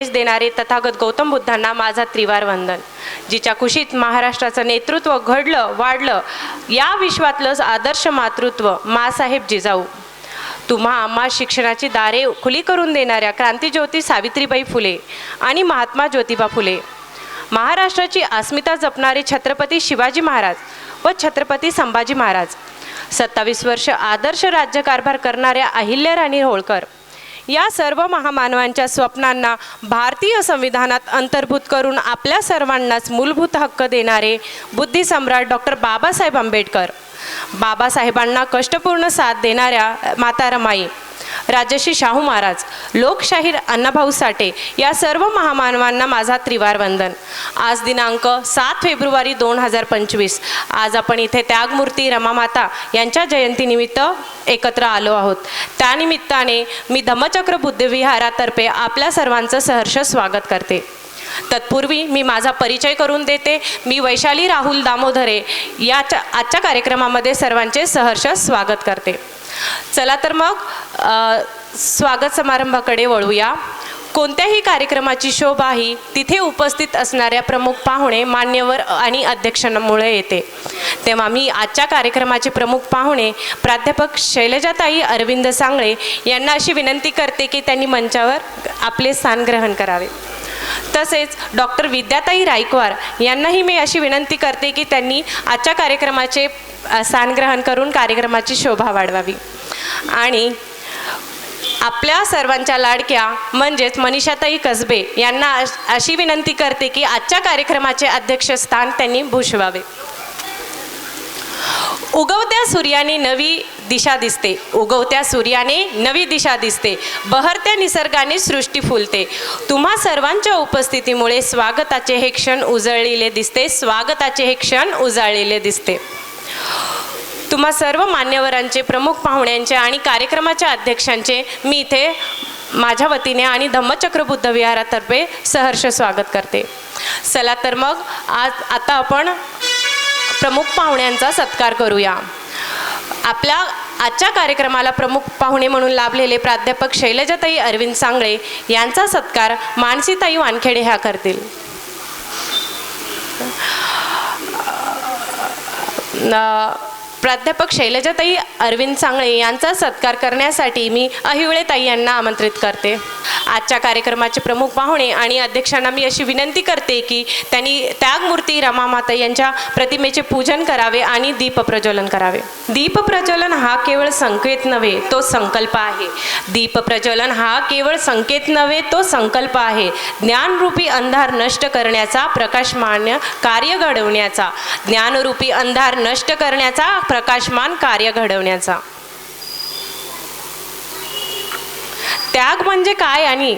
देणारे तथागत गौतम बुद्धांना माझा त्रिवार वंदन. जिच्या कुशीत महाराष्ट्राचं नेतृत्व घडलं वाढलं, या विश्वातलं आदर्श मातृत्व माँसाहेब जिजाऊ. तुम्हा आम्हा शिक्षणाची दारे खुली करून देणाऱ्या क्रांतिज्योती सावित्रीबाई फुले आणि महात्मा ज्योतिबा फुले, महाराष्ट्राची अस्मिता जपणारे छत्रपती शिवाजी महाराज व छत्रपती संभाजी महाराज, 27 वर्ष आदर्श राज्यकारभार करणाऱ्या अहिल्याराणी होळकर, या सर्व महामानवांच्या स्वप्नांना भारतीय संविधानात अंतर्भूत करून आपल्या सर्वांनाच मूलभूत हक्क देणारे बुद्धिसम्राट डॉक्टर बाबासाहेब आंबेडकर, बाबासाहेबांना कष्टपूर्ण साथ देणाऱ्या माता रमाई, राजर्षी शाहू महाराज, लोकशाहीर अण्णाभाऊ साठे, या सर्व महामानवांना माझा त्रिवार वंदन. आज दिनांक 7 फेब्रुवारी 2025. आज आपण इथे त्यागमूर्ती रमामाता यांच्या जयंतीनिमित्त एकत्र आलो आहोत. त्यानिमित्ताने मी धम्मचक्र बुद्धविहारातर्फे आपल्या सर्वांचं सहर्ष स्वागत करते. तत्पूर्वी मी माझा परिचय करून देते. मी वैशाली राहुल दामोदरे याच्या आजच्या कार्यक्रमामध्ये सर्वांचे सहर्ष स्वागत करते. चला तर मग स्वागत समारंभाकडे वळूया. कोणत्याही कार्यक्रमाची शोभा ही तिथे उपस्थित असणाऱ्या प्रमुख पाहुणे, मान्यवर आणि अध्यक्षांमुळे येते. तेव्हा मी आजच्या कार्यक्रमाचे प्रमुख पाहुणे प्राध्यापक शैलजाताई अरविंद सांगळे यांना अशी विनंती करते की त्यांनी मंचावर आपले स्थान ग्रहण करावे. तसेच डॉक्टर विद्याताई रायकवार यांनाही मी अशी विनंती करते की त्यांनी आजच्या कार्यक्रमाचे स्थान ग्रहण करून कार्यक्रमाची शोभा वाढवावी. आणि आपल्या सर्वांच्या लाडक्या म्हणजेच मनीषाताई कसबे यांना अशी विनंती करते की आजच्या कार्यक्रमाचे अध्यक्षस्थान त्यांनी भूषवावे. उगवत्या सूर्याने नवी दिशा दिसते, उगवत्या सूर्याने नवी दिशा दिसते, बहरत्या निसर्गाने सृष्टी फुलते. तुम्हा सर्वांच्या उपस्थितीमुळे स्वागताचे हे क्षण उजळलेले दिसते, स्वागताचे हे क्षण उजळलेले दिसते. तुम्हा सर्व मान्यवरांचे, प्रमुख पाहुण्यांचे आणि कार्यक्रमाच्या अध्यक्षांचे मी इथे माझ्या वतीने आणि धम्मचक्र बुद्धविहारातर्फे सहर्ष स्वागत करते. चला तर मग आता आपण प्रमुख पाहुण्यांचा सत्कार करूया. आपल्या आजच्या कार्यक्रमाला प्रमुख पाहुणे म्हणून लाभलेले प्राध्यापक शैलजाताई अरविंद सांगळे यांचा सत्कार मानसीताई वानखेडे ह्या करतील. प्राध्यापक शैलजाताई अरविंद सांगळे यांचा सत्कार करण्यासाठी मी अहिवळेताई यांना आमंत्रित करते. आजच्या कार्यक्रमाचे प्रमुख पाहुणे आणि अध्यक्षांना मी अशी विनंती करते की त्यांनी त्यागमूर्ती रमामाता यांच्या प्रतिमेचे पूजन करावे आणि दीपप्रज्वलन करावे. दीपप्रज्वलन हा केवळ संकेत नव्हे तो संकल्प आहे. दीपप्रज्वलन हा केवळ संकेत नव्हे तो संकल्प आहे. ज्ञानरूपी अंधार नष्ट करण्याचा, प्रकाशमान कार्य घडवण्याचा, ज्ञानरूपी अंधार नष्ट करण्याचा, प्रकाशमान कार्य घडवण्याचा. त्याग म्हणजे काय आणि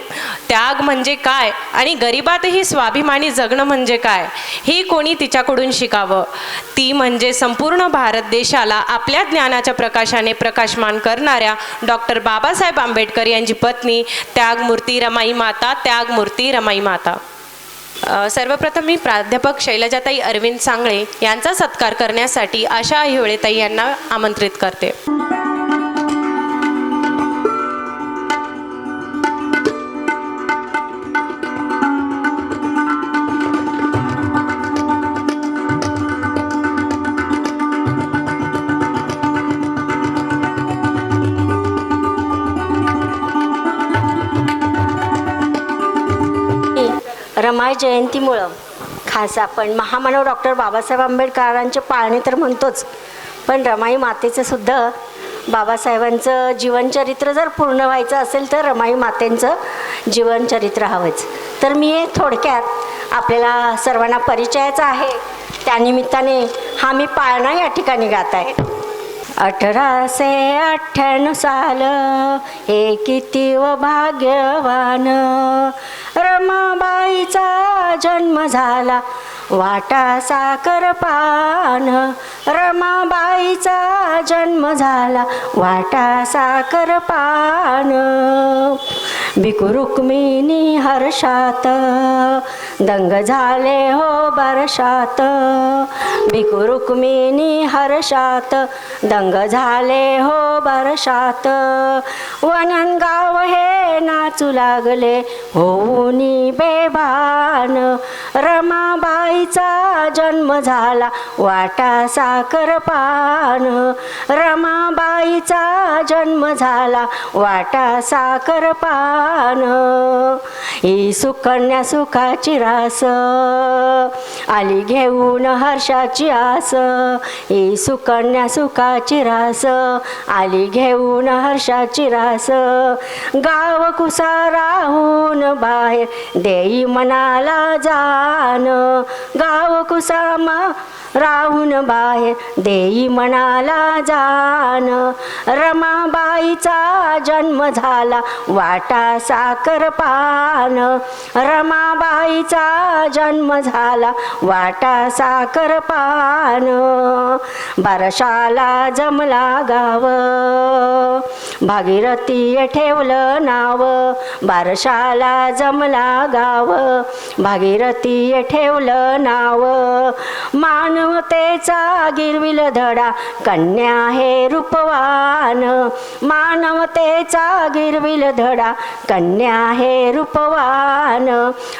त्याग म्हणजे काय आणि गरिबातही स्वाभिमानी जगणं म्हणजे काय हे कोणी तिच्याकडून शिकावं. ती म्हणजे संपूर्ण भारत देशाला आपल्या ज्ञानाच्या प्रकाशाने प्रकाशमान करणाऱ्या डॉक्टर बाबासाहेब आंबेडकर यांची पत्नी त्यागमूर्ती रमाई माता, त्यागमूर्ती रमाई माता. सर्वप्रथम मी प्राध्यापक शैलजाताई अरविंद सांगळे यांचा सत्कार करण्यासाठी आशा अहिवळेताई यांना आमंत्रित करते. रमाई जयंतीमुळं खास आपण महामानव डॉक्टर बाबासाहेब आंबेडकरांचे पाळणे तर म्हणतोच, पण रमाई मातेचं सुद्धा बाबासाहेबांचं जीवनचरित्र जर पूर्ण व्हायचं असेल तर रमाई मातेंचं जीवनचरित्र हवंच. तर मी थोडक्यात आपल्याला सर्वांना परिचयाचा आहे, त्यानिमित्ताने हा मी पाळणा या ठिकाणी गात आहे. 1898 साल हे किती व भाग्यवान, रमाबाईचा जन्म झाला वाटा साखर पान, रमाबाईचा जन्म झाला वाटा साखर पान. भिकू रुक्मिणी हर्षात दंग झाले हो बरसात. भिकू रुक्मिणी हर्षात दंग झाले हो बरसात. वननगाव हे नाचू लागले होऊनी बेभान. रमाबाईचा जन्म झाला वाटा साखर पान. रमाबाईचा जन्म झाला वाटा साखर पान. ही सुकन्या सुखाची रास आली घेऊन हर्षाची आस. ही सुकन्या सुखाची रास आली घेऊन हर्षाची रास. गाव कुसा राहून बाहेर देई मनाला जान. गाव कुसा राहून बाहेर देई मनाला जान. रमाबाईचा जन्म झाला वाटा साखर पान. रमाबाईचा जन्म झाला वाटा साखर पान. बारशाला जमला गाव भागीरथी ठेवलं नाव. बारशाला जमला गाव भागीरथी ठेवलं नाव. मानवतेचा गिरविल धडा कन्या हे रूपवान. मानवतेचा गिरविल धडा कन्या हे रूपवान.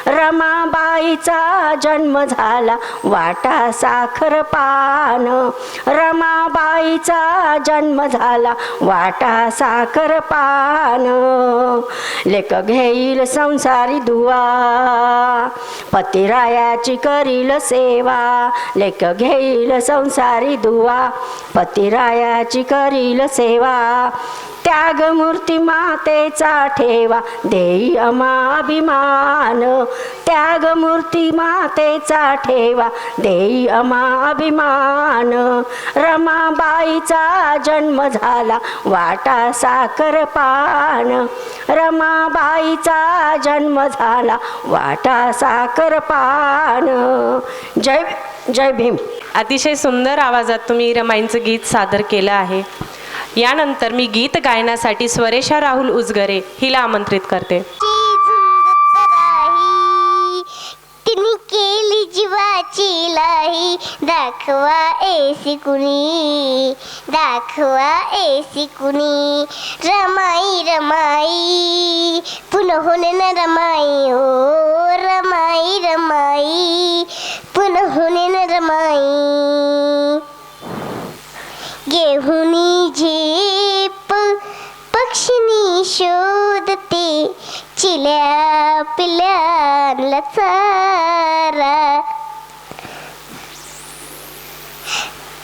रमाबाईचा जन्म झाला वाटा साखर पान. रमाबाईचा जन्म झाला वाटा साखर पान. लेक घेईल संसारी दुवा पतिरायाची करील सेवा. लेक घेईल संसारी दुवा पतिरायाची करील सेवा. त्यागमूर्ती मातेचा ठेवा देई अमाभिमान. त्यागमूर्ती मातेचा ठेवा देई अमाभिमान. रमाबाईचा जन्म झाला वाटा साखर पान. रमाबाईचा जन्म झाला वाटा साखर पान. जय जय भीम. अतिशय सुंदर आवाजात तुम्ही रमाईंचं गीत सादर केलं आहे. यानंतर मी गीत गायण्यासाठी स्वरेशा राहुल उजगरे हिला आमंत्रित करते. तिने केली जीवाची लाही दाखवा ऐसी कुणी. दाखवा ऐसी कुणी. रमाई रमाई पुन्हा होणे न रमाई. ओ रमाई रमाई पुन्हा होणे न रमाई. घेऊनी झेप पक्षिणी शोधते चिल्या पिल्यांना चारा.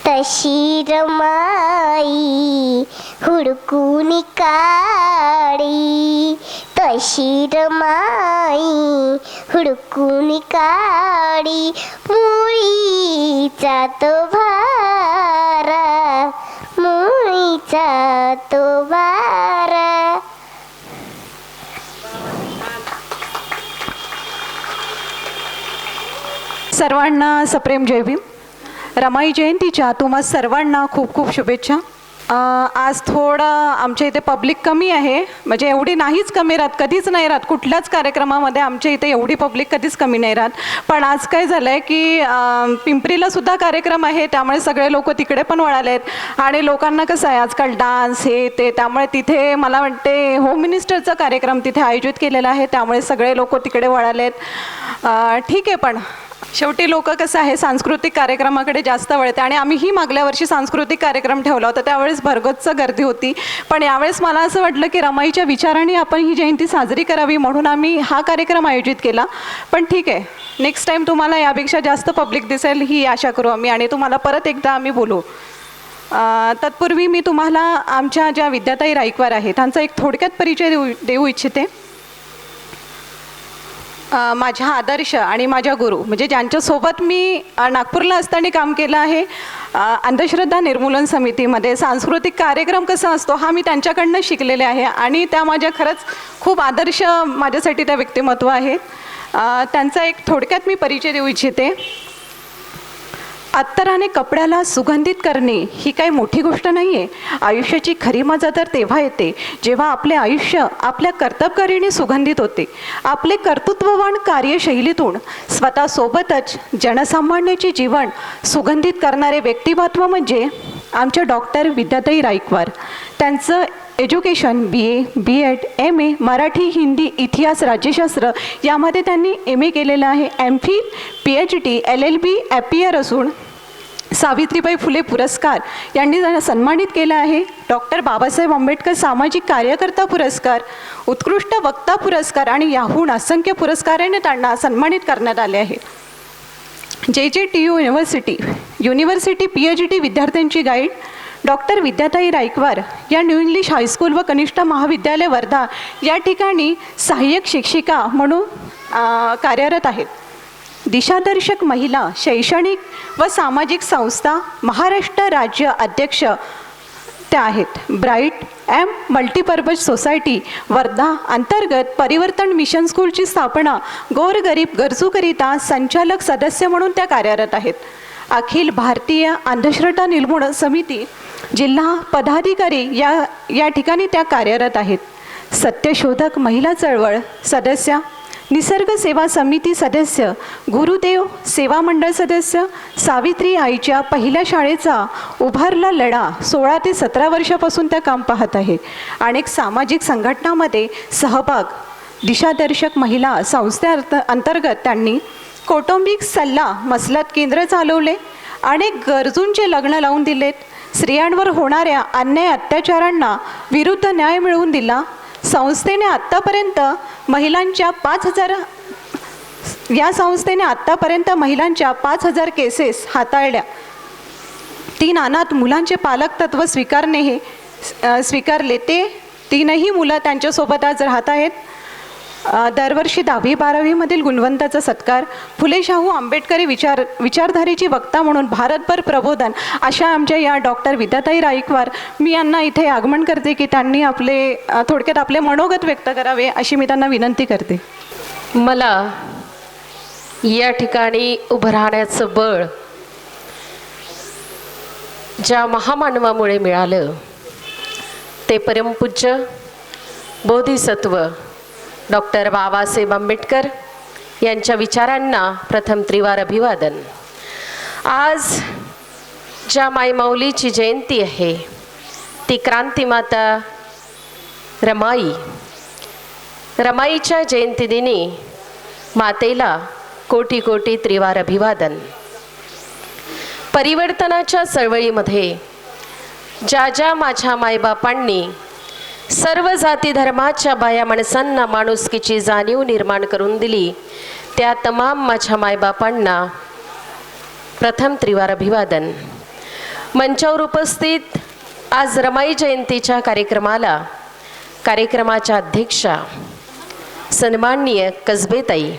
तशी रमाई हुडकून काढी. तशी रमाई हुडकून काढी. मुळीचा तो भारा. मुळीचा तो भारा. सर्वांना सप्रेम जय भीम. रमाई जयंतीच्या तुम्हा सर्वांना खूप खूप शुभेच्छा. आज थोडं आमच्या इथे पब्लिक कमी आहे. म्हणजे एवढी नाहीच कमी राहत, कधीच नाही राहत. कुठल्याच कार्यक्रमामध्ये आमच्या इथे एवढी पब्लिक कधीच कमी नाही राहत. पण आज काय झालं आहे की पिंपरीला सुद्धा कार्यक्रम आहे, त्यामुळे सगळे लोक तिकडे पण वळाले आहेत. आणि लोकांना कसं आहे आजकाल डान्स हे ते, त्यामुळे तिथे मला वाटते होम मिनिस्टरचा कार्यक्रम तिथे आयोजित केलेला आहे, त्यामुळे सगळे लोक तिकडे वळाले आहेत. ठीक आहे, पण शेवटी लोक कसं आहे सांस्कृतिक कार्यक्रमाकडे जास्त वळते. आणि आम्हीही मागल्या वर्षी सांस्कृतिक कार्यक्रम ठेवला होता, त्यावेळेस भरगच्च गर्दी होती. पण यावेळेस मला असं वाटलं की रमाईच्या विचाराने आपण ही जयंती साजरी करावी, म्हणून आम्ही हा कार्यक्रम आयोजित केला. पण ठीक आहे, नेक्स्ट टाईम तुम्हाला यापेक्षा जास्त पब्लिक दिसेल ही आशा करू आम्ही, आणि तुम्हाला परत एकदा आम्ही बोलू. तत्पूर्वी मी तुम्हाला आमच्या ज्या विद्याताई राईकवार आहेत त्यांचा एक थोडक्यात परिचय देऊ इच्छिते. माझ्या आदर्श आणि माझ्या गुरु म्हणजे ज्यांच्यासोबत मी नागपूरला असताना काम केलं आहे, अंधश्रद्धा निर्मूलन समितीमध्ये सांस्कृतिक कार्यक्रम कसा असतो हा मी त्यांच्याकडनं शिकलेले आहे. आणि त्या माझ्या खरंच खूप आदर्श माझ्यासाठी त्या व्यक्तिमत्व आहेत. त्यांचा एक थोडक्यात मी परिचय देऊ इच्छिते. अत्तराने कपड्याला सुगंधित करणे ही काही मोठी गोष्ट नाही आहे. आयुष्याची खरी मजा तर तेव्हा येते जेव्हा आपले आयुष्य आपल्या कर्तबगारीने सुगंधित होते. आपले कर्तृत्ववान कार्यशैलीतून स्वतःसोबतच जनसामान्याचे जीवन सुगंधित करणारे व्यक्तिमत्व म्हणजे आमच्या डॉक्टर विद्याताई राईकवार. त्यांचं education BA, B.Ed, MA, Marathi, Hindi, इतिहास, राज्यशास्त्र यामध्ये त्यांनी MA केलेलं आहे. MPhil, PhD, LLB, FPR असून सावित्रीबाई फुले पुरस्कार यांनी त्यांना सन्मानित केलं आहे. डॉक्टर बाबासाहेब आंबेडकर सामाजिक कार्यकर्ता पुरस्कार, उत्कृष्ट वक्ता पुरस्कार आणि याहून असंख्य पुरस्काराने त्यांना सन्मानित करण्यात आले आहे. JJTU युनिव्हर्सिटी PhD विद्यार्थ्यांची गाईड डॉक्टर विद्याताई राईकवार या न्यू इंग्लिश हायस्कूल व कनिष्ठ महाविद्यालय वर्धा या ठिकाणी सहाय्यक शिक्षिका म्हणून कार्यरत आहेत. दिशादर्शक महिला शैक्षणिक व सामाजिक संस्था महाराष्ट्र राज्य अध्यक्ष त्या आहेत. ब्राईट मल्टीपर्पज सोसायटी वर्धा अंतर्गत परिवर्तन मिशन स्कूलची स्थापना गोरगरीब गरजूकरिता संचालक सदस्य म्हणून त्या कार्यरत आहेत. अखिल भारतीय अंधश्रद्धा निर्मूलन समिती जिल्हा पदाधिकारी या ठिकाणी त्या कार्यरत आहेत. सत्यशोधक महिला चळवळ सदस्य, निसर्ग सेवा समिती सदस्य, गुरुदेव सेवा मंडळ सदस्य, सावित्री आईच्या पहिल्या शाळेचा उभारला लढा 16 ते 17 वर्षापासून त्या काम पाहत आहे. अनेक सामाजिक संघटनांमध्ये सहभाग. दिशादर्शक महिला संस्थे अंतर्गत त्यांनी कौटुंबिक सल्ला मसलत केंद्र चालवले. अनेक गरजूंचे लग्न लावून दिलेत. स्त्रियांवर होणाऱ्या अन्याय अत्याचारांना विरुद्ध न्याय मिळवून दिला. संस्थेने आत्तापर्यंत महिलांच्या 5,000 केसेस हाताळल्या. 3 अनाथ मुलांचे पालक तत्व स्वीकारले. ते 3ही मुलं त्यांच्यासोबत आज राहत आहेत. दरवर्षी 10वी-12वीमधील गुणवंताचा सत्कार. फुले शाहू आंबेडकरी विचारधारेची वक्ता म्हणून भारतभर प्रबोधन अशा आमच्या या डॉक्टर विद्याताई राईकवार, मी यांना इथे आगमन करते की त्यांनी थोडक्यात आपले मनोगत व्यक्त करावे अशी मी त्यांना विनंती करते. मला या ठिकाणी उभं राहण्याचं बळ ज्या महामानवामुळे मिळालं ते परमपूज्य बोधिसत्व डॉक्टर बाबासाहेब आंबेडकर यांच्या विचारांना प्रथम त्रिवार अभिवादन. आज ज्या मायमाऊलीची जयंती आहे ती क्रांतिमाता रमाईच्या जयंतीदिनी मातेला कोटी कोटी त्रिवार अभिवादन. परिवर्तनाच्या चळवळीमध्ये ज्या माझ्या मायबापांनी सर्व जाती धर्माच्या बाया माणसांना माणुसकीची जाणीव निर्माण करून दिली त्या तमाम माझ्या मायबापांना प्रथम त्रिवार अभिवादन. मंचावर उपस्थित आज रमाई जयंतीच्या कार्यक्रमाच्या अध्यक्षा सन्माननीय कसबेताई,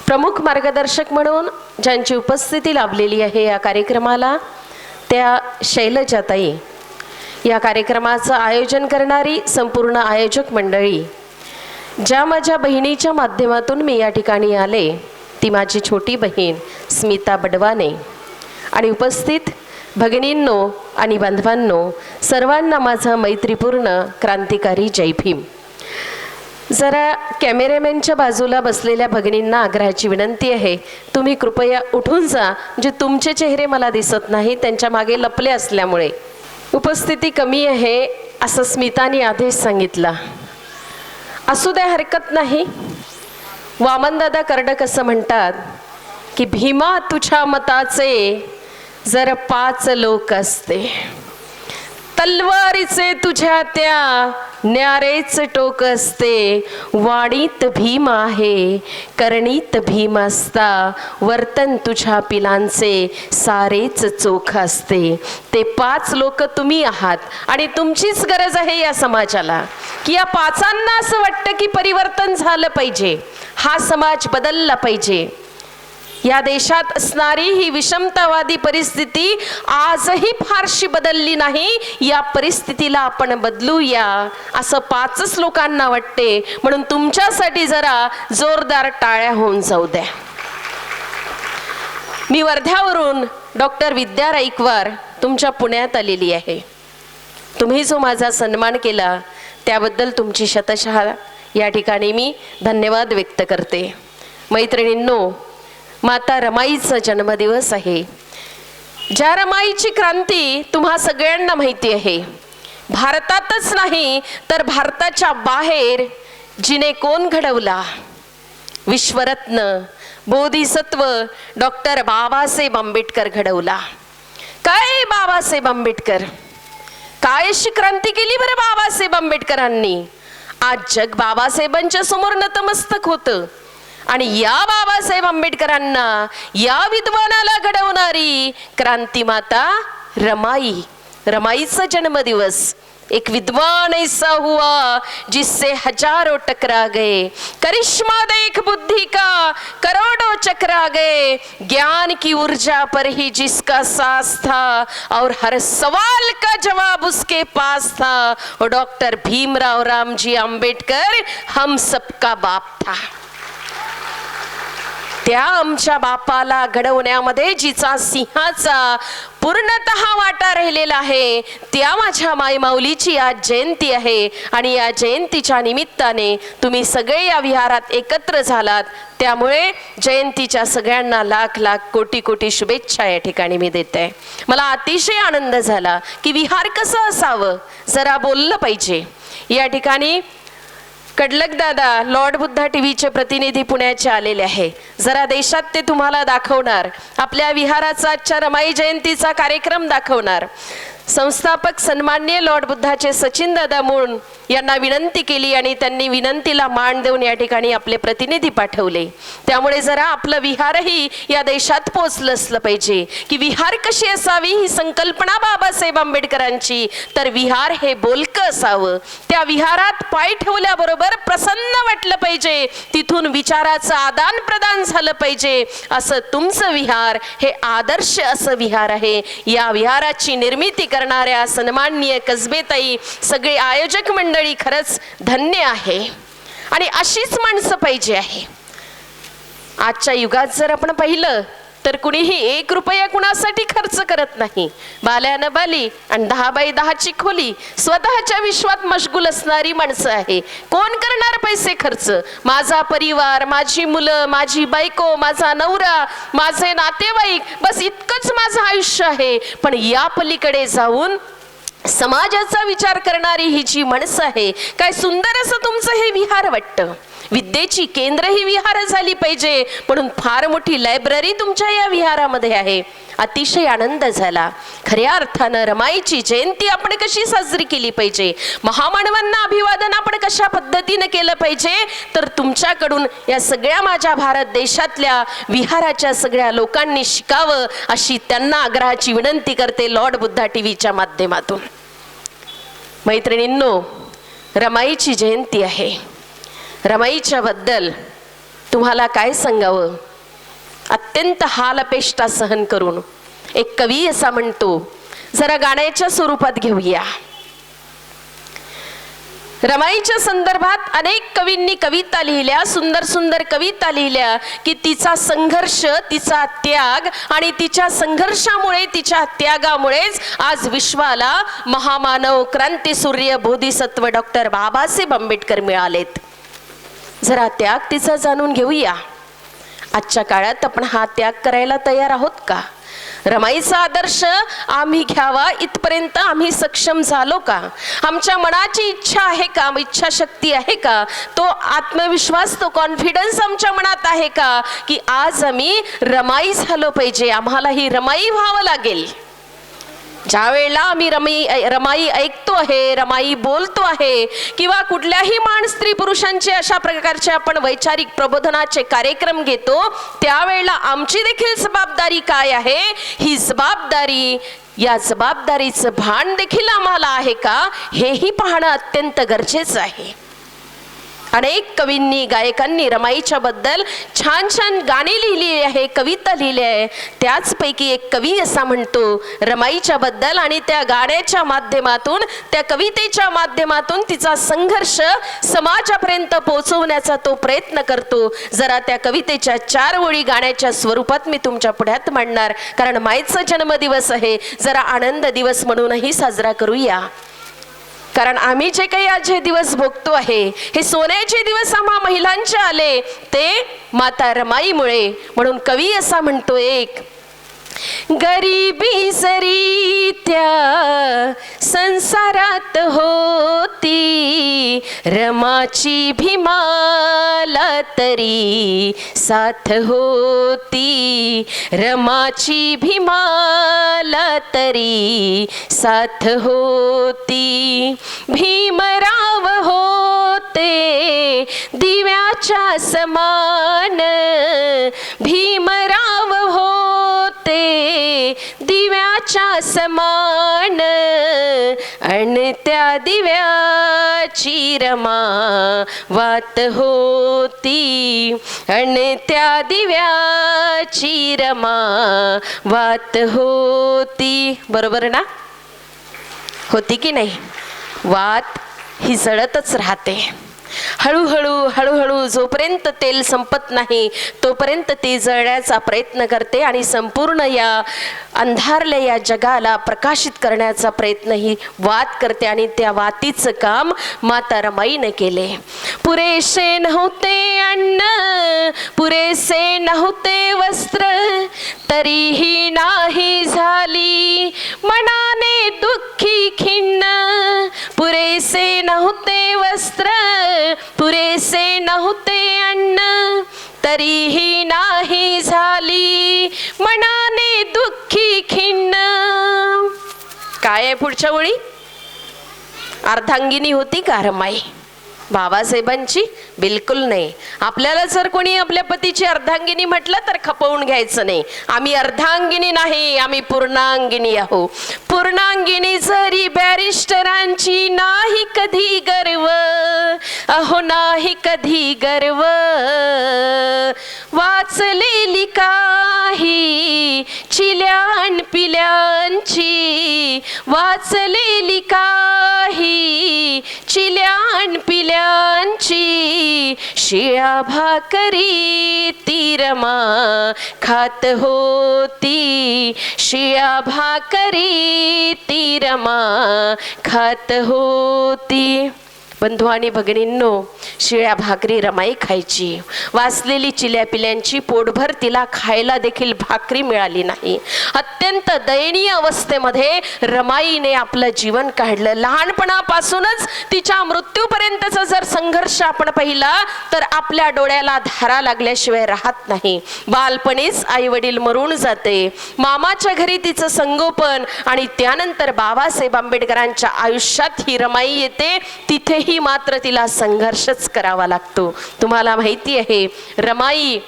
प्रमुख मार्गदर्शक म्हणून ज्यांची उपस्थिती लाभलेली आहे या कार्यक्रमाला त्या शैलजाताई, या कार्यक्रमाचं आयोजन करणारी संपूर्ण आयोजक मंडळी, ज्या माझ्या बहिणीच्या माध्यमातून मी या ठिकाणी आले ती माझी छोटी बहीण स्मिता बडवाने, आणि उपस्थित भगिनींनो आणि बांधवांनो सर्वांना माझा मैत्रीपूर्ण क्रांतिकारी जय भीम. जरा कॅमेरामॅनच्या बाजूला बसलेल्या भगिनींना आग्रहाची विनंती आहे, तुम्ही कृपया उठून जा, म्हणजे तुमचे चेहरे मला दिसत नाही, त्यांच्या मागे लपले असल्यामुळे. उपस्थिती कमी आहे असं स्मिताने आधीच सांगितला. असू द्या, हरकत नाही. वामनदादा कर्डक असं म्हणतात की भीमा तुझ्या मताचे जर 5 लोक असते, तलवारीचे तुझ्या त्या न्यारेच टोक असते. वाणीत भीम आहे, करणीत भीम असता, वर्तन तुझ्या पिलांचे सारेच चोख असते. ते 5 लोक तुम्ही आहात आणि तुमचीच गरज आहे या समाजाला, की या 5 असं वाटतं की परिवर्तन झालं पाहिजे, हा समाज बदलला पाहिजे. या देशात असणारी ही विषमतावादी परिस्थिती आजही फारशी बदलली नाही. या परिस्थितीला आपण बदलूया असं 5 लोकांना वाटते. म्हणून तुमच्यासाठी जरा जोरदार टाळ्या होऊन जाऊ द्या. मी वर्ध्यावरून डॉक्टर विद्या राईकवार तुमच्या पुण्यात आलेली आहे. तुम्ही जो माझा सन्मान केला त्याबद्दल तुमची शतशः या ठिकाणी मी धन्यवाद व्यक्त करते. मैत्रिणींनो, माता रमाईचा जन्मदिवस आहे. ज्या रमाईची क्रांती तुम्हा सगळ्यांना माहिती आहे. भारतातच नाही तर भारताच्या बाहेर जिने कोण घडवला? विश्वरत्न बोधिसत्व डॉक्टर बाबासाहेब आंबेडकर घडवला. काय बाबासाहेब आंबेडकर, काय अशी क्रांती केली बरं बाबासाहेब आंबेडकरांनी? आज जग बाबासाहेबांच्या समोर नतमस्तक होतं. आणि या बाबासाहेब आंबेडकरांना, या विद्वानाला घडवणारी क्रांतिमाता रमाई. रमाईचा जन्मदिवस. एक विद्वान ऐसा हुआ जिससे हजारों टकरा गए, करिश्मा देख बुद्धि का करोड़ों चकरा गए, ज्ञान की ऊर्जा पर ही जिसका सास था और हर सवाल का जवाब उसके पास था, और डॉक्टर भीमराव रामजी आंबेडकर हम सबका बाप था. त्या आमच्या बापाला घडवण्यामध्ये जिचा सिंहाचा पूर्णतः वाटा राहिलेला आहे, त्या माझ्या मायमाऊलीची आज जयंती आहे. आणि या जयंतीच्या निमित्ताने तुम्ही सगळे या विहारात एकत्र झालात. त्यामुळे जयंतीच्या सगळ्यांना लाख लाख कोटी कोटी शुभेच्छा या ठिकाणी मी देते. मला अतिशय आनंद झाला की विहार कसं असावं जरा बोललं पाहिजे. या ठिकाणी कडलक दादा लॉर्ड बुद्धा टीव्हीचे प्रतिनिधी पुण्याचे आलेले आहे. जरा देशात ते तुम्हाला दाखवणार. आपल्या विहाराचा आजच्या रमाई जयंतीचा कार्यक्रम दाखवणार. संस्थापक सन्माननीय लॉर्ड बुद्धाचे सचिन दादा मूळ यांना विनंती केली आणि त्यांनी विनंतीला मान देऊन या ठिकाणी आपले प्रतिनिधी पाठवले. त्यामुळे जरा आपलं विहारही या देशात पोचलं असलं पाहिजे की विहार कशी असावी ही संकल्पना बाबासाहेब आंबेडकरांची. तर विहार हे बोलकं असावं. त्या विहारात पाय ठेवल्याबरोबर प्रसन्न वाटलं पाहिजे, तिथून विचाराचं आदान प्रदान झालं पाहिजे. असं तुमचं विहार हे आदर्श असं विहार आहे. या विहाराची निर्मिती करणाऱ्या सन्माननीय कसबेताई, सगळे आयोजक मंडळी खरंच धन्य आहे. आणि अशीच माणसं पाहिजे आहे. आजच्या युगात जर आपण पाहिलं तर कुणीही 1 रुपया कुणासाठी खर्च करत नाही. बाल्यानं बाली आणि 10x10ची खोली स्वतःच्या विश्वात मशगूल असणारी माणसं आहे. कोण करणार पैसे खर्च? माझा परिवार, माझी मुलं, माझी बायको, माझा नवरा, माझे नातेवाईक, बस इतकंच माझं आयुष्य आहे. पण या पलीकडे जाऊन समाजाचा विचार करणारी ही जी माणसं आहे. काय सुंदर असं तुमचं हे विहार वाटतं. विद्येची केंद्र ही विहार झाली पाहिजे, म्हणून फार मोठी लायब्ररी तुमच्या या विहारामध्ये आहे. अतिशय आनंद झाला. खऱ्या अर्थानं रमाईची जयंती आपण कशी साजरी केली पाहिजे, महामानवांना अभिवादन आपण कशा पद्धतीने केलं पाहिजे, तर तुमच्याकडून या सगळ्या माझ्या भारत देशातल्या विहाराच्या सगळ्या लोकांनी शिकावं अशी त्यांना आग्रहाची विनंती करते लॉर्ड बुद्धा टीव्हीच्या माध्यमातून. मैत्रिणींनो, रमाईची जयंती आहे. रमाईच्या बद्दल तुम्हाला काय सांगावं. अत्यंत हालअपेष्टा सहन करून एक कवी असा म्हणतो. जरा गाण्याच्या स्वरूपात घेऊया. रमाईच्या संदर्भात अनेक कवींनी कविता लिहिल्या, सुंदर सुंदर कविता लिहिल्या की तिचा संघर्ष, तिचा त्याग आणि तिच्या संघर्षामुळे, तिच्या त्यागामुळेच आज विश्वाला महामानव, क्रांतीसूर्य, बोधिसत्व डॉक्टर बाबासाहेब आंबेडकर मिळालेत. जरा त्याग तिचा जाणून घेऊया. आजच्या काळात आपण हा त्याग करायला तयार आहोत का? रमाईचा आदर्श आम्ही घ्यावा इथपर्यंत आम्ही सक्षम झालो का? आमच्या मनाची इच्छा आहे का? इच्छाशक्ती आहे का? तो आत्मविश्वास, तो कॉन्फिडन्स आमच्या मनात आहे का की आज आम्ही रमाई झालो पाहिजे, आम्हाला ही रमाई व्हावं लागेल. ज्या वेळेला आम्ही रमाई ऐकतो आहे, रमाई बोलतो आहे, किंवा कुठल्याही मान स्त्री पुरुषांचे अशा प्रकारचे आपण वैचारिक प्रबोधनाचे कार्यक्रम घेतो, त्यावेळेला आमची देखील जबाबदारी काय आहे, ही जबाबदारी, या जबाबदारीचं भान देखील आम्हाला आहे का, हेही पाहणं अत्यंत गरजेचं आहे. अनेक कवींनी गायकांनी रमाईच्या बद्दल छान छान गाणी लिहिली आहे, कविता लिहिली आहे. त्याचपैकी एक कवी असा म्हणतो रमाईच्या बद्दल आणि त्या गाण्याच्या माध्यमातून, त्या कवितेच्या माध्यमातून तिचा संघर्ष समाजापर्यंत पोहोचवण्याचा तो प्रयत्न करतो. जरा त्या कवितेच्या 4 ओळी गाण्याच्या स्वरूपात मी तुमच्या पुढ्यात मांडणार, कारण माईचा जन्मदिवस आहे. जरा आनंद दिवस म्हणूनही साजरा करूया, कारण आम्ही जे काही आज हे दिवस भोगतो आहे, हे सोन्याचे दिवस आम्हा महिलांचे आले ते माता रमाईमुळे. म्हणून कवी असा म्हणतो एक, गरिबी जरी त्या संसारात होती, रमाची भीमाला तरी साथ होती, रमाची भीमाला तरी साथ होती. भीमराव होते दिव्याच्या समान, भीमराव होते दिव्याच्या समान, अन त्या दिव्याची रमा वात होती, अन त्या दिव्याची रमा वात होती. बरोबर ना? होती की नाही? वात ही जळतच राहते. हळूहळू हळूहळू जोपर्यंत तेल संपत नाही तोपर्यंत ती जळण्याचा प्रयत्न करते आणि संपूर्ण या अंधारल्या या जगाला प्रकाशित करण्याचा प्रयत्न ही वात करते. आणि त्या वातीचं काम माता रमाईने केले. पुरेसे नव्हते अन्न, पुरेसे नव्हते वस्त्र, तरीही नाही झाली मनाने दुःखी खिन्न. पुरेसे नव्हते वस्त्र, पुरेसे नव्हते अन्न, तरीही नाही झाली मनाने दुःखी खिन्न. काय आहे पुढच्या ओळी? अर्धांगिनी होती का रमाई बाबासाहेबांची? बिलकुल नाही. आपल्याला जर कोणी आपल्या पतीची अर्धांगिनी म्हटलं तर खपवून घ्यायचं नाही. आम्ही अर्धांगिनी नाही, आम्ही पूर्णांगिनी आहो. पूर्णांगिनी जरी बॅरिस्टरांची नाही कधी गर्व, अहो नाही कधी गर्व. वाचलेली काही चिल्यान पिल्यांची, वाचलेली काही चिल्यान पिल्यांची, शिळ्या भाकरी ती रमा खात होती, शिळ्या भाकरी ती रमा खात होती. बंधू आणि भगिनींनो, शिळ्या भाकरी रमाई खायची. वाचलेली चिल्या पिल्यांची पोटभर तिला खायला देखील भाकरी मिळाली नाही. अत्यंत दयनीय अवस्थेमध्ये रमाईने आपलं जीवन काढलं. लहानपणापासूनच तिच्या मृत्यूपर्यंतचा जर संघर्ष आपण पाहिला तर आपल्या डोळ्याला धारा लागल्याशिवाय राहत नाही. बालपणीच आई वडील मरून जाते, मामाच्या घरी तिचं संगोपन, आणि त्यानंतर बाबासाहेब आंबेडकरांच्या आयुष्यात ही रमाई येते. तिथेही मात्र तिला संघर्षच करावा लागतो. तुम्हाला माहिती आहे रमाई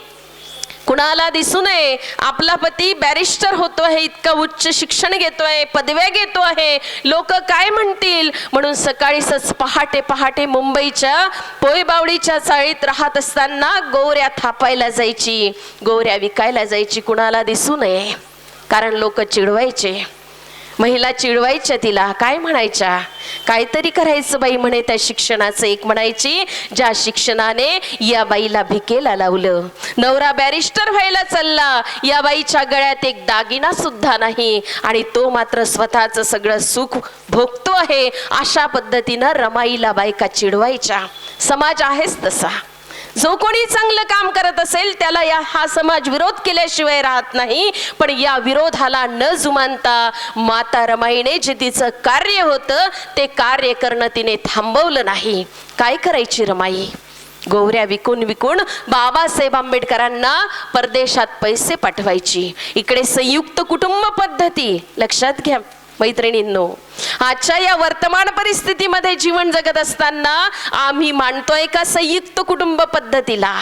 कुणाला दिसू नये, आपला पती बॅरिस्टर होतो आहे, इतकं उच्च शिक्षण घेतोय, पदव्या घेतो आहे, लोक काय म्हणतील म्हणून सकाळीच पहाटे पहाटे मुंबईच्या पोयबावडीच्या चाळीत राहत असताना गोवऱ्या थापायला जायची, गोवऱ्या विकायला जायची. कुणाला दिसू नये, कारण लोक चिडवायचे, महिला चिडवायच्या तिला. काय म्हणायच्या? काहीतरी करायचं बाई म्हणे त्या शिक्षणाचं. एक म्हणायची, ज्या शिक्षणाने या बाईला भिकेला लावलं. नवरा बॅरिस्टर व्हायला चालला, या बाईच्या गळ्यात एक दागिना सुद्धा नाही आणि तो मात्र स्वतःचं सगळं सुख भोगतो आहे. अशा पद्धतीनं रमाईला बायका चिडवायच्या. समाज आहेच तसा. जो कोणी चांगलं काम करत असेल त्याला हा समाज विरोध केल्याशिवाय राहत नाही. पण या विरोधाला न जुमानता माता रमाईने जे तिचं कार्य होतं ते कार्य करणं तिने थांबवलं नाही. काय करायची रमाई? गोवऱ्या विकून विकून बाबासाहेब आंबेडकरांना परदेशात पैसे पाठवायची. इकडे संयुक्त कुटुंब पद्धती. लक्षात घ्या मैत्रिणींनो, आजच्या या वर्तमान परिस्थितीमध्ये जीवन जगत असताना आम्ही मानतोय का संयुक्त कुटुंब पद्धतीला?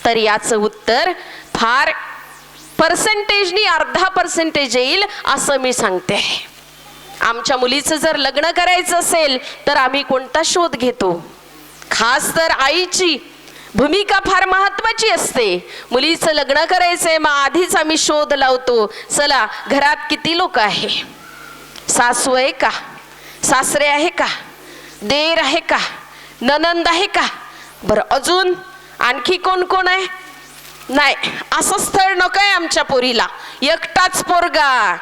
तर याचं उत्तर फार पर्सेंटेजनी 0.5% येईल असं मी सांगते. आमच्या मुलीचं जर लग्न करायचं असेल तर आम्ही कोणता शोध घेतो? खास तर आईची भूमिका फार महत्वाची असते. मुलीचं लग्न करायचंय, मग आधीच आम्ही शोध लावतो, चला घरात किती लोक आहे, सासू आहे का, सासरे आहे का, देर आहे का, ननंद आहे का, बरं अजून आणखी कोण कोण आहे, नाही असं स्थळ नकोय आमच्या पोरीला, एकटाच पोरगा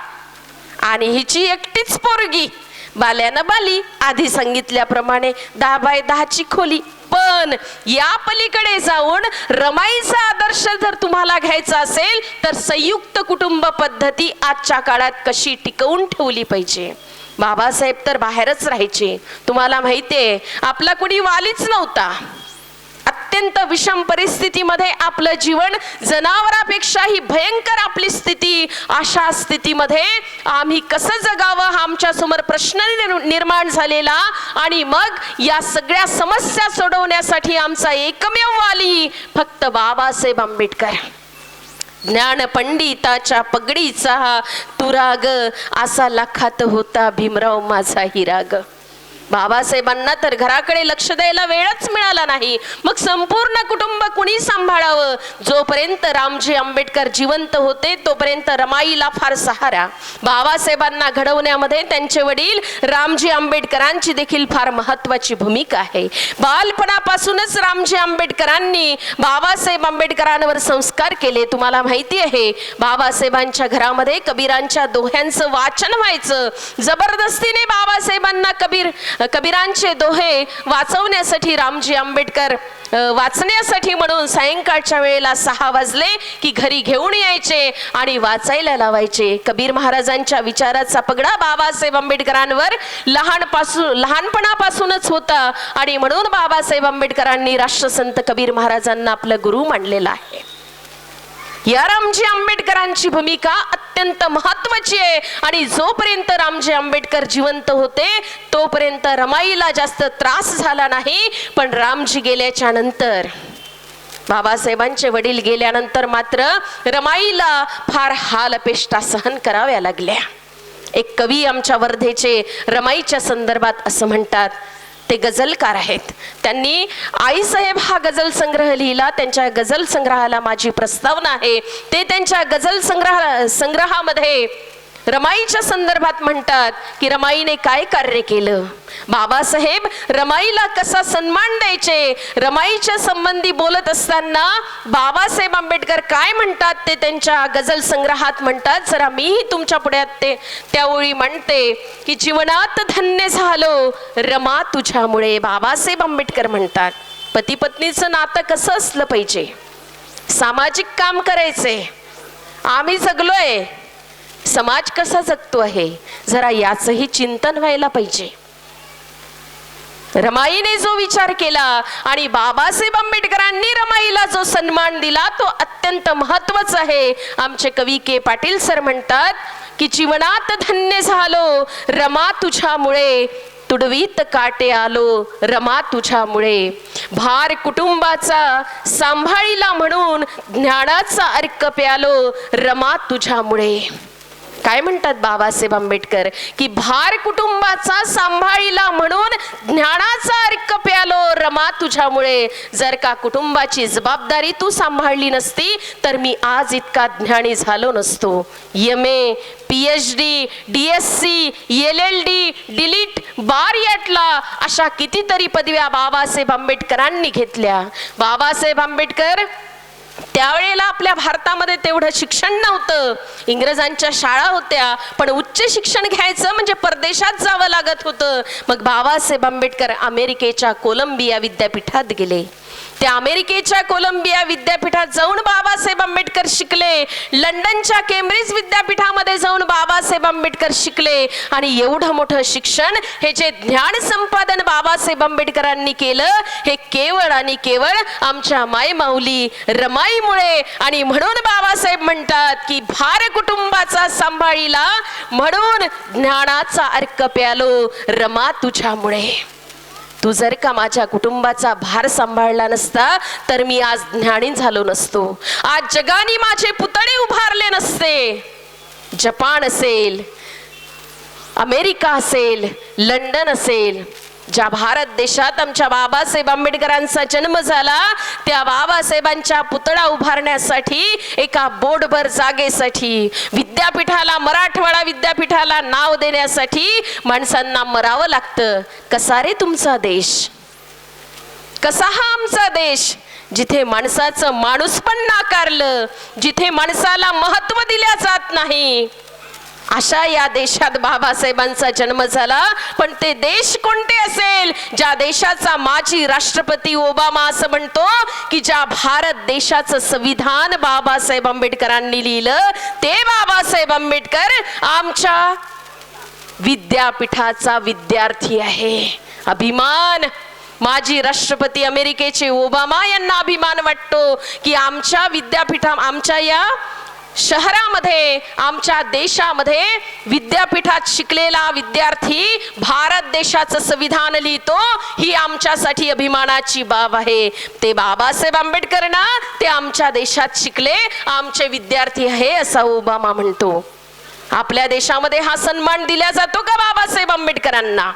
आणि हिची एकटीच पोरगी, बाल्यानं बाली, आधी सांगितल्याप्रमाणे 10 बाय 10ची खोली. पण या पलीकडे जाऊन रमाईचा आदर्श जर तुम्हाला घ्यायचा असेल तर संयुक्त कुटुंब पद्धती आजच्या काळात कशी टिकवून ठेवली पाहिजे. बाबासाहेब तर बाहेरच राहायचे. तुम्हाला माहितीये आपला कुणी वालीच नव्हता. अत्यंत विषम परिस्थितीमध्ये आपलं जीवन जनावरापेक्षाही भयंकर आपली स्थिती, अशा स्थितीमध्ये आम्ही कसं जगावं हा आमच्या समोर प्रश्न निर्माण झालेला. आणि मग या सगळ्या समस्या सोडवण्यासाठी आमचा एकमेव वाली फक्त बाबासाहेब आंबेडकर. ज्ञान पंडिताच्या पगडीचा तुराग, असा लाखात होता भीमराव माझा हिराग. बाबासाहेबांना तर घराकडे लक्ष द्यायला वेळच मिळाला नाही. मग संपूर्ण कुटुंब कुणी सांभाळावं. जोपर्यंत रामजी आंबेडकर जिवंत होते तोपर्यंत रमाईला फार सहारा. बाबासाहेबांना घडवण्यामध्ये त्यांचे वडील रामजी आंबेडकरांची देखील फार महत्वाची भूमिका आहे. बालपणापासूनच रामजी आंबेडकरांनी बाबासाहेब आंबेडकरांवर संस्कार केले. तुम्हाला माहिती आहे बाबासाहेबांच्या घरामध्ये कबीरांच्या दोह्यांचं वाचन व्हायचं. जबरदस्तीने बाबासाहेबांना कबीरांचे दोहे वाचवण्यासाठी रामजी आंबेडकर वाचण्यासाठी म्हणून सायंकाळच्या वेळेला 6 वाजले की घरी घेऊन यायचे आणि वाचायला लावायचे. कबीर महाराजांच्या विचाराचा पगडा बाबासाहेब आंबेडकरांवर लहानपणापासूनच होता आणि म्हणून बाबासाहेब आंबेडकरांनी राष्ट्रसंत कबीर महाराजांना आपलं गुरु मानलेला आहे. या रामजी आंबेडकरांची भूमिका अत्यंत महत्वाची आहे. आणि जोपर्यंत रामजी आंबेडकर जिवंत होते तोपर्यंत रमाईला जास्त त्रास झाला नाही. पण रामजी गेल्याच्या नंतर, बाबासाहेबांचे वडील गेल्यानंतर मात्र रमाईला फार हाल अपेष्टा सहन कराव्या लागल्या. एक कवी आमच्या वर्धेचे रमाईच्या संदर्भात असं म्हणतात, ते गझलकार आहेत. त्यांनी आईसाहेब हा गझल संग्रह लिहिला. त्यांच्या गझल संग्रहाला माझी प्रस्तावना आहे. ते त्यांच्या गझल संग्रहामध्ये रमाईच्या संदर्भात म्हणतात की रमाईने काय कार्य केलं, बाबासाहेब रमाईला कसा सन्मान द्यायचे. रमाईच्या संबंधी बोलत असताना बाबासाहेब आंबेडकर काय म्हणतात ते त्यांच्या गझल संग्रहात म्हणतात. जरा मीही तुमच्या पुढ्यात त्या ओळी म्हणते की जीवनात धन्य झालो रमा तुझ्यामुळे. बाबासाहेब आंबेडकर म्हणतात पती पत्नीचं नातं कसं असलं पाहिजे, सामाजिक काम करायचे. आम्ही जगलोय, समाज कसा जगतो आहे, जरा याचंही चिंतन व्हायला पाहिजे. रमाईने जो विचार केला आणि बाबासाहेब आंबेडकरांनी रमाईला जो सन्मान दिला तो अत्यंत महत्वाचा आहे. आमचे कवी के पाटील सर म्हणतात की जीवनात धन्य झालो रमा तुझ्यामुळे, तुडवीत काटे आलो रमा तुझ्यामुळे. भार कुटुंबाचा सांभाळीला म्हणून ज्ञानाचा अर्क प्यालो रमा तुझ्यामुळे. काय म्हणतात बाबासाहेब आंबेडकर की भार कुटुंबाचा सांभाळीला म्हणून ज्ञानाचा अर्क प्यालो रमा तुझ्यामुळे. जर का कुटुंबाची जबाबदारी तू सांभाळली नसती तर मी आज इतका ज्ञानी झालो नसतो. MA, PhD, DSc, LLD, DLitt, bar at law अशा कितीतरी पदव्या बाबासाहेब आंबेडकरांनी घेतल्या. बाबासाहेब आंबेडकर त्यावेळेला आपल्या भारतामध्ये तेवढं शिक्षण नव्हतं. इंग्रजांच्या शाळा होत्या पण उच्च शिक्षण घ्यायचं म्हणजे परदेशात जावं लागत होतं. मग बाबासाहेब आंबेडकर अमेरिकेच्या कोलंबिया विद्यापीठात गेले. त्या अमेरिकेच्या कोलंबिया विद्यापीठात जाऊन बाबासाहेब आंबेडकर शिकले. लंडनच्या केम्ब्रिज विद्यापीठामध्ये जाऊन बाबासाहेब आंबेडकर शिकले. आणि एवढं मोठं शिक्षण, हे जे ज्ञान संपादन बाबासाहेब आंबेडकरांनी केलं हे केवळ आणि केवळ आमच्या मायमाऊली रमाईमुळे. आणि म्हणून बाबासाहेब म्हणतात की भार कुटुंबाचा सांभाळीला म्हणून ज्ञानाचा अर्क प्यालो रमा तुझ्यामुळे. तू जर का माझ्या कुटुंबाचा भार सांभाळला नसता तर मी आज ज्ञानी झालो नसतो. आज जगाने माझे पुतळे उभारले नसते. जपान असेल, अमेरिका असेल, लंडन असेल, ज्या भारत देशात आमच्या बाबासाहेब आंबेडकरांचा जन्म झाला त्या बाबासाहेबांच्या पुतळा उभारण्यासाठी एका बोर्डभर जागेसाठी विद्यापीठाला, मराठवाडा विद्यापीठाला नाव देण्यासाठी माणसांना मरावं लागतं. कसा रे तुमचा देश? कसा हा आमचा देश? जिथे माणसाचं माणूसपण नाकारलं, जिथे माणसाला महत्त्व दिल्या जात नाही, अशा या देशात बाबासाहेबांचा जन्म झाला. पण ते देश कोणते असेल ज्या देशाचा माजी राष्ट्रपती ओबामा असं म्हणतो की ज्या भारत देशाचं संविधान बाबासाहेब आंबेडकरांनी लिहिलं ते बाबासाहेब आंबेडकर आमच्या विद्यापीठाचा विद्यार्थी आहे. अभिमान. माजी राष्ट्रपती अमेरिकेचे ओबामा यांना अभिमान वाटतो की आमच्या विद्यापीठा, आमच्या या शहरामध्ये, आमच्या देशामध्ये विद्यापीठात शिकलेला विद्यार्थी भारत देशाचं संविधान लिहितो, ही आमच्यासाठी अभिमानाची बाब आहे. ते बाबासाहेब आंबेडकर ना, ते आमच्या देशात शिकले, आमचे विद्यार्थी आहे असा ओबामा म्हणतो. आपल्या देशामध्ये हा सन्मान दिला जातो का बाबासाहेब आंबेडकरांना?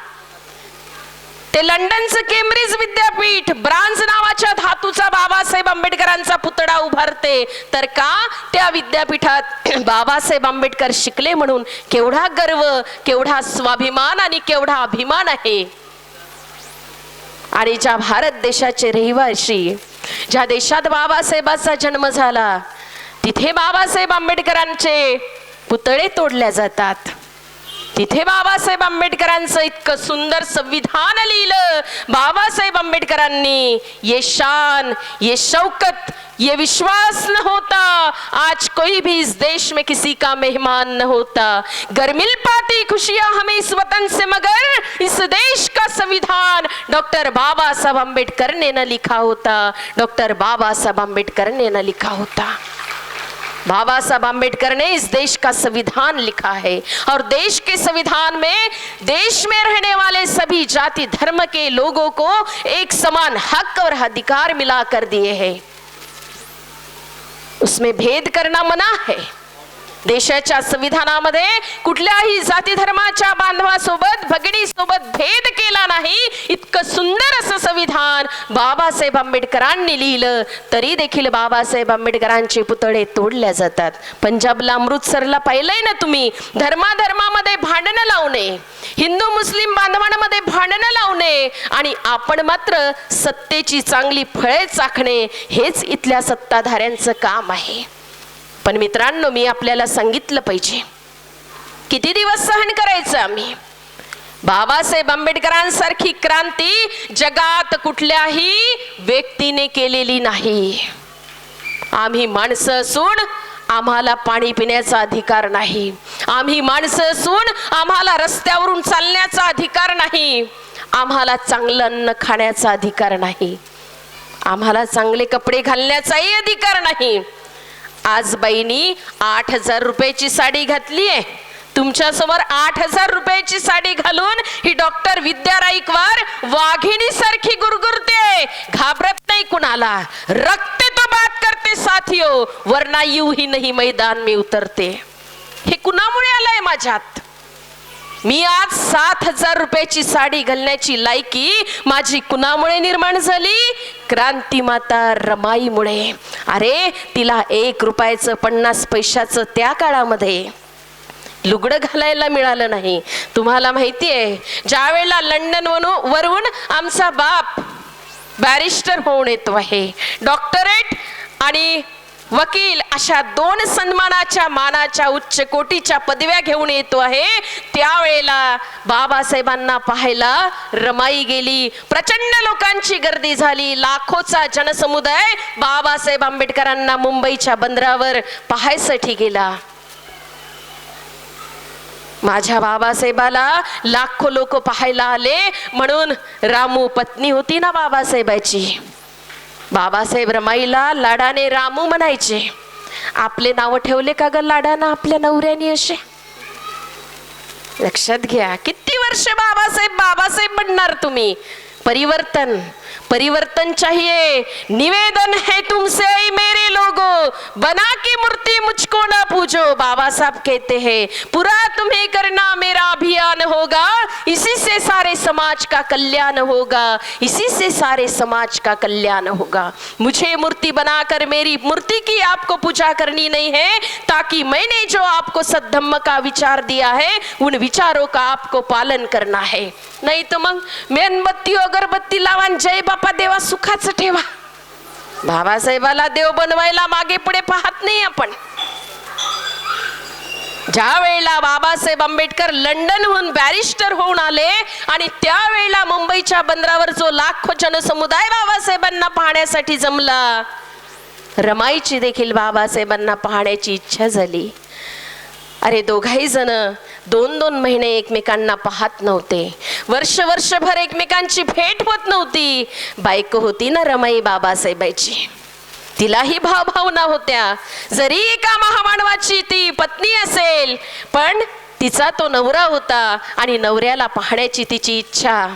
ते लंडनचं केम्ब्रिज विद्यापीठ ब्रांझ नावाच्या धातूचा बाबासाहेब आंबेडकरांचा पुतळा उभारते. तर का? त्या विद्यापीठात बाबासाहेब आंबेडकर शिकले म्हणून. केवढा गर्व, केवढा स्वाभिमान आणि केवढा अभिमान आहे. आणि ज्या भारत देशाचे रहिवासी, ज्या देशात बाबासाहेबांचा जन्म झाला, तिथे बाबासाहेब आंबेडकरांचे पुतळे तोडल्या जातात. तिथे बाबासाहेब आंबेडकरांचं इतकं सुंदर संविधान लिहिलं बाबासाहेब आंबेडकरांनी. ये शान, ये शौकत, ये विश्वास न होता आज कोई भी इस देश में किसी का मेहमान न होता. गर मिल पाती खुशियां हमें इस वतन से मगर इस देश का संविधान डॉक्टर बाबा साहब आंबेडकर ने न लिखा होता. डॉक्टर बाबा साहब आंबेडकर ने न लिखा होता. बाबा साहब आंबेडकर ने इस देश का संविधान लिखा है और देश के संविधान में देश में रहने वाले सभी जाति धर्म के लोगों को एक समान हक और अधिकार मिला कर दिए हैं. उसमें भेद करना मना है. देशाच्या संविधानामध्ये कुठल्याही जाती धर्माच्या बांधवासोबत, भगिनीसोबत भेद केला नाही. इतकं सुंदर असं संविधान बाबासाहेब आंबेडकरांनी लिहिलं, तरी देखील बाबासाहेब आंबेडकरांचे पुतळे तोडल्या जातात. पंजाबला, अमृतसरला पाहिलंय ना तुम्ही, धर्माधर्मामध्ये भांडणं लावणे, हिंदू मुस्लिम बांधवांमध्ये भांडणं लावणे, आणि आपण मात्र सत्तेची चांगली फळे चाखणे, हेच इथल्या सत्ताधाऱ्यांचं काम आहे. पण मित्रांनो, मी आपल्याला सांगितलं पाहिजे, किती दिवस सहन करायचं आम्ही? बाबासाहेब आंबेडकरांसारखी क्रांती जगात कुठल्याही व्यक्तीने केलेली नाही. आम्ही माणसं असून आम्हाला पाणी पिण्याचा अधिकार नाही. आम्ही माणसं असून आम्हाला रस्त्यावरून चालण्याचा अधिकार नाही. आम्हाला चांगलं अन्न खाण्याचा अधिकार नाही. आम्हाला चांगले कपडे घालण्याचाही अधिकार नाही. आज बाईनी 8,000 रुपयाची साडी घातली आहे. तुमच्या समोर 8,000 रुपयाची साडी घालून ही डॉक्टर विद्या राईकवार वाघिणी सारखी गुरगुरते, घाबरत नाही कुणाला. रखते तो बात करते साथियों, वरना यूं ही नहीं मैदान में उतरते. हे कुणामुळे आलंय माझ्यात? मी आज 7,000 रुपयाची साडी घालण्याची लायकी माझी कुणामुळे निर्माण झाली? क्रांती माता रमाईमुळे. अरे, तिला 1 रुपयाचं 50 पैशाचं त्या काळामध्ये लुगडं घालायला मिळालं नाही. तुम्हाला माहिती आहे, ज्या वेळेला लंडन वरून आमचा बाप बॅरिस्टर होऊन येतो आहे, डॉक्टरेट आणि वकील अशा 2 सन्मानाच्या, मानाच्या, उच्च कोटीच्या पदव्या घेऊन येतो आहे, त्यावेळेला बाबासाहेबांना पाहायला रमाई गेली. प्रचंड लोकांची गर्दी झाली. लाखोचा जनसमुदाय बाबासाहेब आंबेडकरांना मुंबईच्या बंदरावर पाहायसाठी गेला. माझ्या बाबासाहेबाला लाखो लोक पाहायला आले म्हणून रामू पत्नी होती ना बाबासाहेबाची, बाबासाहेब रमाईला लाडाने रामू म्हणायचे. आपले नाव ठेवले का ग लाडानं आपल्या नवऱ्याने असे? लक्षात घ्या, किती वर्ष बाबासाहेब बाबासाहेब म्हणणार तुम्ही? परिवर्तन परिवर्तन चाहिए, निवेदन है तुमसे ऐ मेरे लोगों, बना की मूर्ति मुझको ना पूजो। बाबा साहब कहते हैं पूरा तुम्हें करना मेरा अभियान होगा, इसी से सारे समाज का कल्याण होगा, इसी से सारे समाज का कल्याण होगा। मुझे मूर्ति बनाकर मेरी मूर्ति की आपको पूजा करनी नहीं है, ताकि मैंने जो आपको सद्धम्म का विचार दिया है उन विचारों का आपको पालन करना है। नाही तर मग मेणबत्ती अगरबत्ती लावा, जय बापा देवा सुखाचं ठेवा। बाबासाहेबाला देव बनवायला मागे पुढे पाहत नाही आपण। ज्या वेळेला बाबासाहेब आंबेडकर लंडनहून बॅरिस्टर होऊन आले आणि त्यावेळेला मुंबईच्या बंदरावर जो लाखो जनसमुदाय बाबासाहेबांना पाहण्यासाठी जमला, रमाईची देखील बाबासाहेबांना पाहण्याची इच्छा झाली। अरे दोघाही जण 2-2 महिने एकमेकांना पाहत नव्हते, वर्षभर एकमेकांची भेट होत नव्हती। बायको होती ना रमाई बाबासाहेबांची, तिलाही भावभावना होत्या। जरी एका महामानवाची ती पत्नी असेल, पण तिचा तो नवरा होता आणि नवऱ्याला पाहण्याची तिची इच्छा।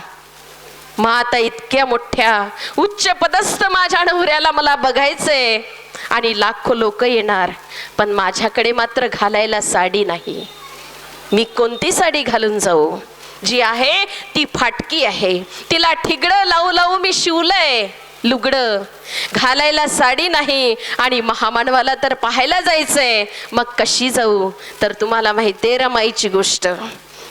मग आता इतक्या मोठ्या उच्च पदस्थ माझ्या नवऱ्याला मला बघायचंय आणि लाखो लोक येणार, पण माझ्याकडे मात्र घालायला साडी नाही। मी कोणती साडी घालून जाऊ? जी आहे ती फाटकी आहे, तिला ठिगडं लावू लावू मी शिवलंय लुगडं, घालायला साडी नाही आणि महामानवाला तर पाहायला जायचंय। मग कशी जाऊ? तर तुम्हाला माहितीये रमाईची गोष्ट,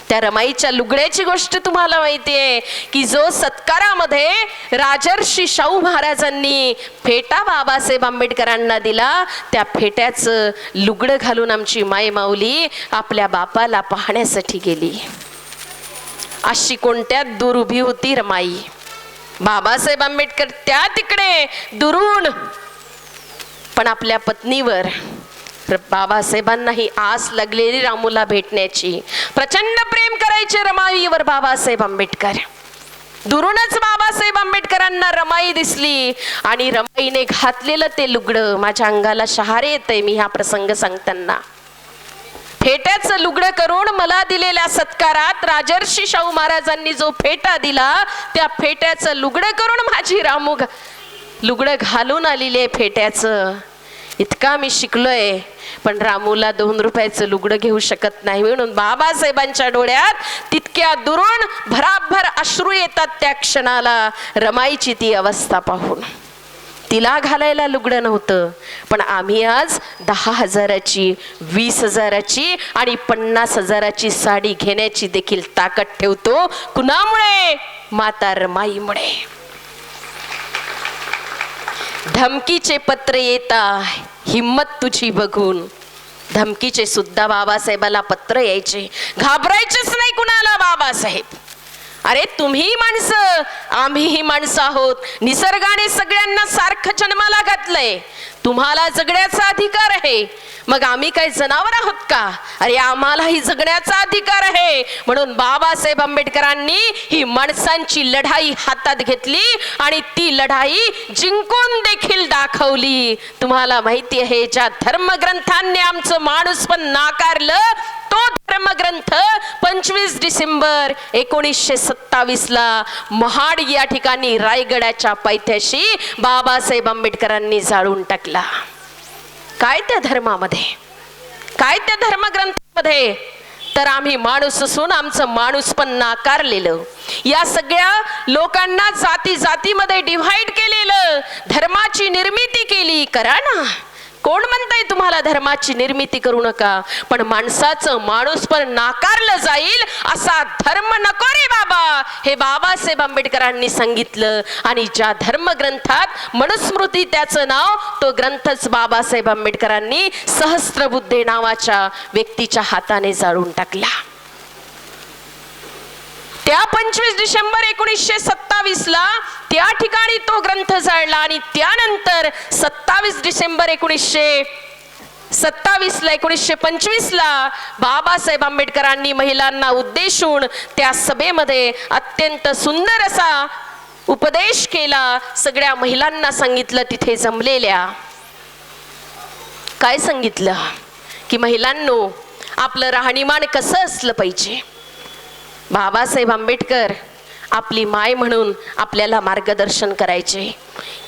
त्या रमाईच्या लुगड्याची गोष्ट तुम्हाला माहितीये की जो सत्कारामध्ये राजर्षी शाहू महाराजांनी फेटा बाबासाहेब आंबेडकरांना दिला, त्या फेट्याचं लुगडं घालून आमची माई माऊली आपल्या बापाला पाहण्यासाठी गेली। अशी कोणत्या दूर उभी होती रमाई। बाबासाहेब आंबेडकर त्या तिकडे दुरून, पण आपल्या पत्नीवर बाबासाहेबांनाही आस लागलेली रामूला भेटण्याची, प्रचंड प्रेम करायचे रमाईवर बाबासाहेब आंबेडकर। दुरूनच बाबासाहेब आंबेडकरांना रमाई दिसली आणि रमाईने घातलेलं ते लुगडं माझ्या अंगाला शहारे येतंय मी हा प्रसंग सांगताना। फेट्याचं लुगडं करून मला दिलेल्या सत्कारात राजर्षी शाहू महाराजांनी जो फेटा दिला, त्या फेट्याचं लुगडं करून माझी रामू लुगडं घालून आलेली आहे फेट्याचं। इतका मी शिकलोय, पण रामूला 2 रुपयाचं लुगडं घेऊ शकत नाही, म्हणून बाबासाहेबांच्या डोळ्यात तितक्या दुरून भराभर अश्रू येतात त्या क्षणाला रमाईची ती अवस्था पाहून। तिला घालायला लुगडं नव्हतं, पण आम्ही आज 10,000ची, 20,000ची आणि 50,000ची साडी घेण्याची देखील ताकद ठेवतो। कुणामुळे? माता रमाईमुळे। धमकीचे पत्र येता हिम्मत तुझी बघून, धमकीचे सुद्धा बाबासाहेबाला पत्र यायचे, घाबरायचेच नाही कुणाला बाबासाहेब। अरे तुम्ही माणसं, आम्हीही माणसं आहोत, निसर्गाने सगळ्यांना सारखं जन्माला घातलंय, तुम्हाला जगण्याचा अधिकार आहे, मग आम्ही काय जनावर आहोत का? अरे आम्हालाही जगण्याचा अधिकार आहे। म्हणून बाबासाहेब आंबेडकरांनी ही माणसांची लढाई हातात घेतली आणि ती लढाई जिंकून देखील दाखवली। तुम्हाला माहिती आहे, ज्या धर्मग्रंथांनी आमचं माणूसपण नाकारलं, तो धर्मग्रंथ 25 डिसेंबर 1927ला महाड या ठिकाणी रायगडाच्या पायथ्याशी बाबासाहेब आंबेडकरांनी जाळून टाकला। काय त्या धर्मामध्ये, काय त्या धर्मग्रंथामध्ये? तर आम्ही माणूस असून आमचं माणूसपण नाकारलेलं, या सगळ्या लोकांना जाती जातीमध्ये डिव्हाइड केलेलं, धर्माची निर्मिती केली। करा ना, कोण म्हणताय तुम्हाला धर्माची निर्मिती करू नका, पण माणसाचं माणूसपण नाकारलं जाईल असा धर्म नको रे बाबा, हे बाबासाहेब आंबेडकरांनी सांगितलं। आणि ज्या धर्मग्रंथात मनुस्मृती त्याचं नाव, तो ग्रंथच बाबासाहेब आंबेडकरांनी सहस्त्रबुद्धे नावाच्या व्यक्तीच्या हाताने जाळून टाकला। त्या 25 डिसेंबर 1927ला त्या ठिकाणी तो ग्रंथ जाळला आणि त्यानंतर 27 डिसेंबर 1925ला बाबासाहेब आंबेडकरांनी महिलांना उद्देशून त्या सभेमध्ये अत्यंत सुंदर असा उपदेश केला। सगळ्या महिलांना सांगितलं तिथे जमलेल्या, काय सांगितलं की महिलांनो, आपलं राहणीमान कसं असलं पाहिजे। बाबासाहेब आंबेडकर आपली माय म्हणून आपल्याला मार्गदर्शन करायचे,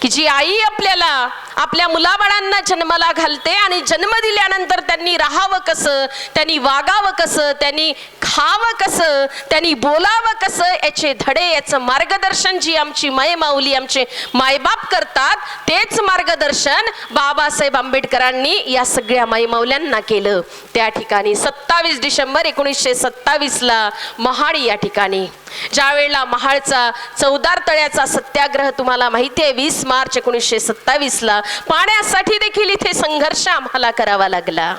की जी आई आपल्याला आपल्या मुलाबाळांना जन्माला घालते आणि जन्म दिल्यानंतर त्यांनी राहावं कसं, त्यांनी वागावं कसं, त्यांनी खावं कसं, त्यांनी बोलावं कसं, याचे धडे, याचं मार्गदर्शन जी आमची मायमाऊली, आमचे मायबाप करतात, तेच मार्गदर्शन बाबासाहेब आंबेडकरांनी या सगळ्या मायमाऊल्यांना केलं. त्या ठिकाणी 27 डिसेंबर 1927ला महाड या ठिकाणी, ज्या वेळेला महाडचा चौदार तळ्याचा सत्याग्रह तुम्हाला माहिती आहे, 20 मार्च 1927ला पाण्यासाठी देखील इथे संघर्ष आम्हाला करावा लागला.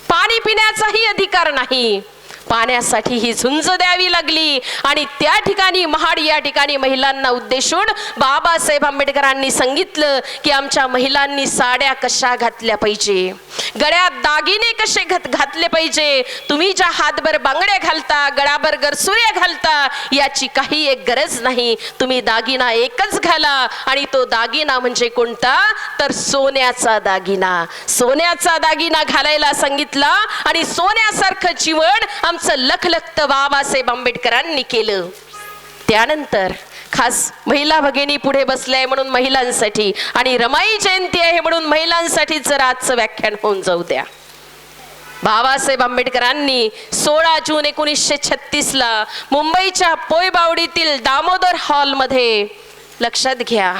पाणी पिण्याचाही अधिकार नाही, पाण्यासाठी ही झुंज द्यावी लागली. आणि त्या ठिकाणी महाड या ठिकाणी महिलांना उद्देशून बाबासाहेब आंबेडकरांनी सांगितलं की आमच्या महिलांनी साड्या कशा घातल्या पाहिजे, गळ्यात दागिने कसे घातले पाहिजे, तुम्ही ज्या हातभर बांगड्या घालता, गळाभर गरसुऱ्या घालता, याची काही एक गरज नाही. तुम्ही दागिना एकच घाला, आणि तो दागिना म्हणजे कोणता, तर सोन्याचा दागिना. सोन्याचा दागिना घालायला सांगितला, आणि सोन्यासारखं जीवन आमचं लखलखतं बाबासाहेब आंबेडकरांनी केलं. त्यानंतर खास महिला भगिनी पुढे बसल्याय म्हणून महिलांसाठी, आणि रमाई जयंती आहे म्हणून महिलांसाठी जर आजचं व्याख्यान होऊन जाऊ द्या. बाबासाहेब आंबेडकरांनी 16 जून 1936ला मुंबईच्या पोयबावडीतील दामोदर हॉलमध्ये, लक्षात घ्या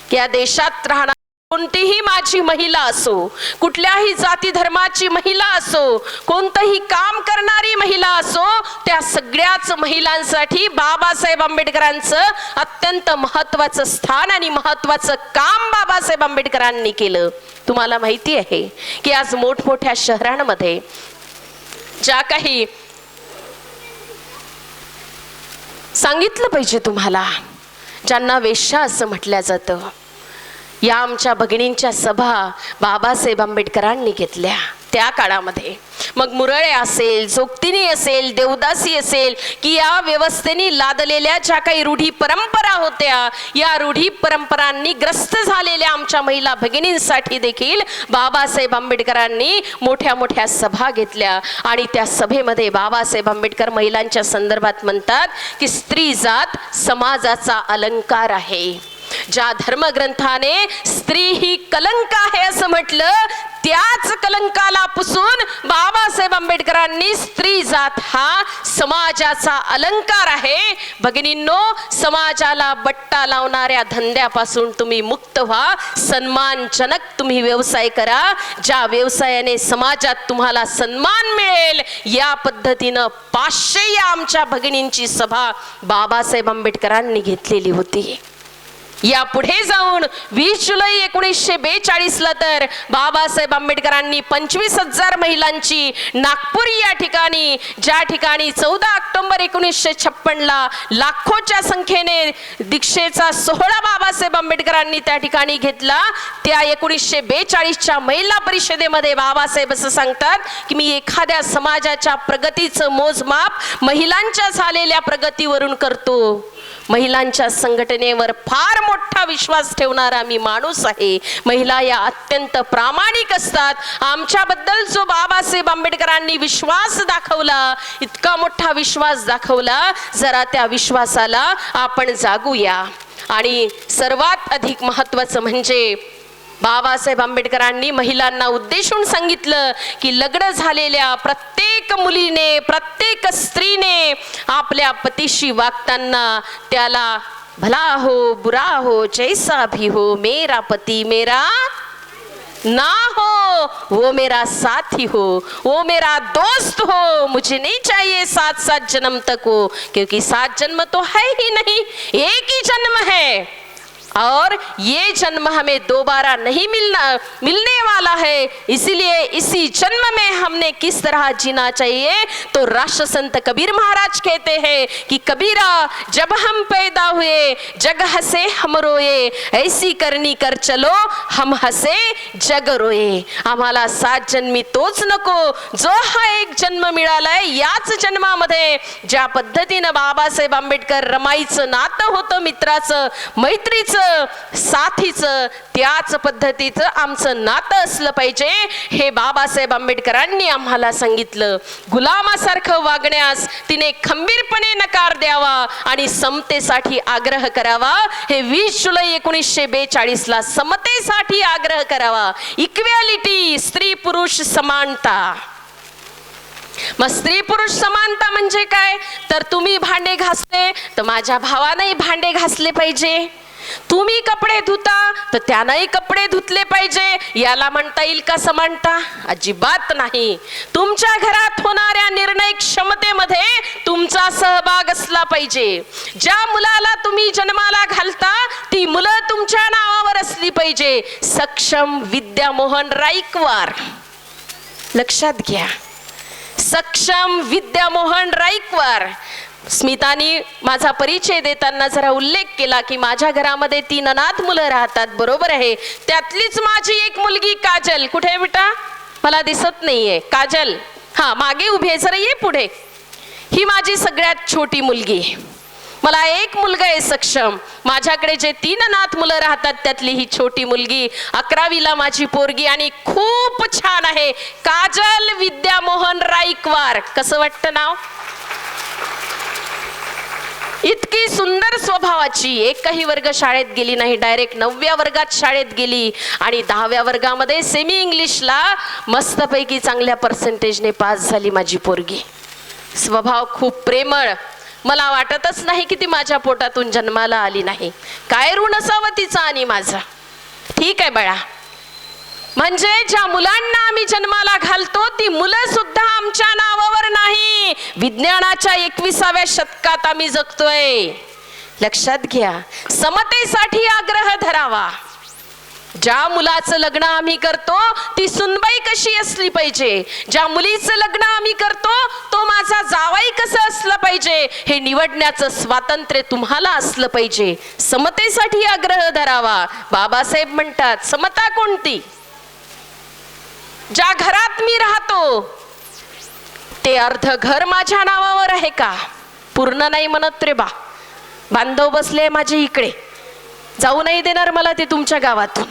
की या देशात राहणार कोणतीही माझी महिला असो, कुठल्याही जाती धर्माची महिला असो, कोणतंही काम करणारी महिला असो, त्या सगळ्याच महिलांसाठी बाबासाहेब आंबेडकरांचं अत्यंत महत्त्वाचं स्थान आणि महत्त्वाचं काम बाबासाहेब आंबेडकरांनी केलं. तुम्हाला माहिती आहे की आज मोठमोठ्या शहरांमध्ये ज्या काही, सांगितलं पाहिजे तुम्हाला, ज्यांना वेश्या असं म्हटलं जातं, या आमच्या भगिनींच्या सभा बाबासाहेब आंबेडकरांनी घेतल्या त्या काळामध्ये. मग मुरळे असेल, जोगतिनी असेल, देवदासी असेल, की या व्यवस्थेने लादलेल्या ज्या काही रूढी परंपरा होत्या, या रूढी परंपरांनी ग्रस्त झालेल्या आमच्या महिला भगिनींसाठी देखील बाबासाहेब आंबेडकरांनी मोठ्या मोठ्या सभा घेतल्या. आणि त्या सभेमध्ये बाबासाहेब आंबेडकर महिलांच्या संदर्भात म्हणतात की स्त्री जात समाजाचा अलंकार आहे. ज्या धर्मग्रंथाने स्त्री ही कलंक आहे असं म्हटलं, त्याच कलंकाला पुसून बाबासाहेब आंबेडकरांनी स्त्री जात हा समाजाचा अलंकार आहे. भगिनींनो, समाजाला बट्टा लावणाऱ्या धंद्यापासून तुम्ही मुक्त व्हा, सन्मानजनक तुम्ही व्यवसाय करा, ज्या व्यवसायाने समाजात तुम्हाला सन्मान मिळेल. या पद्धतीनं 500 या आमच्या भगिनींची सभा बाबासाहेब आंबेडकरांनी घेतलेली होती. या पुढे जाऊन 20 जुलै 1942ला तर बाबासाहेब आंबेडकरांनी 25,000 महिलांची नागपूर या ठिकाणी, ज्या ठिकाणी 14 ऑक्टोबर 1956ला लाखोच्या संख्येने दीक्षेचा सोहळा बाबासाहेब आंबेडकरांनी त्या ठिकाणी घेतला, त्या 1942च्या महिला परिषदेमध्ये बाबासाहेब असं सांगतात की मी एखाद्या समाजाच्या प्रगतीचं मोजमाप महिलांच्या झालेल्या प्रगतीवरून करतो. महिलांच्या संघटनेवर फार मोठा विश्वास ठेवणारा मी माणूस आहे. महिला या अत्यंत प्रामाणिक असतात. आमच्याबद्दल जो बाबासाहेब आंबेडकरांनी विश्वास दाखवला, इतका मोठा विश्वास दाखवला, जरा त्या विश्वासाला आपण जागूया. आणि सर्वात अधिक महत्त्वाचं म्हणजे बाबासाहेब आंबेडकरांनी महिलांना उद्देशून सांगितलं की लग्न झालेल्या प्रत्येक मुलीने, प्रत्येक स्त्रीने आपल्या पतीशी वागताना त्याला भला हो बुरा हो जैसा भी हो, मेरा पति मेरा ना हो, वो मेरा साथी हो, वो मेरा दोस्त हो, मुझे नहीं चाहिए 7 जन्म तक हो, क्योंकि 7 जन्म तो है ही नहीं, एक ही जन्म है और ये जन्म हमें दोबारा नहीं मिलने वाला है. इसीलिए इसी जन्म में हमने किस तरह जीना चाहिए. तो राष्ट्र संत कबीर महाराज कहते हैं कि कबीरा जब हम पैदा हुए जग हंसे हम रोए, ऐसी करनी कर चलो हम हंसे जग रोए. आम्हाला 7 जन्मी तोच नको जो हा एक जन्म मिळालाय. याच जन्मामध्ये ज्या पद्धतीनं बाबासाहेब आंबेडकर रमाईचं नातं होतं, मित्राचं मैत्रीचं प्रेमाचं, साथीचं, त्याच पद्धतीचं आमचं नातं असलं पाहिजे. हे बाबासाहेब आंबेडकरांनी आम्हाला सांगितलं. गुलामासारखं वागण्यास तिने खंबीरपणे नकार द्यावा आणि समतेसाठी आग्रह करावा. हे 20 जुलै 1942ला समतेसाठी आग्रह करावा. इक्वॅलिटी, स्त्री पुरुष समानता. मग स्त्री पुरुष समानता म्हणजे काय? तर तुम्ही भांडे घासले तर माझ्या भावानेही भांडे घासले पाहिजे. तुम्ही कपडे धुता तर त्यानंही कपडे धुतले पाहिजे. याला म्हणता येईल का समानता? अजिबात नाही. तुमच्या घरात होणाऱ्या निर्णय क्षमतेमध्ये तुमचा सहभाग असला पाहिजे. ज्या मुलाला तुम्ही जन्माला घालता ती मुलं तुमच्या नावावर असली पाहिजे. सक्षम विद्यामोहन राईकवार, लक्षात घ्या. सक्षम विद्यामोहन राईकवार. स्मितानी माझा परिचय देताना जरा उल्लेख केला की माझ्या घरामध्ये 3 अनाथ मुलं राहतात. बरोबर आहे. त्यातलीच माझी एक मुलगी काजल. कुठे आहे बेटा? मला दिसत नाहीये. काजल, हा मागे उभी आहे, जरा ये पुढे. ही माझी सगळ्यात छोटी मुलगी. मला एक मुलगा आहे सक्षम. माझ्याकडे जे 3 अनाथ मुलं राहतात त्यातली ही छोटी मुलगी. 11वीला माझी पोरगी आणि खूप छान आहे. काजल विद्यामोहन राईकवार. कसं वाटतं नाव? इतकी सुंदर स्वभावाची. एकही वर्ग शाळेत गेली नाही, डायरेक्ट 9व्या वर्गात शाळेत गेली आणि 10व्या वर्गामध्ये सेमी इंग्लिशला मस्तपैकी चांगल्या पर्सेंटेजने पास झाली माझी पोरगी. स्वभाव खूप प्रेमळ. मला वाटतच नाही की ती माझ्या पोटातून जन्माला आली नाही. काय ऋण असावं तिचं आणि माझं. ठीक आहे बाळा. म्हणजे ज्या मुलांना आम्ही जन्माला घालतो ती मुलं सुद्धा आमच्या नावावर नाही, विज्ञानाच्या 21व्या शतकात आम्ही जगतोय. लक्षात घ्या. समतेसाठी आग्रह धरावा. ज्या मुलाचं लग्न आम्ही करतो ती सुनबाई कशी असली पाहिजे, ज्या मुलीचं लग्न आम्ही करतो तो माझा जावाई कसं असलं पाहिजे, हे निवडण्याचं स्वातंत्र्य तुम्हाला असलं पाहिजे. समतेसाठी आग्रह धरावा. बाबासाहेब म्हणतात समता कोणती? ज्या घरात मी राहतो ते अर्ध घर माझ्या नावावर आहे का? पूर्ण नाही म्हणत रे बा. बांधव बसले माझे इकडे, जाऊ नाही देणार मला ते तुमच्या गावातून.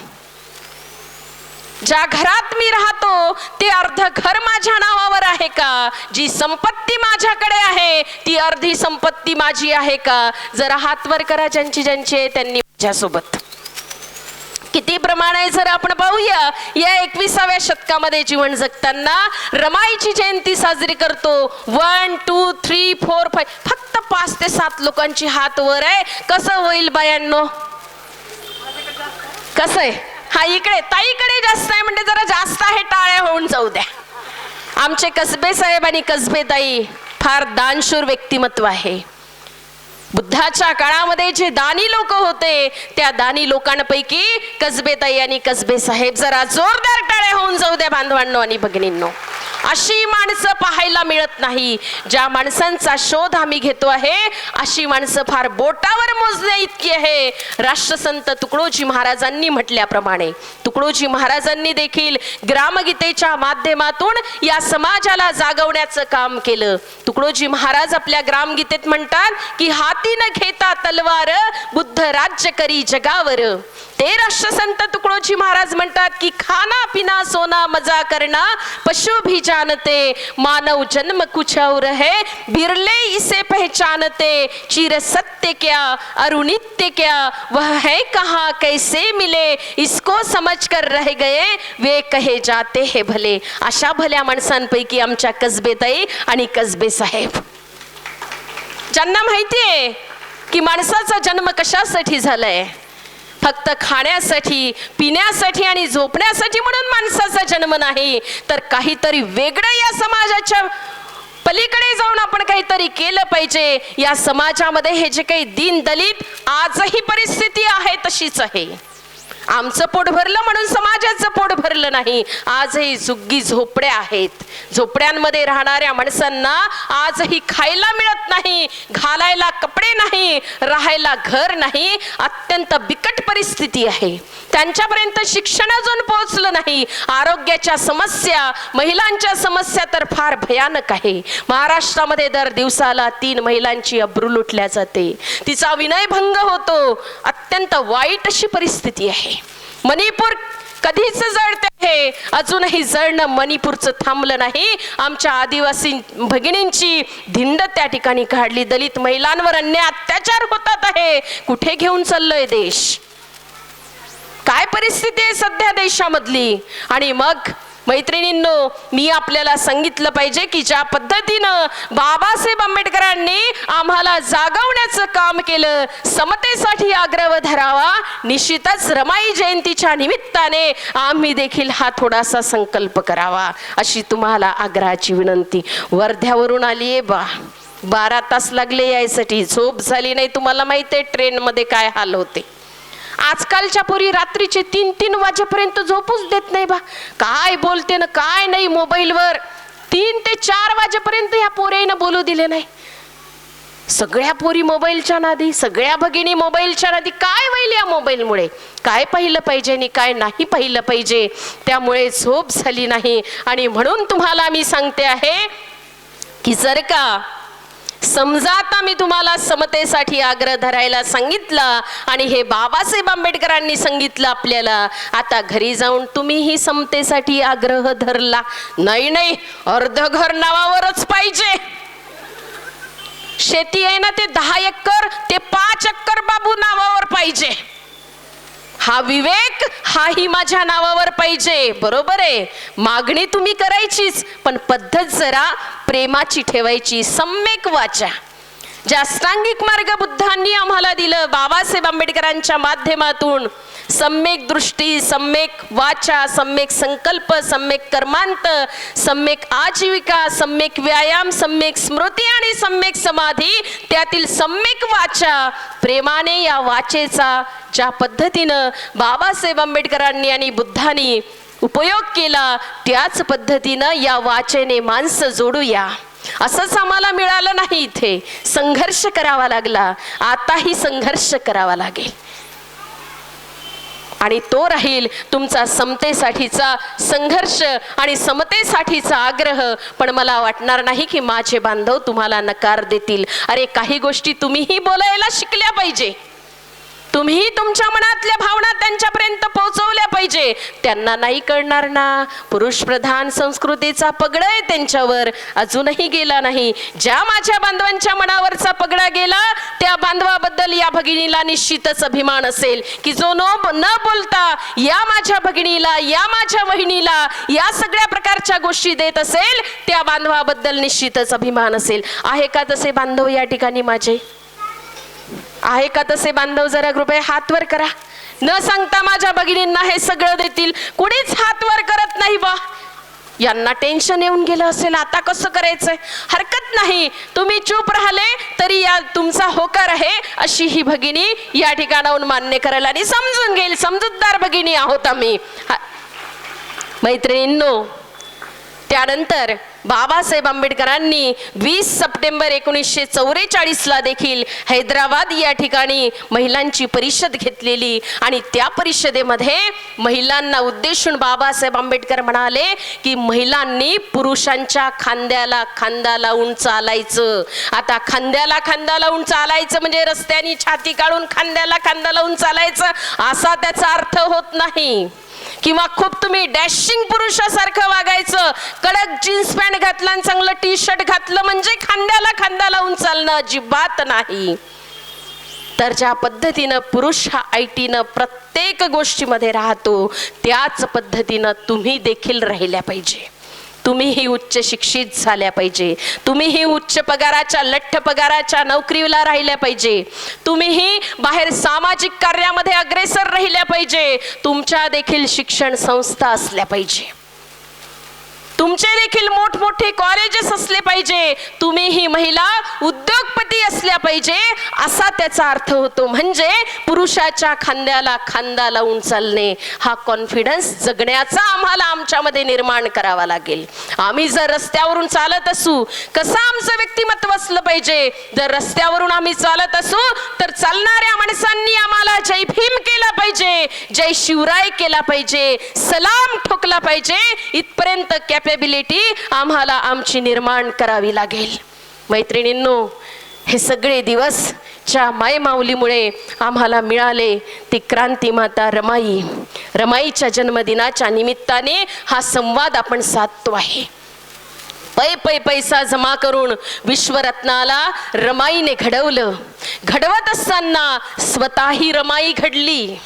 ज्या घरात मी राहतो ते अर्ध घर माझ्या नावावर आहे का? जी संपत्ती माझ्याकडे आहे ती अर्धी संपत्ती माझी आहे का? जरा हात वर करा ज्यांची ज्यांची आहे त्यांनी माझ्यासोबत. किती प्रमाण आहे जर आपण पाहूया. या 21व्या शतकामध्ये जीवन जगताना रमाईची जयंती साजरी करतो. 1 2 3 4 5 फक्त 5 ते 7 लोकांची हात वर आहे. कसं होईल बायांनो? कसं आहे? हा इकडे ताईकडे जास्त आहे म्हणजे जरा जास्त आहे, टाळ्या होऊन जाऊ द्या. आमचे कसबे साहेब आणि कसबे ताई फार दानशूर व्यक्तिमत्व आहे. बुद्धाच्या काळामध्ये जे दानी लोक होते त्या दानी लोकांपैकी कसबेताई आणि कसबे साहेब. जरा जोरदार टाळ्या होऊन जाऊ द्या बांधवांनो आणि भगिनींनो. अशी माणसं पाहायला मिळत नाही. ज्या माणसांचा शोध आम्ही घेतो आहे अशी माणसं फार बोटावर मोजण्या इतकी आहे. राष्ट्रसंत तुकडोजी महाराजांनी म्हटल्याप्रमाणे तुकडोजी महाराजांनी देखील ग्रामगीतेच्या माध्यमातून या समाजाला जागवण्याचं काम केलं. तुकडोजी महाराज आपल्या ग्रामगीतेत म्हणतात की हाती न घेता तलवार बुद्ध राज्य करी जगावर. ते राष्ट्रसंत तुकडोजी महाराज म्हणतात की खाना पिना सोना मजा करना पशु भी जानते, मानव जन्म कुछ और है बिरले इसे पहचानते. चिर सत्य क्या अरुनित्य क्या वह है कहाँ कैसे मिले, इसको समझ कर रह गए वे कहे जाते हैं भले. अशा भल्या माणसांपैकी आमच्या कसबेताई आणि कसबे साहेब, ज्यांना माहितीये की माणसाचा जन्म कशासाठी झालाय. फक्त खाण्यासाठी, पिण्यासाठी आणि झोपण्यासाठी म्हणून माणसाचा जन्म नाही, तर काहीतरी वेगळं या समाजाच्या पलीकडे जाऊन आपण काहीतरी केलं पाहिजे. या समाजामध्ये हे जे काही दीन दलित आजही परिस्थिती आहे तशीच आहे. आमचं पोट भरलं म्हणून समाजाचं पोट भरलं नाही. आजही झुग्गी झोपड्या आहेत. झोपड्यांमध्ये राहणाऱ्या माणसांना आजही खायला मिळत नाही, घालायला कपडे नाही, राहायला घर नाही. अत्यंत बिकट परिस्थिती आहे. त्यांच्यापर्यंत शिक्षण अजून पोहोचलं नाही. आरोग्याच्या समस्या, महिलांच्या समस्या तर फार भयानक आहे. महाराष्ट्रामध्ये दर दिवसाला 3 महिलांची अब्रू लुटल्या जाते. तिचा विनयभंग होतो. अत्यंत वाईट अशी परिस्थिती आहे. मणिपूर कधीच जळते आहे, अजूनही जळणं मणिपूरचं थांबलं नाही. आमच्या आदिवासी भगिनींची धिंड त्या ठिकाणी काढली. दलित महिलांवर अन्याय अत्याचार होतात आहे. कुठे घेऊन चाललोय देश? काय परिस्थिती आहे सध्या देशामधली? आणि मग मैत्रिणींनो, मी आपल्याला सांगितलं पाहिजे की ज्या पद्धतीनं बाबासाहेब आंबेडकरांनी आम्हाला जागवण्याचं काम केलं, समतेसाठी आग्रह धरावा, निश्चितच रमाई जयंतीच्या निमित्ताने आम्ही देखील हा थोडासा संकल्प करावा, अशी तुम्हाला आग्रहाची विनंती. वर्ध्यावरून आली आहे 12 तास लागले यायसाठी, झोप झाली नाही. तुम्हाला माहिती आहे ट्रेनमध्ये काय हाल होते. आजकालच्या पोरी रात्रीचे 3-3 वाजेपर्यंत झोपूच देत नाही बा. काय बोलते ना काय नाही मोबाईलवर. 3 ते 4 वाजेपर्यंत या पोरीनं बोलू दिले नाही. सगळ्या पोरी मोबाईलच्या नादी, सगळ्या भगिनी मोबाईलच्या नादी. काय होईल या मोबाईलमुळे? काय पाहिलं पाहिजे आणि काय नाही पाहिलं पाहिजे, त्यामुळे झोप झाली नाही. आणि म्हणून तुम्हाला मी सांगते आहे की जर का समजा आता मी तुम्हाला समतेसाठी आग्रह धरायला सांगितला आणि हे बाबासाहेब आंबेडकरांनी सांगितलं आपल्याला, आता घरी जाऊन तुम्हीही समतेसाठी आग्रह धरला. नाही, अर्ध घर नावावरच पाहिजे. शेती आहे ना, ते 10 एकर ते 5 एकर बाबू नावावर पाहिजे. हा विवेक हाही माझ्या नावावर पाहिजे. बरोबर आहे, मागणी तुम्ही करायचीच, पण पद्धत जरा प्रेमाची ठेवायची. सम्यक वाचा, जे अष्टांगिक मार्ग बुद्धांनी आम्हाला दिलं बाबासाहेब आंबेडकरांच्या माध्यमातून, सम्यक दृष्टी, सम्यक वाचा, सम्यक संकल्प, सम्यक कर्मांत, सम्यक आजीविका, सम्यक व्यायाम, सम्यक स्मृती आणि सम्यक समाधी, त्यातील सम्यक वाचा. प्रेमाने या वाचेचा ज्या पद्धतीनं बाबासाहेब आंबेडकरांनी आणि बुद्धांनी उपयोग केला, त्याच पद्धतीनं या वाचेने माणसं जोडूया. असंच आम्हाला मिळालं नाही, इथे संघर्ष करावा लागला. आताही संघर्ष करावा लागेल आणि तो राहील तुमचा समतेसाठीचा संघर्ष आणि समतेसाठीचा आग्रह. पण मला वाटणार नाही की माझे बांधव तुम्हाला नकार देतील. अरे, काही गोष्टी तुम्हीही बोलायला शिकल्या पाहिजे. तुम्ही तुमच्या मनातल्या भावना त्यांच्यापर्यंत पोहोचवल्या पाहिजे. त्यांना नाही कळणार ना, पुरुष प्रधान संस्कृतीचा पगडा आहे त्यांच्यावर, अजूनही गेला नाही. ज्या माझ्या बांधवांच्या मनावरचा पगडा गेला, त्या बांधवाबद्दल या भगिनीला निश्चितच अभिमान असेल की जो न बोलता या माझ्या भगिनीला, या माझ्या वहिनीला या सगळ्या प्रकारच्या गोष्टी देत असेल, त्या बांधवाबद्दल निश्चितच अभिमान असेल. आहे का तसे बांधव या ठिकाणी माझे? आहे का तसे बांधव? जरा कृपया हात वर करा. न सांगता माझ्या भगिनींना हे सगळं देतील. कुणीच हात वर करत नाही बा. यांना टेन्शन येऊन गेलं असेल, आता कसं करायचंय? हरकत नाही, तुम्ही चूप राहिले तरी या तुमचा होकार आहे अशी ही भगिनी या ठिकाणाहून मान्य करायला आणि समजून घेईल. समजूतदार भगिनी आहोत आम्ही. मैत्रिणींनो, त्यानंतर बाबासाहेब आंबेडकरांनी 20 सप्टेंबर 1944 देखील हैदराबाद या ठिकाणी महिलांची परिषद घेतलेली आणि त्या परिषदेमध्ये महिलांना उद्देशून बाबासाहेब आंबेडकर म्हणाले की महिलांनी पुरुषांच्या खांद्याला खांदा लावून चालायचं. आता खांद्याला खांदा लावून चालायचं म्हणजे रस्त्याने छाती काढून खांद्याला खांदा लावून चालायचं असा त्याचा अर्थ होत नाही. किंवा खूप तुम्ही डॅशिंग पुरुषासारखं वागायचं, कडक जीन्स पॅन्ट घातला आणि चांगलं टी शर्ट घातलं म्हणजे खांद्याला खांदा लावून चालणं, अजिबात नाही. तर ज्या पद्धतीनं पुरुष हा ऐटीनं प्रत्येक गोष्टीमध्ये राहतो, त्याच पद्धतीनं तुम्ही देखील राहिल्या पाहिजे. तुम्हीही उच्च शिक्षित झाल्या पाहिजे. तुम्हीही उच्च पगाराच्या, लठ्ठ पगाराच्या नोकरीला राहिल्या पाहिजे. तुम्हीही बाहेर सामाजिक कार्यामध्ये अग्रेसर राहिल्या पाहिजे. तुमच्या देखील शिक्षण संस्था असल्या पाहिजे. तुमचे देखील मोठमोठे कॉलेजेस असले पाहिजे. तुम्हीही महिला उद्योगपती असल्या पाहिजे असा त्याचा अर्थ होतो. म्हणजे पुरुषाच्या खांद्याला खांदा लावून चालणे हा कॉन्फिडन्स जगण्याचा आम्हाला आमच्यामध्ये निर्माण करावा लागेल. आम्ही जर रस्त्यावरून चालत असू, कसं आमचं व्यक्तिमत्व असलं पाहिजे? जर रस्त्यावरून आम्ही चालत असू तर चालणाऱ्या माणसांनी आम्हाला जय भीम केला पाहिजे, जय शिवराय केला पाहिजे, सलाम ठोकला पाहिजे. इथपर्यंत कॅपेबिलिटी आम्हाला आमची निर्माण करावी लागेल. मैत्रिणींनो, हे सगळे दिवस ज्या मायमाऊलीमुळे आम्हाला मिळाले ती क्रांती माता रमाई. रमाईच्या जन्मदिनाच्या निमित्ताने हा संवाद आपण साधतो आहे. पैसा जमा करून विश्वरत्नाला रमाईने घडवलं. घडवत असताना स्वतःही रमाई घडली.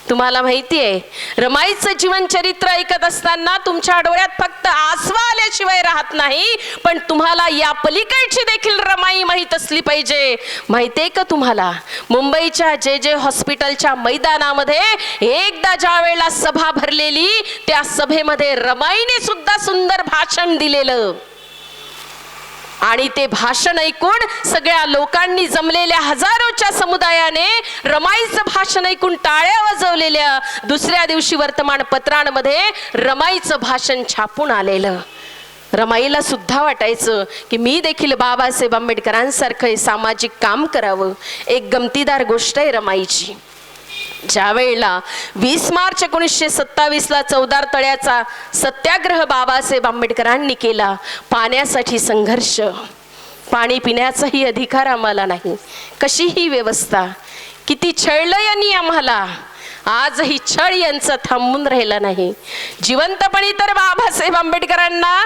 तुम्हाला माहिती आहे रमाईचं जीवन चरित्र ऐकत असताना तुमच्या डोळ्यात फक्त आसवा आल्याशिवाय राहत नाही, पण तुम्हाला या पलीकडची देखील रमाई माहीत असली पाहिजे. माहिती आहे का तुम्हाला मुंबईच्या जे हॉस्पिटलच्या मैदानामध्ये एकदा ज्या वेळेला सभा भरलेली त्या सभेमध्ये रमाईने सुद्धा सुंदर भाषण दिलेलं आणि ते भाषण ऐकून सगळ्या लोकांनी जमलेल्या हजारोच्या समुदायाने रमाईचं भाषण ऐकून टाळ्या वाजवलेल्या. दुसऱ्या दिवशी वर्तमानपत्रांमध्ये रमाईचं भाषण छापून आलेलं. रमाईला सुद्धा वाटायचं की मी देखील बाबासाहेब आंबेडकरांसारखं सामाजिक काम करावं. एक गमतीदार गोष्ट आहे रमाईची. ज्या वेळेला 20 मार्च 1927ला चौदार तळ्याचा सत्याग्रह बाबासाहेब आंबेडकरांनी केला, पाण्यासाठी संघर्ष, पाणी पिण्याचाही अधिकार आम्हाला नाही, कशी ही व्यवस्था, किती छळलं यांनी आम्हाला. आजही छळ यांचं थांबून राहिलं नाही. जिवंतपणी तर बाबासाहेब आंबेडकरांना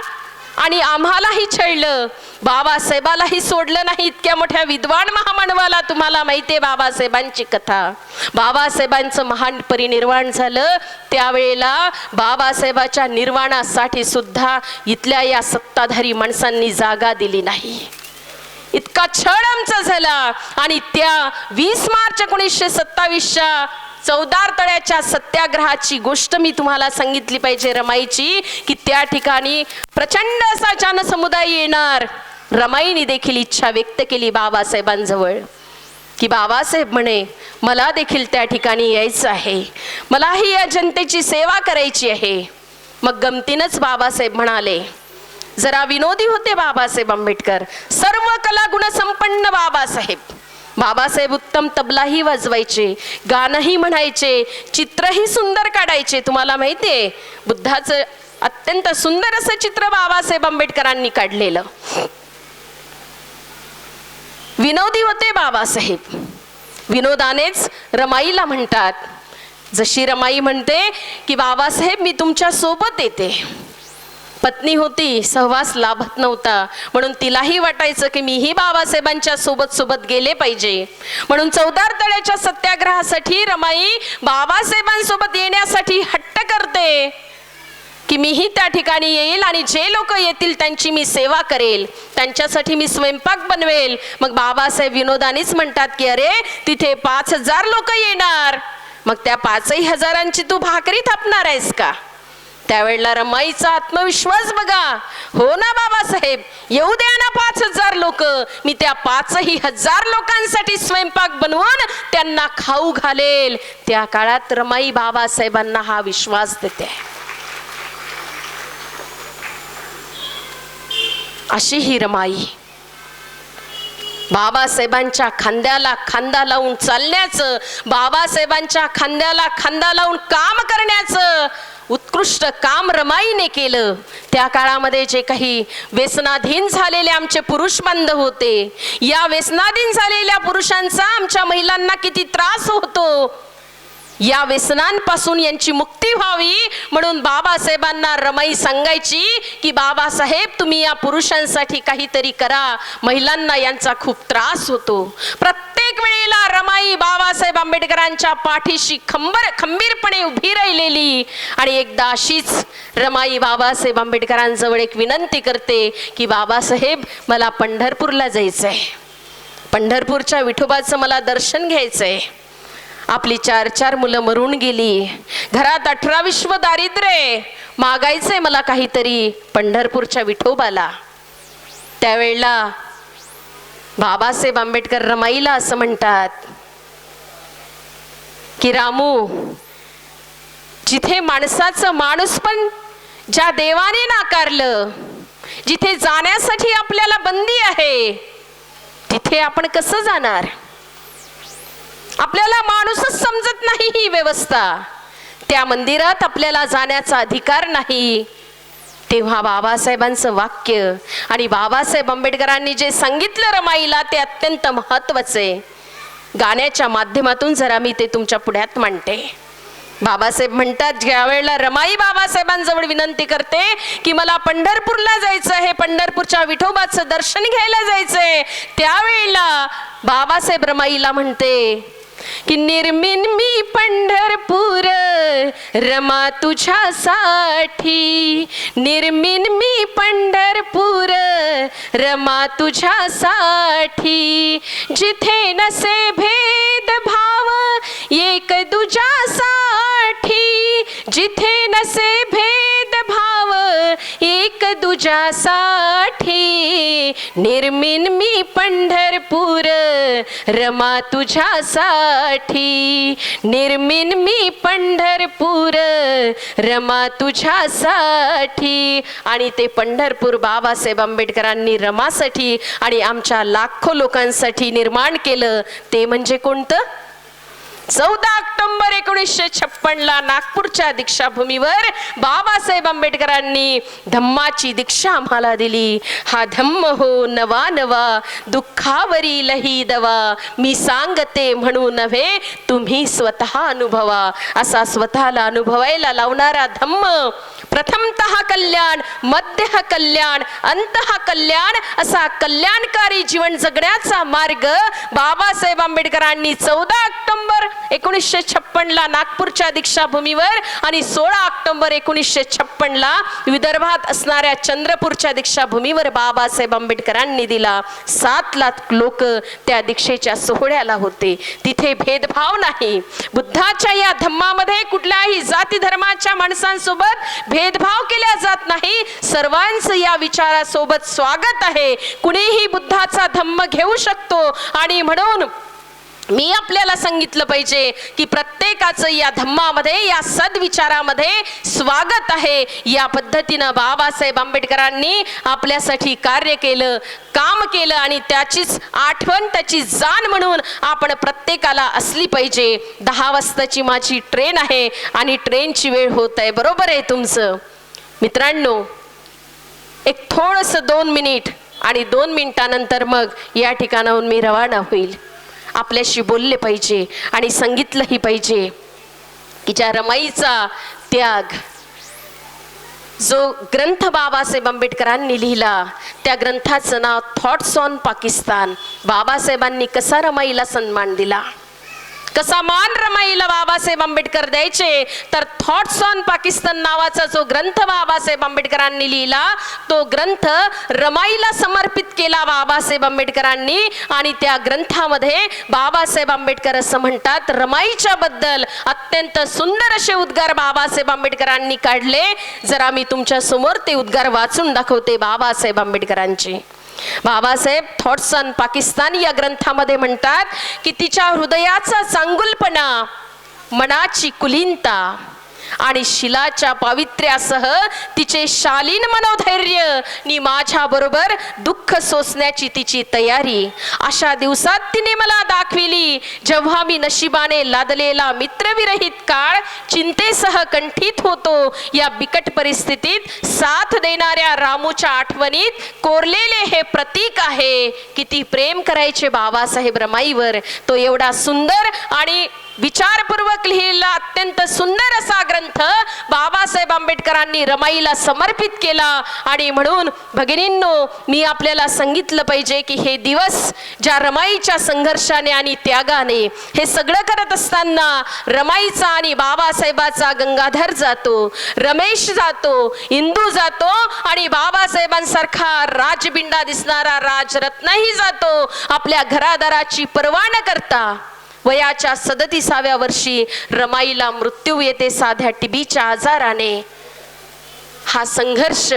आणि आम्हालाही छळलं, बाबासाहेबालाही सोडलं नाही. इतक्या मोठ्या विद्वान महामानवाला तुम्हाला माहिती आहे बाबासाहेबांची कथा. बाबासाहेबांचं महान परिनिर्वाण झालं त्यावेळेला बाबासाहेबाच्या निर्वाणासाठी सुद्धा इथल्या या सत्ताधारी माणसांनी जागा दिली नाही. इतका छळ आमचा झाला. आणि त्या 20 मार्च 1927च्या चौदार तळ्याच्या सत्याग्रहाची गोष्ट मी तुम्हाला सांगितली पाहिजे रमाईची, की त्या ठिकाणी प्रचंड असा जनसमुदाय येणार. रमाईने देखील इच्छा व्यक्त केली बाबासाहेबांजवळ की बाबासाहेब म्हणे मला देखील त्या ठिकाणी यायचं आहे, मलाही या जनतेची सेवा करायची आहे. मग गमतीनच बाबासाहेब म्हणाले, जरा विनोदी होते बाबासाहेब आंबेडकर, सर्व कला गुणसंपन्न बाबासाहेब. बाबासाहेब उत्तम तबलाही वाजवायचे, गाणंही म्हणायचे, चित्रही सुंदर काढायचे. तुम्हाला माहिती आहे बुद्धाचं अत्यंत सुंदर असं चित्र बाबासाहेब आंबेडकरांनी काढलेलं. विनोदी होते बाबासाहेब. विनोदानेच रमाईला म्हणतात, जशी रमाई म्हणते की बाबासाहेब मी तुमच्या सोबत येते. पत्नी होती, सहवास लाभत नव्हता, म्हणून तिलाही वाटायचं की मीही बाबासाहेबांच्या सोबत गेले पाहिजे. म्हणून चौदार तळ्याच्या सत्याग्रहासाठी रमाई बाबासाहेबांसोबत येण्यासाठी हट्ट करते की मीही त्या ठिकाणी येईल आणि जे लोक येतील त्यांची मी सेवा करेल, त्यांच्यासाठी मी स्वयंपाक बनवेल. मग बाबासाहेब विनोदानीच म्हणतात की अरे तिथे 5000 लोक येणार, मग त्या 5000ची तू भाकरी थापणार आहेस का? त्यावेळेला रमाईचा आत्मविश्वास बघा. हो ना बाबासाहेब, येऊ द्या ना 5000 लोक, मी त्या 5000 लोकांसाठी स्वयंपाक बनवून त्यांना खाऊ घालेल. त्या काळात रमाई बाबासाहेबांना हा विश्वास देते. अशी ही रमाई बाबासाहेबांच्या खांद्याला खांदा लावून चालण्याचं, बाबासाहेबांच्या खांद्याला खांदा लावून काम करण्याचं उत्कृष्ट काम रमाईने केलं. त्या काळामध्ये जे काही व्यसनाधीन झालेले आमचे पुरुष बांधव होते, या व्यसनाधीन झालेल्या पुरुषांचा आमच्या महिलांना किती त्रास होतो, या व्यसनांपासून यांची मुक्ती व्हावी म्हणून बाबासाहेबांना रमाई सांगायची की बाबासाहेब तुम्ही या पुरुषांसाठी काहीतरी करा, महिलांना यांचा खूप त्रास होतो. प्रत्येक वेळेला रमाई बाबासाहेब आंबेडकरांच्या पाठीशी खंबीरपणे उभी राहिलेली. आणि एकदा अशीच रमाई बाबासाहेब आंबेडकरांजवळ एक विनंती करते की बाबासाहेब मला पंढरपूरला जायचंय, पंढरपूरच्या विठोबाचं मला दर्शन घ्यायचंय. आपली 4 मुलं मरून गेली, घरात 18 दारिद्र्य, मागायचंय मला काहीतरी पंढरपूरच्या विठोबाला. त्यावेळेला बाबासाहेब आंबेडकर रमाईला असं म्हणतात की रामू, जिथे माणसाचं माणूसपण ज्या देवाने नाकारलं, जिथे जाण्यासाठी आपल्याला बंदी आहे, तिथे आपण कसं जाणार? आपल्याला माणूसच समजत नाही ही व्यवस्था. त्या मंदिरात आपल्याला जाण्याचा अधिकार नाही. तेव्हा बाबासाहेबांचं वाक्य आणि बाबासाहेब आंबेडकरांनी जे सांगितलं रमाईला ते अत्यंत महत्त्वाचं आहे. गाण्याच्या माध्यमातून जरा मी ते तुमच्या पुढ्यात मांडते. बाबासाहेब म्हणतात, ज्या वेळेला रमाई बाबासाहेबांजवळ विनंती करते की मला पंढरपूरला जायचं आहे, पंढरपूरच्या विठोबाचं दर्शन घ्यायला जायचंय, त्यावेळेला बाबासाहेब रमाईला म्हणते की निर्मिन मी पंढरपूर रमा तुझ्यासाठी, निर्मिन मी पंढरपूर रमा तुझ्यासाठी, जिथे नसे भेदभाव एक दुजासाठी, जिथे नसे भेदभाव एक दुजासाठी, निर्मिन मी पंढरपूर रमा तुझ्यासाठी, निर्मिन मी पंढरपूर रमा तुझ्यासाठी. आणि ते पंढरपूर बाबासाहेब आंबेडकरांनी रमासाठी आणि आमच्या लाखो लोकांसाठी निर्माण केलं. ते म्हणजे कोणतं? 14 ऑक्टोबर 1956 नागपूरच्या दीक्षाभूमीवर बाबासाहेब आंबेडकरांनी धम्माची दीक्षा आम्हाला दिली. हा धम्म हो नवा नवा, दुःखावरी लही दवा, मी सांगते म्हणू नव्हे तुम्ही स्वतः अनुभवा. असा स्वतःला अनुभवायला लावणारा धम्म, प्रथमतः कल्याण, मध्य कल्याण, अंतः कल्याण, असा कल्याणकारी जीवन जगण्याचा मार्ग बाबासाहेब आंबेडकरांनी 14 ऑक्टोबर 1956 नागपूरच्या दीक्षाभूमीवर आणि 16 ऑक्टोबर 1956 विदर्भात असणाऱ्या चंद्रपूरच्या दीक्षाभूमीवर बाबासाहेब आंबेडकरांनी दिला. 7 लाख लोक त्या दीक्षेच्या सोहळ्याला होते. तिथे भेदभाव नाही. बुद्धाच्या या धम्मामध्ये कुठल्याही जाती धर्माच्या माणसांसोबत भेदभाव केला जात नाही. सर्वांचं या विचारासोबत स्वागत आहे. कुणीही बुद्धाचा धम्म घेऊ शकतो. आणि म्हणून मी आपल्याला सांगितलं पाहिजे की प्रत्येकाचं या धम्मामध्ये, या सद्विचारामध्ये स्वागत आहे. या पद्धतीनं बाबासाहेब आंबेडकरांनी आपल्यासाठी कार्य केलं, काम केलं आणि त्याचीच आठवण, त्याची जाण म्हणून आपण प्रत्येकाला असली पाहिजे. 10 वाजताची माझी ट्रेन आहे आणि ट्रेनची वेळ होत आहे. बरोबर आहे तुमचं. मित्रांनो, एक थोडंसं 2 मिनिट आणि 2 मिनिटानंतर मग या ठिकाणाहून मी रवाना होईल. आपल्याशी बोलले पाहिजे आणि सांगितलंही पाहिजे की ज्या रमाईचा त्याग, जो ग्रंथ बाबासाहेब आंबेडकरांनी लिहिला, त्या ग्रंथाचं नाव थॉट्स ऑन पाकिस्तान. बाबासाहेबांनी कसा रमाईला सन्मान दिला, कसा मान रमाईला बाबासाहेब आंबेडकर द्यायचे, तर थॉट्स ऑन पाकिस्तान नावाचा जो ग्रंथ बाबासाहेब आंबेडकरांनी लिहिला, तो ग्रंथ रमाईला समर्पित केला बाबासाहेब आंबेडकरांनी. आणि त्या ग्रंथामध्ये बाबासाहेब आंबेडकर असं म्हणतात, रमाईच्या बद्दल अत्यंत सुंदर असे उद्गार बाबासाहेब आंबेडकरांनी काढले. जरा मी तुमच्या समोर ते उद्गार वाचून दाखवते बाबासाहेब आंबेडकरांचे. बाबासाहेब थॉट्स ऑन पाकिस्तान या ग्रंथामध्ये म्हणतात की तिच्या हृदयाचा चांगुलपणा, मनाची कुलीनता आणि शिलाच्या पावित्र्यासह तिचे शालीन मनोधैर्य नि माझ्या बरोबर दुःख सोसण्याची तिची तयारी अशा दिवसात तिने मला दाखविली, जेव्हा मी नशिबाने लादलेला मित्रविरहित काळ चिंतेसह कंठित होतो. या बिकट परिस्थितीत साथ देणाऱ्या रामूच्या आठवणीत कोरलेले हे प्रतीक आहे. किती प्रेम करायचे बाबासाहेब रमाईवर. तो एवढा सुंदर आणि विचारपूर्वक लिहिलेला अत्यंत सुंदर असा ग्रंथ बाबासाहेब आंबेडकरांनी रमाईला समर्पित केला. आणि म्हणून भगिनींनो, मी आपल्याला सांगितलं पाहिजे की हे दिवस ज्या रमाईच्या संघर्षाने आणि त्यागाने हे सगळं करत असताना रमाईचा आणि बाबासाहेबाचा गंगाधर जातो, रमेश जातो, इंदू जातो आणि बाबासाहेबांसारखा राजबिंडा दिसणारा राजरत्नही जातो. आपल्या घरादाराची पर्वा न करता वयाच्या 37व्या वर्षी रमाईला मृत्यू येते साध्या टीबीच्या आजाराने. हा संघर्ष,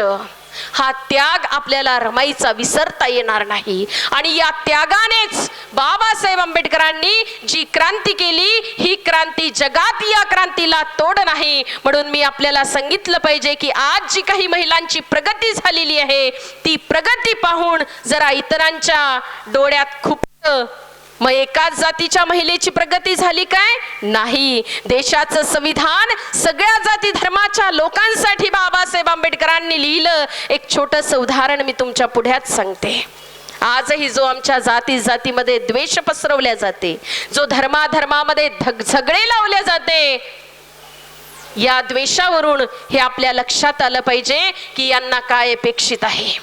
हा त्याग आपल्याला रमाईचा विसरता येणार नाही. आणि या त्यागानेच बाबासाहेब आंबेडकरांनी जी क्रांती केली, ही क्रांती जगात या क्रांतीला तोड नाही. म्हणून मी आपल्याला सांगितलं पाहिजे की आज जी काही महिलांची प्रगती झालेली आहे, ती प्रगती पाहून जरा इतरांच्या डोळ्यात खूप, मग एकाच जातीच्या महिलेची प्रगती झाली काय? नाही. देशाचं संविधान सगळ्या जाती धर्माच्या लोकांसाठी बाबासाहेब आंबेडकर आंबेडकरांनी लिहिलं एक छोटंसं उदाहरण मी तुमच्या पुढ्यात सांगते. आजही जो आमच्या जातीमध्ये द्वेष पसरवल्या जाते, जो धर्मामध्ये झगडे लावले जाते, या द्वेषावरून हे आपल्या लक्षात आलं पाहिजे की यांना काय अपेक्षित आहे.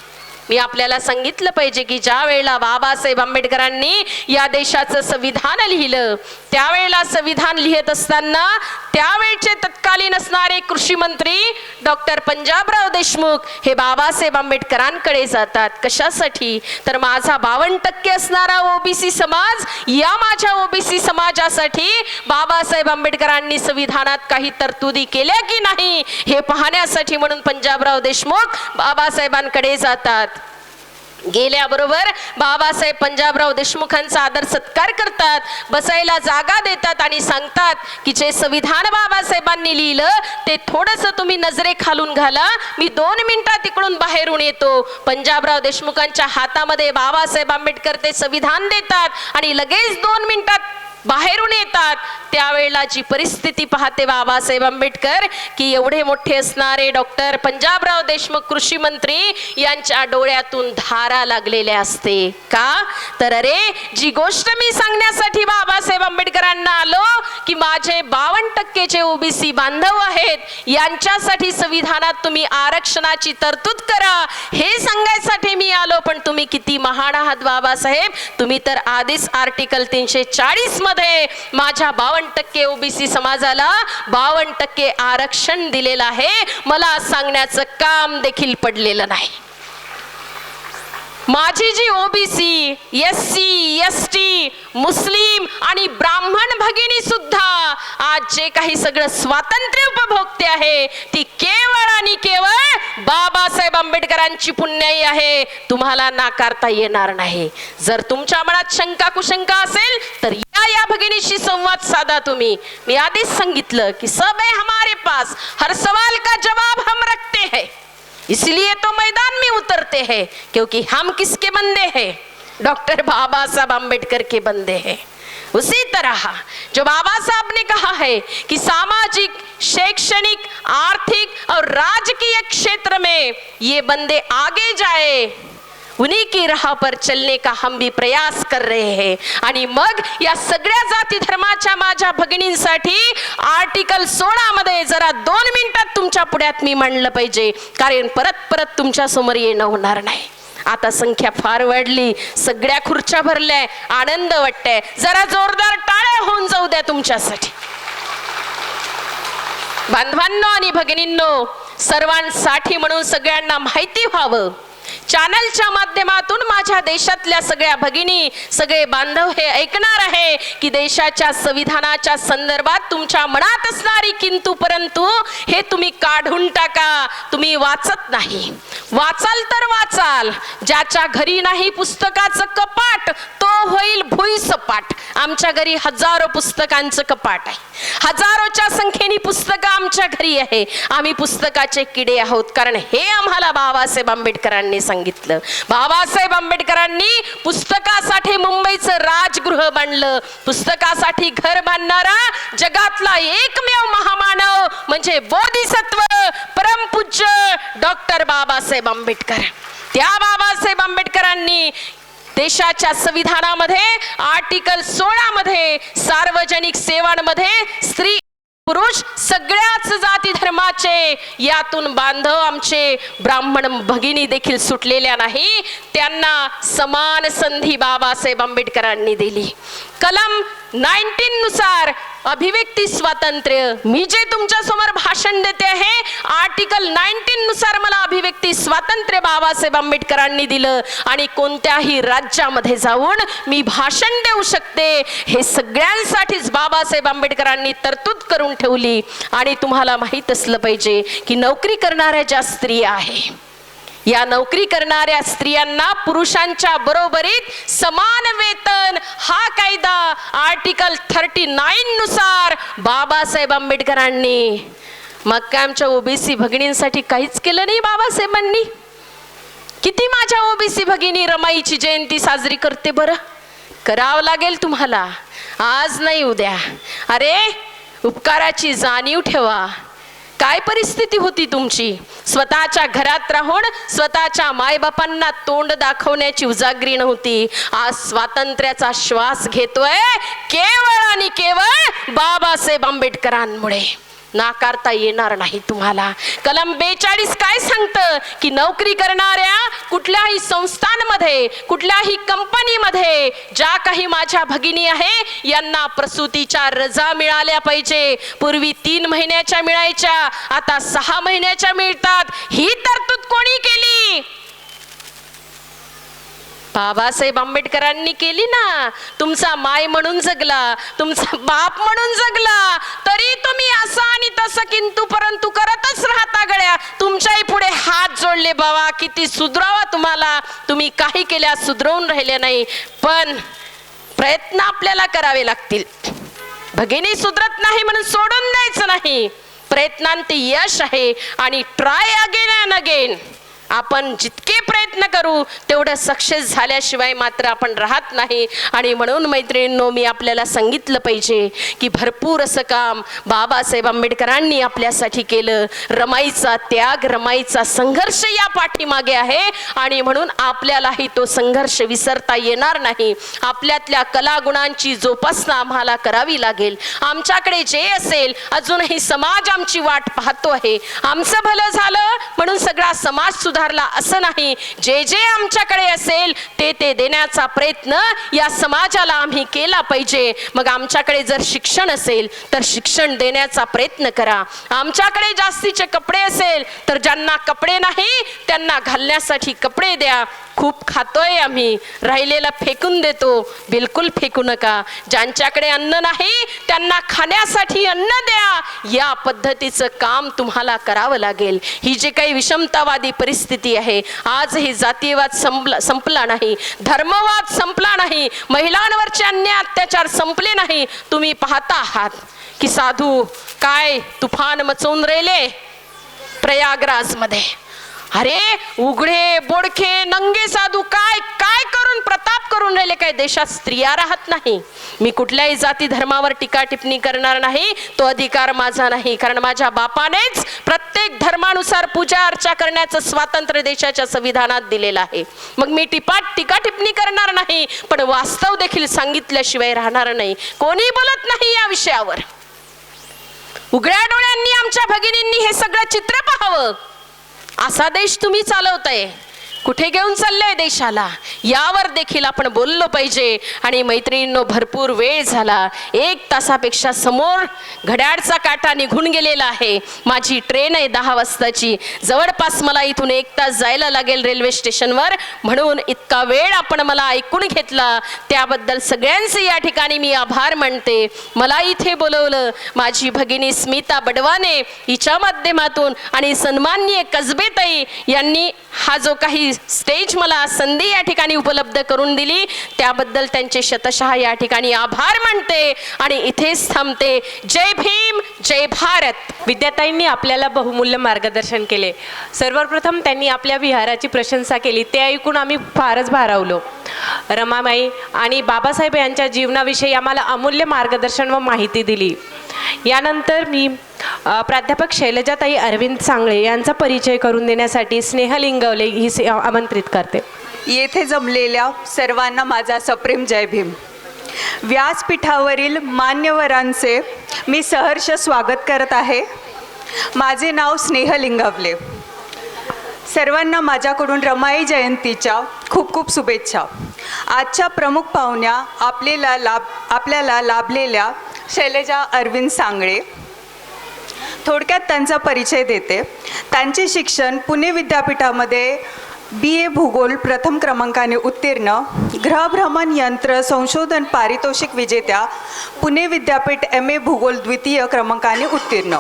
मी आपल्याला सांगितलं पाहिजे की ज्या वेळेला बाबासाहेब आंबेडकरांनी या देशाचं संविधान लिहिलं, त्यावेळेला संविधान लिहित असताना त्यावेळचे तत्कालीन असणारे कृषी मंत्री डॉक्टर पंजाबराव देशमुख हे बाबासाहेब आंबेडकरांकडे जातात. कशासाठी? तर माझा 52% असणारा ओबीसी समाज, या माझ्या ओबीसी समाजासाठी बाबासाहेब आंबेडकरांनी संविधानात काही तरतुदी केल्या की नाही हे पाहण्यासाठी म्हणून पंजाबराव देशमुख बाबासाहेबांकडे जातात. गेल्याबरोबर बाबासाहेब पंजाबराव देशमुखांचा आदर सत्कार करतात, बसायला जागा देतात आणि सांगतात की जे संविधान बाबासाहेबांनी लिहिलं ते थोडंसं तुम्ही नजरेखालून घाला, मी 2 मिनिटात तिकडून बाहेरून येतो. पंजाबराव देशमुखांच्या हातामध्ये बाबासाहेब आंबेडकर ते संविधान देतात आणि लगेच 2 मिनिटात बाहेरून येतात. त्यावेळेला जी परिस्थिती पाहते बाबासाहेब आंबेडकर की एवढे मोठे असणारे डॉक्टर पंजाबराव देशमुख कृषी मंत्री यांच्या डोळ्यातून धारा लागलेल्या असते. का? तर अरे जी गोष्ट मी सांगण्यासाठी बाबासाहेब आंबेडकरांना आलो की माझे 52% जे ओबीसी बांधव आहेत यांच्यासाठी संविधानात तुम्ही आरक्षणाची तरतूद करा हे सांगायसाठी मी आलो. पण तुम्ही किती महान आहात बाबासाहेब, तुम्ही तर आधीच आर्टिकल 340 मध्ये माझ्या 52% ओबीसी समाजाला 52% आरक्षण दिलेलं आहे. मला सांगण्याचं काम देखील पडलेलं नाही. माझी जी ओबीसी, एससी, एसटी, मुस्लिम आणि ब्राह्मण भगिनी सुद्धा आज जे काही सगळं स्वातंत्र्य उपभोगते आहे ती केवळ आणि केवळ बाबासाहेब आंबेडकरांची पुण्याई आहे. तुम्हाला नाकारता येणार नाही. जर तुमच्या मनात शंका कुशंका असेल तर या भगिनीशी संवाद साधा तुम्ही. मी आधीच सांगितलं की सब है हमारे पास, हर सवाल का जवाब हम रखते हैं, इसलिए तो मैदान में उतरते हैं क्योंकि हम किसके बंदे हैं? डॉक्टर बाबा साहब आंबेडकर के बंदे हैं. उसी तरह जो बाबा साहब ने कहा है कि सामाजिक, शैक्षणिक, आर्थिक और राजकीय क्षेत्र में ये बंदे आगे जाए, उन्हीं की राह पर चलने का हम भी प्रयास कर रहे हैं. आणि मग या सगळ्या जाती धर्माच्या माझ्या भगिनींसाठी आर्टिकल 16 मध्ये जरा 2 मिनिटात तुमच्या पुढ्यात मी मांडलं पाहिजे, कारण परत तुमच्या समोर येणं होणार नाही. आता संख्या फार वाढली, सगळ्या खुर्च्या भरल्या, आनंद वाटतंय. जरा जोरदार टाळ्या होऊन जाऊ द्या तुमच्यासाठी. बांधवांनो आणि भगिनींनो, सर्वांसाठी म्हणून सगळ्यांना माहिती व्हावं, चॅनलच्या माध्यमातून माझ्या देशातल्या सगळ्या भगिनी, सगळे बांधव हे ऐकणार आहे की देशाच्या संविधानाच्या संदर्भात तुमच्या मनात असणारी किंतु परंतु हे तुम्ही काढून टाका. तुम्ही वाचत नाही. वाचाल तर वाचाल. ज्याच्या घरी नाही पुस्तकाचं कपाट तो होईल भुईसपाट. आमच्या घरी हजारो पुस्तकांचं कपाट आहे, हजारोच्या संख्येने पुस्तकं आमच्या घरी आहे. आम्ही पुस्तकाचे किडे आहोत, कारण हे आम्हाला बाबासाहेब आंबेडकरांनी सांगितलं. बाबासाहेब आंबेडकरांनी पुस्तकासाठी मुंबईचं राजगृह बांधलं. पुस्तकासाठी घर बांधणारा जगातला एकमेव महामानव म्हणजे बोधिसत्व परमपूज्य डॉक्टर बाबासाहेब आंबेडकर. त्या बाबासाहेब आंबेडकरांनी देशाच्या संविधानामध्ये आर्टिकल 16 मध्ये सार्वजनिक सेवांमध्ये स्त्री पुरुष सगळ्याच जाती धर्माचे, यातून बांधव आमचे ब्राह्मण भगिनी देखील सुटलेल्या नाही, त्यांना समान संधी बाबासाहेब आंबेडकरांनी दिली. कलम 19 नुसार अभिव्यक्ती स्वातंत्र्य, मी जे तुमच्या समोर भाषण देते आहे आर्टिकल 19 नुसार मला अभिव्यक्ती स्वातंत्र्य बाबासाहेब आंबेडकरांनी दिलं आणि कोणत्याही राज्यामध्ये जाऊन मी भाषण देऊ शकते. हे सगळ्यांसाठीच बाबासाहेब आंबेडकरांनी तरतूद करून ठेवली. आणि तुम्हाला माहित असलं पाहिजे की नोकरी करणाऱ्या ज्या स्त्रिया आहे, या नोकरी करणाऱ्या स्त्रियांना पुरुषांच्या बरोबरीत समान वेतन हा कायदा आर्टिकल 39 नुसार बाबासाहेब आंबेडकरांनी. मग काय आमच्या ओबीसी भगिनींसाठी काहीच केलं नाही बाबासाहेबांनी? किती माझ्या ओबीसी भगिनी रमाईची जयंती साजरी करते बरं? करावं लागेल तुम्हाला, आज नाही उद्या. अरे उपकाराची जाणीव ठेवा. काय परिस्थिती होती तुमची? स्वतःच्या घरात राहून स्वतःच्या मायबापांना तोंड दाखवण्याची उजागरी नव्हती. आज स्वातंत्र्याचा श्वास घेतोय केवळ आणि केवळ बाबासाहेब आंबेडकरांमुळे. नाकारता येणार नाही तुम्हाला. कलम 42 काय सांगतं की नोकरी करणाऱ्या कुठल्याही संस्थांमध्ये, कुठल्याही कंपनीमध्ये ज्या काही माझ्या भगिनी आहे यांना प्रसूतीच्या रजा मिळाल्या पाहिजे. पूर्वी 3 महिन्याच्या मिळायच्या, आता 6 महिन्याच्या मिळतात. ही तरतूद कोणी केली? बाबासाहेब आंबेडकरांनी केली ना. तुमचा माय म्हणून जगला, तुमचा बाप म्हणून जगला, तरी तुम्ही असं आणि तसं किंतु परंतु करतच राहता गड्या. तुमच्याही पुढे हात जोडले बाबा, किती सुधरावा तुम्हाला. तुम्ही काही केल्या सुधरवून राहिले नाही, पण प्रयत्न आपल्याला करावे लागतील. भगिनी सुधरत नाही म्हणून सोडून द्यायचं नाही. प्रयत्नांत यश आहे आणि ट्राय अगेन अँड अगेन. आपण जितके प्रयत्न करू तेवढं सक्सेस झाल्याशिवाय मात्र आपण राहत नाही. आणि म्हणून मैत्रिणींनो, मी आपल्याला सांगितलं पाहिजे की भरपूर असं काम बाबासाहेब आंबेडकरांनी आपल्यासाठी केलं. रमाईचा त्याग, रमाईचा संघर्ष या पाठीमागे आहे आणि म्हणून आपल्यालाही तो संघर्ष विसरता येणार नाही. आपल्यातल्या कलागुणांची जोपासना आम्हाला करावी लागेल. आमच्याकडे जे असेल, अजूनही समाज आमची वाट पाहतो आहे. आमचं भलं झालं म्हणून सगळा समाज सुधारला असं नाही. जे जे आमच्याकडे असेल ते देण्याचा प्रयत्न या समाजाला आम्ही केला पाहिजे. मग आमच्याकडे जर शिक्षण असेल तर शिक्षण देण्याचा प्रयत्न करा. आमच्याकडे जास्तीचे कपडे असेल तर ज्यांना कपडे नाही त्यांना घालण्यासाठी कपडे द्या. खूप खातोय आम्ही, राहिलेला फेकून देतो, बिलकुल फेकू नका. ज्यांच्याकडे अन्न नाही त्यांना खाण्यासाठी अन्न द्या. या पद्धतीचं काम तुम्हाला करावं लागेल. ही जे काही विषमतावादी परिस्थिती आहे, आज ही जातीयवाद संपला नाही, धर्मवाद संपला नाही, महिलांवरचे अन्याय अत्याचार संपले नाही. तुम्ही पाहता आहात की साधू काय तुफान मचवून राहिले प्रयागराज मध्ये. अरे उघडे बोडखे नंगे साधू काय काय करून प्रताप करून राहिले. काय देशात स्त्रिया राहत नाही? मी कुठल्याही जाती धर्मावर टीका टिप्पणी करणार नाही, तो अधिकार माझा नाही. कारण माझ्या बापानेच प्रत्येक धर्मानुसार पूजा अर्चा करण्याचं स्वातंत्र्य देशाच्या संविधानात दिलेलं आहे. मग मी टीका टिप्पणी करणार नाही, पण वास्तव देखील सांगितल्याशिवाय राहणार नाही. कोणी बोलत नाही या विषयावर. उघड्या डोळ्यांनी आमच्या भगिनींनी हे सगळं चित्र पाहावं. असा देश तुम्ही चालवताय, कुठे घेऊन चाललंय देशाला, यावर देखील आपण बोललो पाहिजे. आणि मैत्रिणींनो, भरपूर वेळ झाला, 1 तासापेक्षा समोर घड्याळचा काटा निघून गेलेला आहे. माझी ट्रेन आहे 10 वाजताची. जवळपास मला इथून 1 तास जायला लागेल रेल्वे स्टेशनवर. म्हणून इतका वेळ आपण मला ऐकून घेतला त्याबद्दल सगळ्यांचे या ठिकाणी मी आभार मानते. मला इथे बोलवलं माझी भगिनी स्मिता बडवाने हिच्या माध्यमातून आणि सन्माननीय कसबेताई यांनी हा जो काही स्टेज मला संधी या ठिकाणी उपलब्ध करून दिली त्याबद्दल त्यांचे शतशः या ठिकाणी आभार मानते आणि इथेच थांबते. जय भीम, जय भारत. विद्याताईंनी आपल्याला बहुमूल्य मार्गदर्शन केले. सर्वप्रथम त्यांनी आपल्या विहाराची प्रशंसा केली, ते ऐकून आम्ही फारच भारावलो. रमाबाई आणि बाबासाहेब यांच्या जीवनाविषयी आम्हाला अमूल्य मार्गदर्शन व माहिती दिली. यानंतर मी प्राध्यापक शैलजाताई अरविंद सांगळे यांचा परिचय करून देण्यासाठी स्नेह लिंगवले ही आमंत्रित करते. येथे जमलेल्या सर्वांना माझा सप्रेम जय भीम. व्यासपीठावरील मान्यवरांचे मी सहर्ष स्वागत करत आहे. माझे नाव स्नेह लिंगवले. सर्वांना माझ्याकडून रमाई जयंतीच्या खूप खूप शुभेच्छा. आजच्या प्रमुख पाहुण्या आपल्याला लाभलेल्या शैलजा अरविंद सांगळे. थोडक्यात त्यांचा परिचय देते. त्यांचे शिक्षण पुणे विद्यापीठामध्ये BA भूगोल प्रथम क्रमांकाने उत्तीर्ण, ग्रहभ्रमण यंत्र संशोधन पारितोषिक विजेत्या, पुणे विद्यापीठ MA भूगोल द्वितीय क्रमांकाने उत्तीर्ण.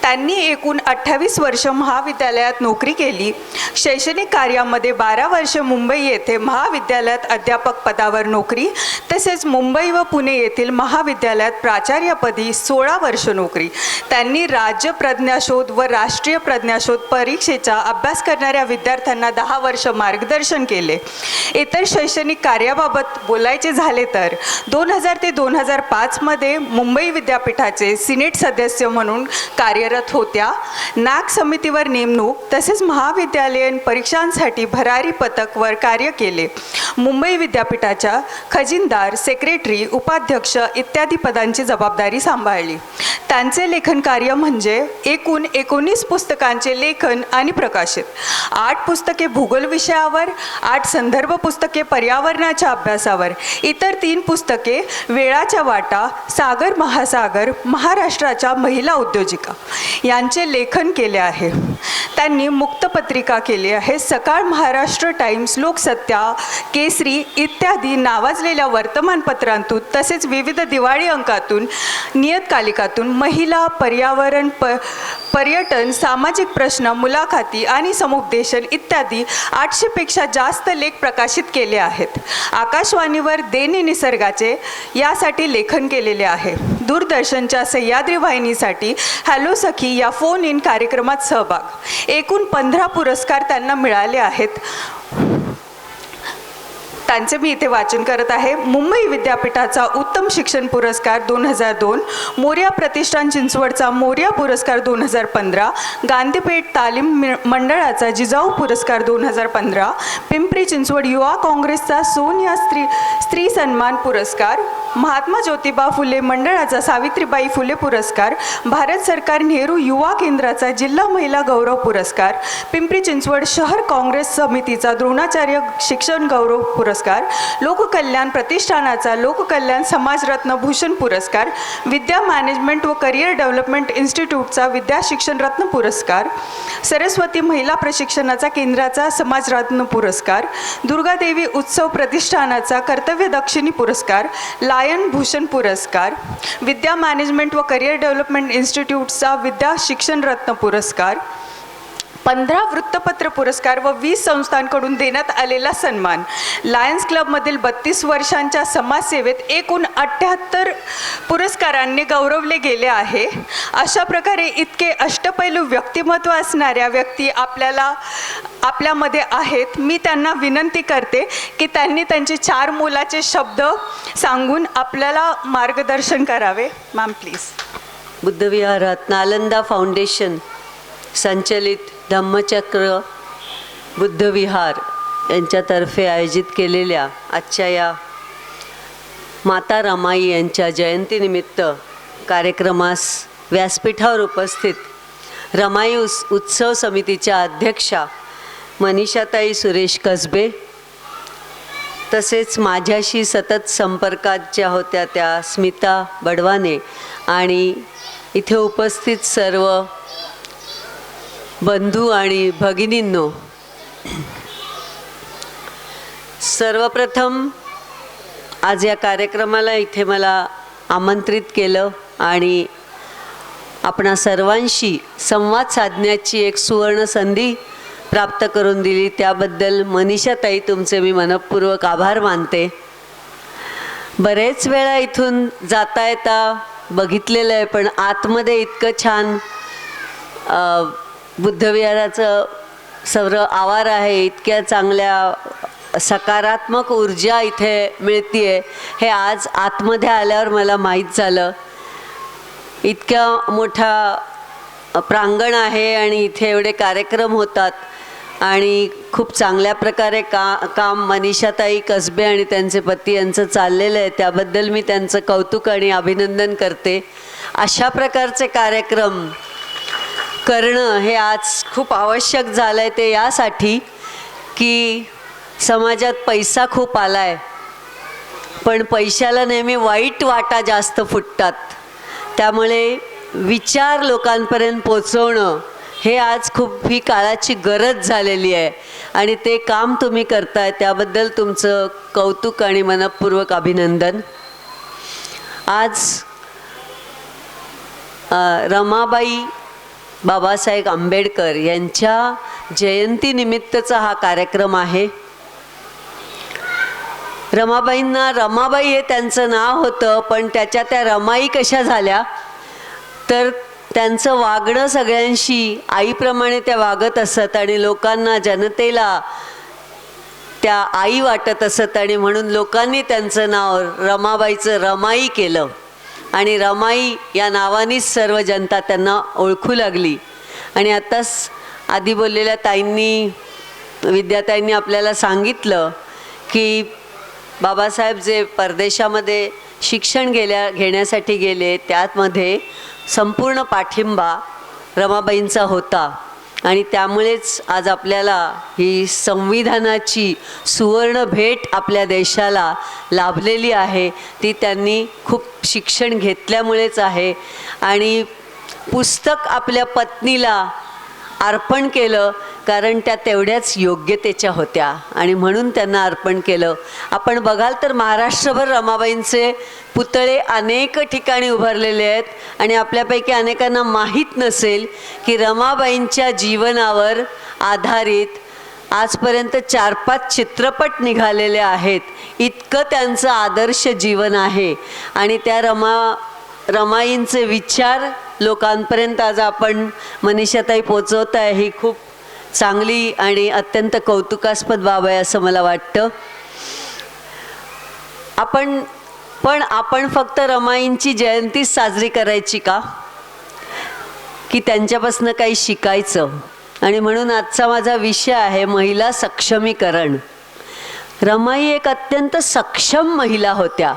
त्यांनी एकूण 28 वर्ष महाविद्यालयात नोकरी केली. शैक्षणिक कार्यामध्ये 12 वर्ष मुंबई येथे महाविद्यालयात अध्यापक पदावर नोकरी, तसेच मुंबई व पुणे येथील महाविद्यालयात प्राचार्यपदी 16 वर्ष नोकरी. त्यांनी राज्य प्रज्ञाशोध व राष्ट्रीय प्रज्ञाशोध परीक्षेचा अभ्यास करणाऱ्या विद्यार्थ्यांना 10 वर्ष मार्गदर्शन केले. इतर शैक्षणिक कार्याबाबत बोलायचे झाले तर 2000 ते 2005 मध्ये मुंबई विद्यापीठाचे सिनेट सदस्य म्हणून कार्यरत होत्या. नॅक समितीवर नेमणूक तसेच महाविद्यालयीन परीक्षांसाठी भरारी पथकवर कार्य केले. मुंबई विद्यापीठाच्या खजिनदार, सेक्रेटरी, उपाध्यक्ष इत्यादी पदांची जबाबदारी सांभाळली. त्यांचे लेखन कार्य म्हणजे एकूण 19 पुस्तकांचे लेखन आणि प्रकाशित, 8 पुस्तके भूगोल विषयावर, 8 संदर्भ पुस्तके पर्यावरणाच्या अभ्यासावर, इतर 3 पुस्तके वेळाच्या वाटा, सागर महासागर, महाराष्ट्राच्या महिला उद्योजिका यांचे लेखन केले आहे. त्यांनी मुक्तपत्रिका केली आहे. सकाळ, महाराष्ट्र टाइम्स, लोकसत्ता, केसरी इत्यादी नावाजलेल्या वर्तमानपत्रांतून तसेच विविध दिवाळी अंकातून, नियतकालिकातून महिला, पर्यावरण, पर्यटन, सामाजिक प्रश्न, मुलाखती आणि समुपदेशन इत्यादी 800पेक्षा जास्त लेख प्रकाशित केले आहेत. आकाशवाणीवर देणे निसर्गाचे यासाठी लेखन केलेले आहे. दूरदर्शनच्या सह्याद्री वाहिनीसाठी हॅलो सखी या फोन इन कार्यक्रमात सहभाग. एकूण 15 पुरस्कार त्यांना मिळाले आहेत. त्यांचे मी इथे वाचन करत आहे. मुंबई विद्यापीठाचा उत्तम शिक्षण पुरस्कार 2002, मोर्या प्रतिष्ठान चिंचवडचा मोर्या पुरस्कार 2015, गांधीपेठ तालीम मंडळाचा जिजाऊ पुरस्कार 2015, पिंपरी चिंचवड युवा काँग्रेसचा सोनिया स्त्री सन्मान पुरस्कार, महात्मा ज्योतिबा फुले मंडळाचा सावित्रीबाई फुले पुरस्कार, भारत सरकार नेहरू युवा केंद्राचा जिल्हा महिला गौरव पुरस्कार, पिंपरी चिंचवड शहर काँग्रेस समितीचा द्रोणाचार्य शिक्षण गौरव पुरस्कार, लोककल्याण प्रतिष्ठानाचा लोककल्याण समाजरत्न भूषण पुरस्कार, विद्या मॅनेजमेंट व करिअर डेव्हलपमेंट इन्स्टिट्यूटचा विद्या शिक्षण रत्न पुरस्कार, सरस्वती महिला प्रशिक्षणाचा केंद्राचा समाजरत्न पुरस्कार, दुर्गादेवी उत्सव प्रतिष्ठानाचा कर्तव्य दक्षिणी पुरस्कार, लायन भूषण पुरस्कार, विद्या मॅनेजमेंट व करिअर डेव्हलपमेंट इन्स्टिट्यूटचा विद्या शिक्षण रत्न पुरस्कार, 15 वृत्तपत्र पुरस्कार व 20 संस्थांकडून देण्यात आलेला सन्मान, लायन्स क्लबमधील 32 वर्षांच्या समाजसेवेत एकूण 78 पुरस्कारांनी गौरवले गेले आहे. अशा प्रकारे इतके अष्टपैलू व्यक्तिमत्व असणाऱ्या व्यक्ती आपल्यामध्ये आहेत. मी त्यांना विनंती करते की त्यांनी त्यांचे 4 मोलाचे शब्द सांगून आपल्याला मार्गदर्शन करावे. Ma'am please. बुद्धविहारात नालंदा फाउंडेशन संचलित धम्मचक्र बुद्धविहार यांच्यातर्फे आयोजित केलेल्या आजच्या या माता रमाई यांच्या जयंतीनिमित्त कार्यक्रमास व्यासपीठावर उपस्थित रमाई उत्सव समितीच्या अध्यक्षा मनीषाताई सुरेश कसबे, तसेच माझ्याशी सतत संपर्कात ज्या होत्या त्या स्मिता बडवाने आणि इथे उपस्थित सर्व बंधू आणि भगिनींनो, सर्वप्रथम आज या कार्यक्रमाला इथे मला आमंत्रित केलं आणि आपणा सर्वांशी संवाद साधण्याची एक सुवर्ण संधी प्राप्त करून दिली, त्याबद्दल मनीषाताई तुमचे मी मनपूर्वक आभार मानते. बरेच वेळा इथून जाता येता बघितलेलं आहे, पण आतमध्ये इतकं छान बुद्धविहाराचं सर्व आवार आहे, इतक्या चांगल्या सकारात्मक ऊर्जा इथे मिळतीये हे आज आतमध्ये आल्यावर मला माहीत झालं. इतक्या मोठा प्रांगण आहे आणि इथे एवढे कार्यक्रम होतात आणि खूप चांगल्या प्रकारे काम मनीषाताई कसबे आणि त्यांचे पती यांचं चाललेलं आहे, त्याबद्दल मी त्यांचं कौतुक आणि अभिनंदन करते. अशा प्रकारचे कार्यक्रम करणं हे आज खूप आवश्यक झालं आहे, ते यासाठी की समाजात पैसा खूप आला आहे, पण पैशाला नेहमी वाईट वाटा जास्त फुटतात. त्यामुळे विचार लोकांपर्यंत पोचवणं हे आज खूप ही काळाची गरज झालेली आहे आणि ते काम तुम्ही करताय, त्याबद्दल तुमचं कौतुक आणि मनपूर्वक अभिनंदन. आज रमाबाई बाबासाहेब आंबेडकर यांच्या जयंतीनिमित्तचा हा कार्यक्रम आहे. रमाबाईंना रमाबाई हे त्यांचं नाव होतं, पण त्या रमाई कशा झाल्या तर त्यांचं वागणं सगळ्यांशी आईप्रमाणे त्या वागत असत आणि लोकांना, जनतेला त्या आई वाटत असत आणि म्हणून लोकांनी त्यांचं नाव रमाबाईचं रमाई केलं. आणि रमाई या नावानेच सर्व जनता त्यांना ओळखू लागली. आणि आत्ताच आधी बोललेल्या ताईंनी, विद्याताईंनी आपल्याला सांगितलं की बाबासाहेब जे परदेशामध्ये शिक्षण घेण्यासाठी गेले, त्यामध्ये संपूर्ण पाठिंबा रमाबाईंचा होता. आणि त्यामुळेच आज आपल्याला ही संविधानाची सुवर्ण भेट आपल्या देशाला लाभलेली आहे. ती त्यांनी खूप शिक्षण घेतल्यामुळेच आहे. आणि पुस्तक आपल्या पत्नीला अर्पण केलं, कारण त्या तेवढ्याच योग्यतेच्या होत्या आणि म्हणून त्यांना अर्पण केलं. आपण बघाल तर महाराष्ट्रभर रमाबाईंचे पुतळे अनेक ठिकाणी उभारलेले आहेत. आणि आपल्यापैकी अनेकांना माहीत नसेल की रमाबाईंच्या जीवनावर आधारित आजपर्यंत 4-5 चित्रपट निघालेले आहेत. इतकं त्यांचं आदर्श जीवन आहे. आणि त्या रमाईंचे विचार लोकांपर्यंत आज आपण मनीषाताई पोचवत आहे, ही खूप चांगली आणि अत्यंत कौतुकास्पद बाब आहे असं मला वाटतं. आपण फक्त रमाईंची जयंतीच साजरी करायची का, की त्यांच्यापासून काही शिकायचं? आणि म्हणून आजचा माझा विषय आहे महिला सक्षमीकरण. रमाई एक अत्यंत सक्षम महिला होत्या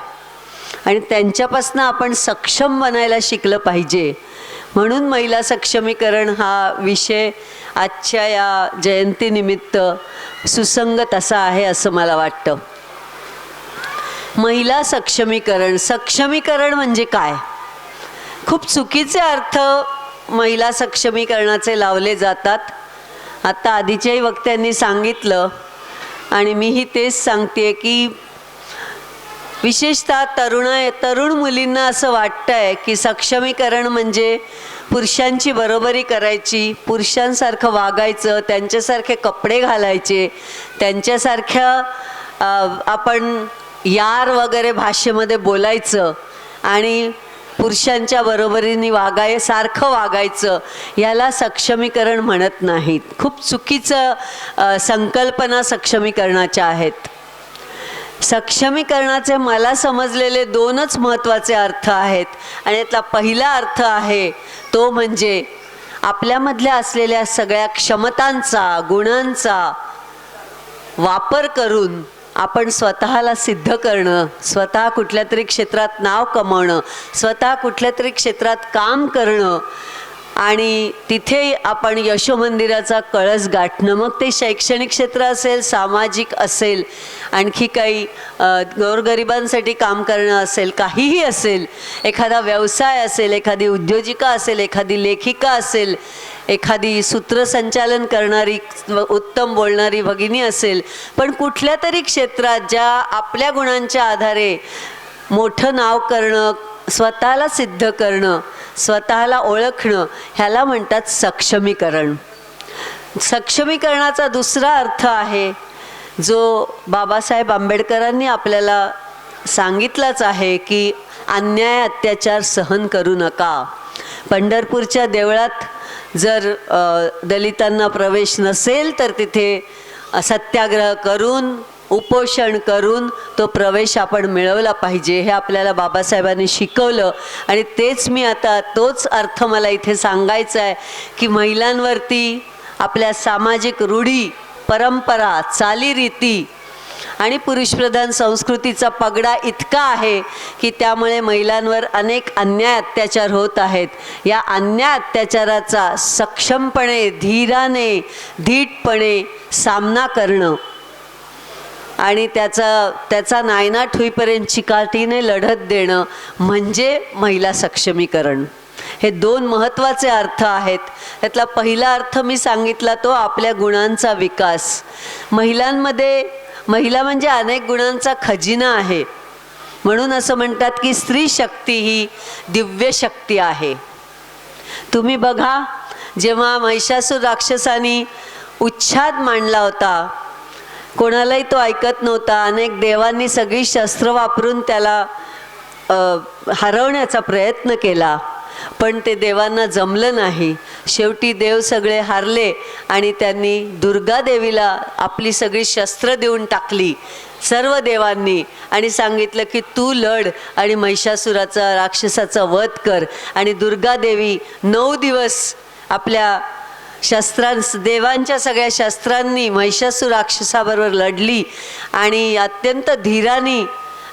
आणि त्यांच्यापासून आपण सक्षम बनायला शिकलं पाहिजे. म्हणून महिला सक्षमीकरण हा विषय आजच्या या जयंतीनिमित्त सुसंगत असा आहे असं मला वाटतं. महिला सक्षमीकरण म्हणजे काय? खूप चुकीचे अर्थ महिला सक्षमीकरणाचे लावले जातात. आता आधीच्याही वक्त्यांनी सांगितलं आणि मीही तेच सांगते की विशेषतः तरुण मुलींना असं वाटतंय की सक्षमीकरण म्हणजे पुरुषांची बरोबरी करायची, पुरुषांसारखं वागायचं, त्यांच्यासारखे कपडे घालायचे, त्यांच्यासारख्या आपण यार वगैरे भाषेमध्ये बोलायचं आणि पुरुषांच्या बरोबरीने सारखं वागायचं. याला सक्षमीकरण म्हणत नाहीत. खूप चुकीचं संकल्पना सक्षमीकरणाच्या आहेत. सक्षमीकरणाचे मला समजलेले 2च महत्त्वाचे अर्थ आहेत. आणि यातला पहिला अर्थ आहे तो म्हणजे आपल्यामधल्या असलेल्या सगळ्या क्षमतांचा, गुणांचा वापर करून आपण स्वतःला सिद्ध करणं, स्वतः कुठल्या तरी क्षेत्रात नाव कमावणं, स्वतः कुठल्या तरी क्षेत्रात काम करणं आणि तिथे आपण यशोमंदिराचा कळस गाठणं. मग ते शैक्षणिक क्षेत्र असेल, सामाजिक असेल, आणखी काही गोरगरिबांसाठी काम करणं असेल, काहीही असेल, एखादा व्यवसाय असेल, एखादी उद्योजिका असेल, एखादी लेखिका असेल, एखादी सूत्रसंचालन करणारी उत्तम बोलणारी भगिनी असेल, पण कुठल्या तरी क्षेत्रात ज्या आपल्या गुणांच्या आधारे मोठं नाव करणं, स्वतःला सिद्ध करणं, स्वतःला ओळखणं, ह्याला म्हणतात सक्षमीकरण. सक्षमीकरणाचा दुसरा अर्थ आहे जो बाबासाहेब आंबेडकरांनी आपल्याला सांगितलाच आहे की अन्याय अत्याचार सहन करू नका. पंढरपूरच्या देवळात जर दलितांना प्रवेश नसेल तर तिथे सत्याग्रह करून, उपोषण करून तो प्रवेश आपण मिळवला पाहिजे. हे आपल्याला बाबासाहेबांनी शिकवलं आणि तेच मी आता तोच अर्थ मला इथे सांगायचा आहे की महिलांवरती आपल्या सामाजिक रूढी, परंपरा, चालीरीती आणि पुरुषप्रधान संस्कृतीचा पगडा इतका आहे की त्यामुळे महिलांवर अनेक अन्याय अत्याचार होत आहेत. या अन्याय अत्याचाराचा सक्षमपणे, धीराने, धीटपणे सामना करणं आणि त्याचा नायनाट होईपर्यंत चिकाटीने लढत देणं म्हणजे महिला सक्षमीकरण. हे 2 महत्त्वाचे अर्थ आहेत. त्यातला पहिला अर्थ मी सांगितला तो आपल्या गुणांचा विकास. महिला म्हणजे अनेक गुणांचा खजिना आहे. म्हणून असं म्हणतात की स्त्री शक्ती ही दिव्य शक्ती आहे. तुम्ही बघा, जेव्हा महिषासूर राक्षसाने उच्छाद मांडला होता, कोणालाही तो ऐकत नव्हता. अनेक देवांनी सगळी शस्त्र वापरून त्याला हरवण्याचा प्रयत्न केला, पण ते देवांना जमलं नाही. शेवटी देव सगळे हारले आणि त्यांनी दुर्गा देवीला आपली सगळी शस्त्र देऊन टाकली सर्व देवांनी आणि सांगितलं की तू लढ आणि महिषासुराचा राक्षसाचा वध कर. आणि दुर्गा देवी 9 दिवस आपल्या देवांच्या सगळ्या शस्त्रांनी महिषासूर राक्षसाबरोबर लढली आणि अत्यंत धीराने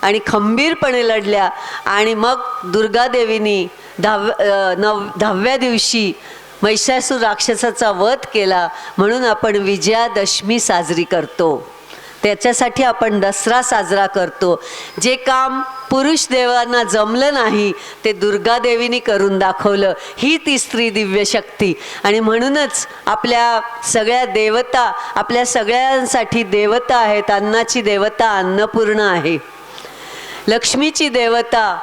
आणि खंबीरपणे लढल्या. आणि मग दुर्गादेवीनी 10व्या दिवशी महिषासूर राक्षसाचा वध केला. म्हणून आपण विजयादशमी साजरी करतो. त्याच्यासाठी आपण दसरा साजरा करतो. जे काम पुरुष देवांना जमलं नाही ते दुर्गादेवीनी करून दाखवलं. ही तिसरी दिव्य शक्ती. आणि म्हणूनच आपल्या सगळ्या देवता आपल्या सगळ्यांसाठी देवता आहेत. अन्नाची देवता अन्नपूर्ण आहे. लक्ष्मीची देवता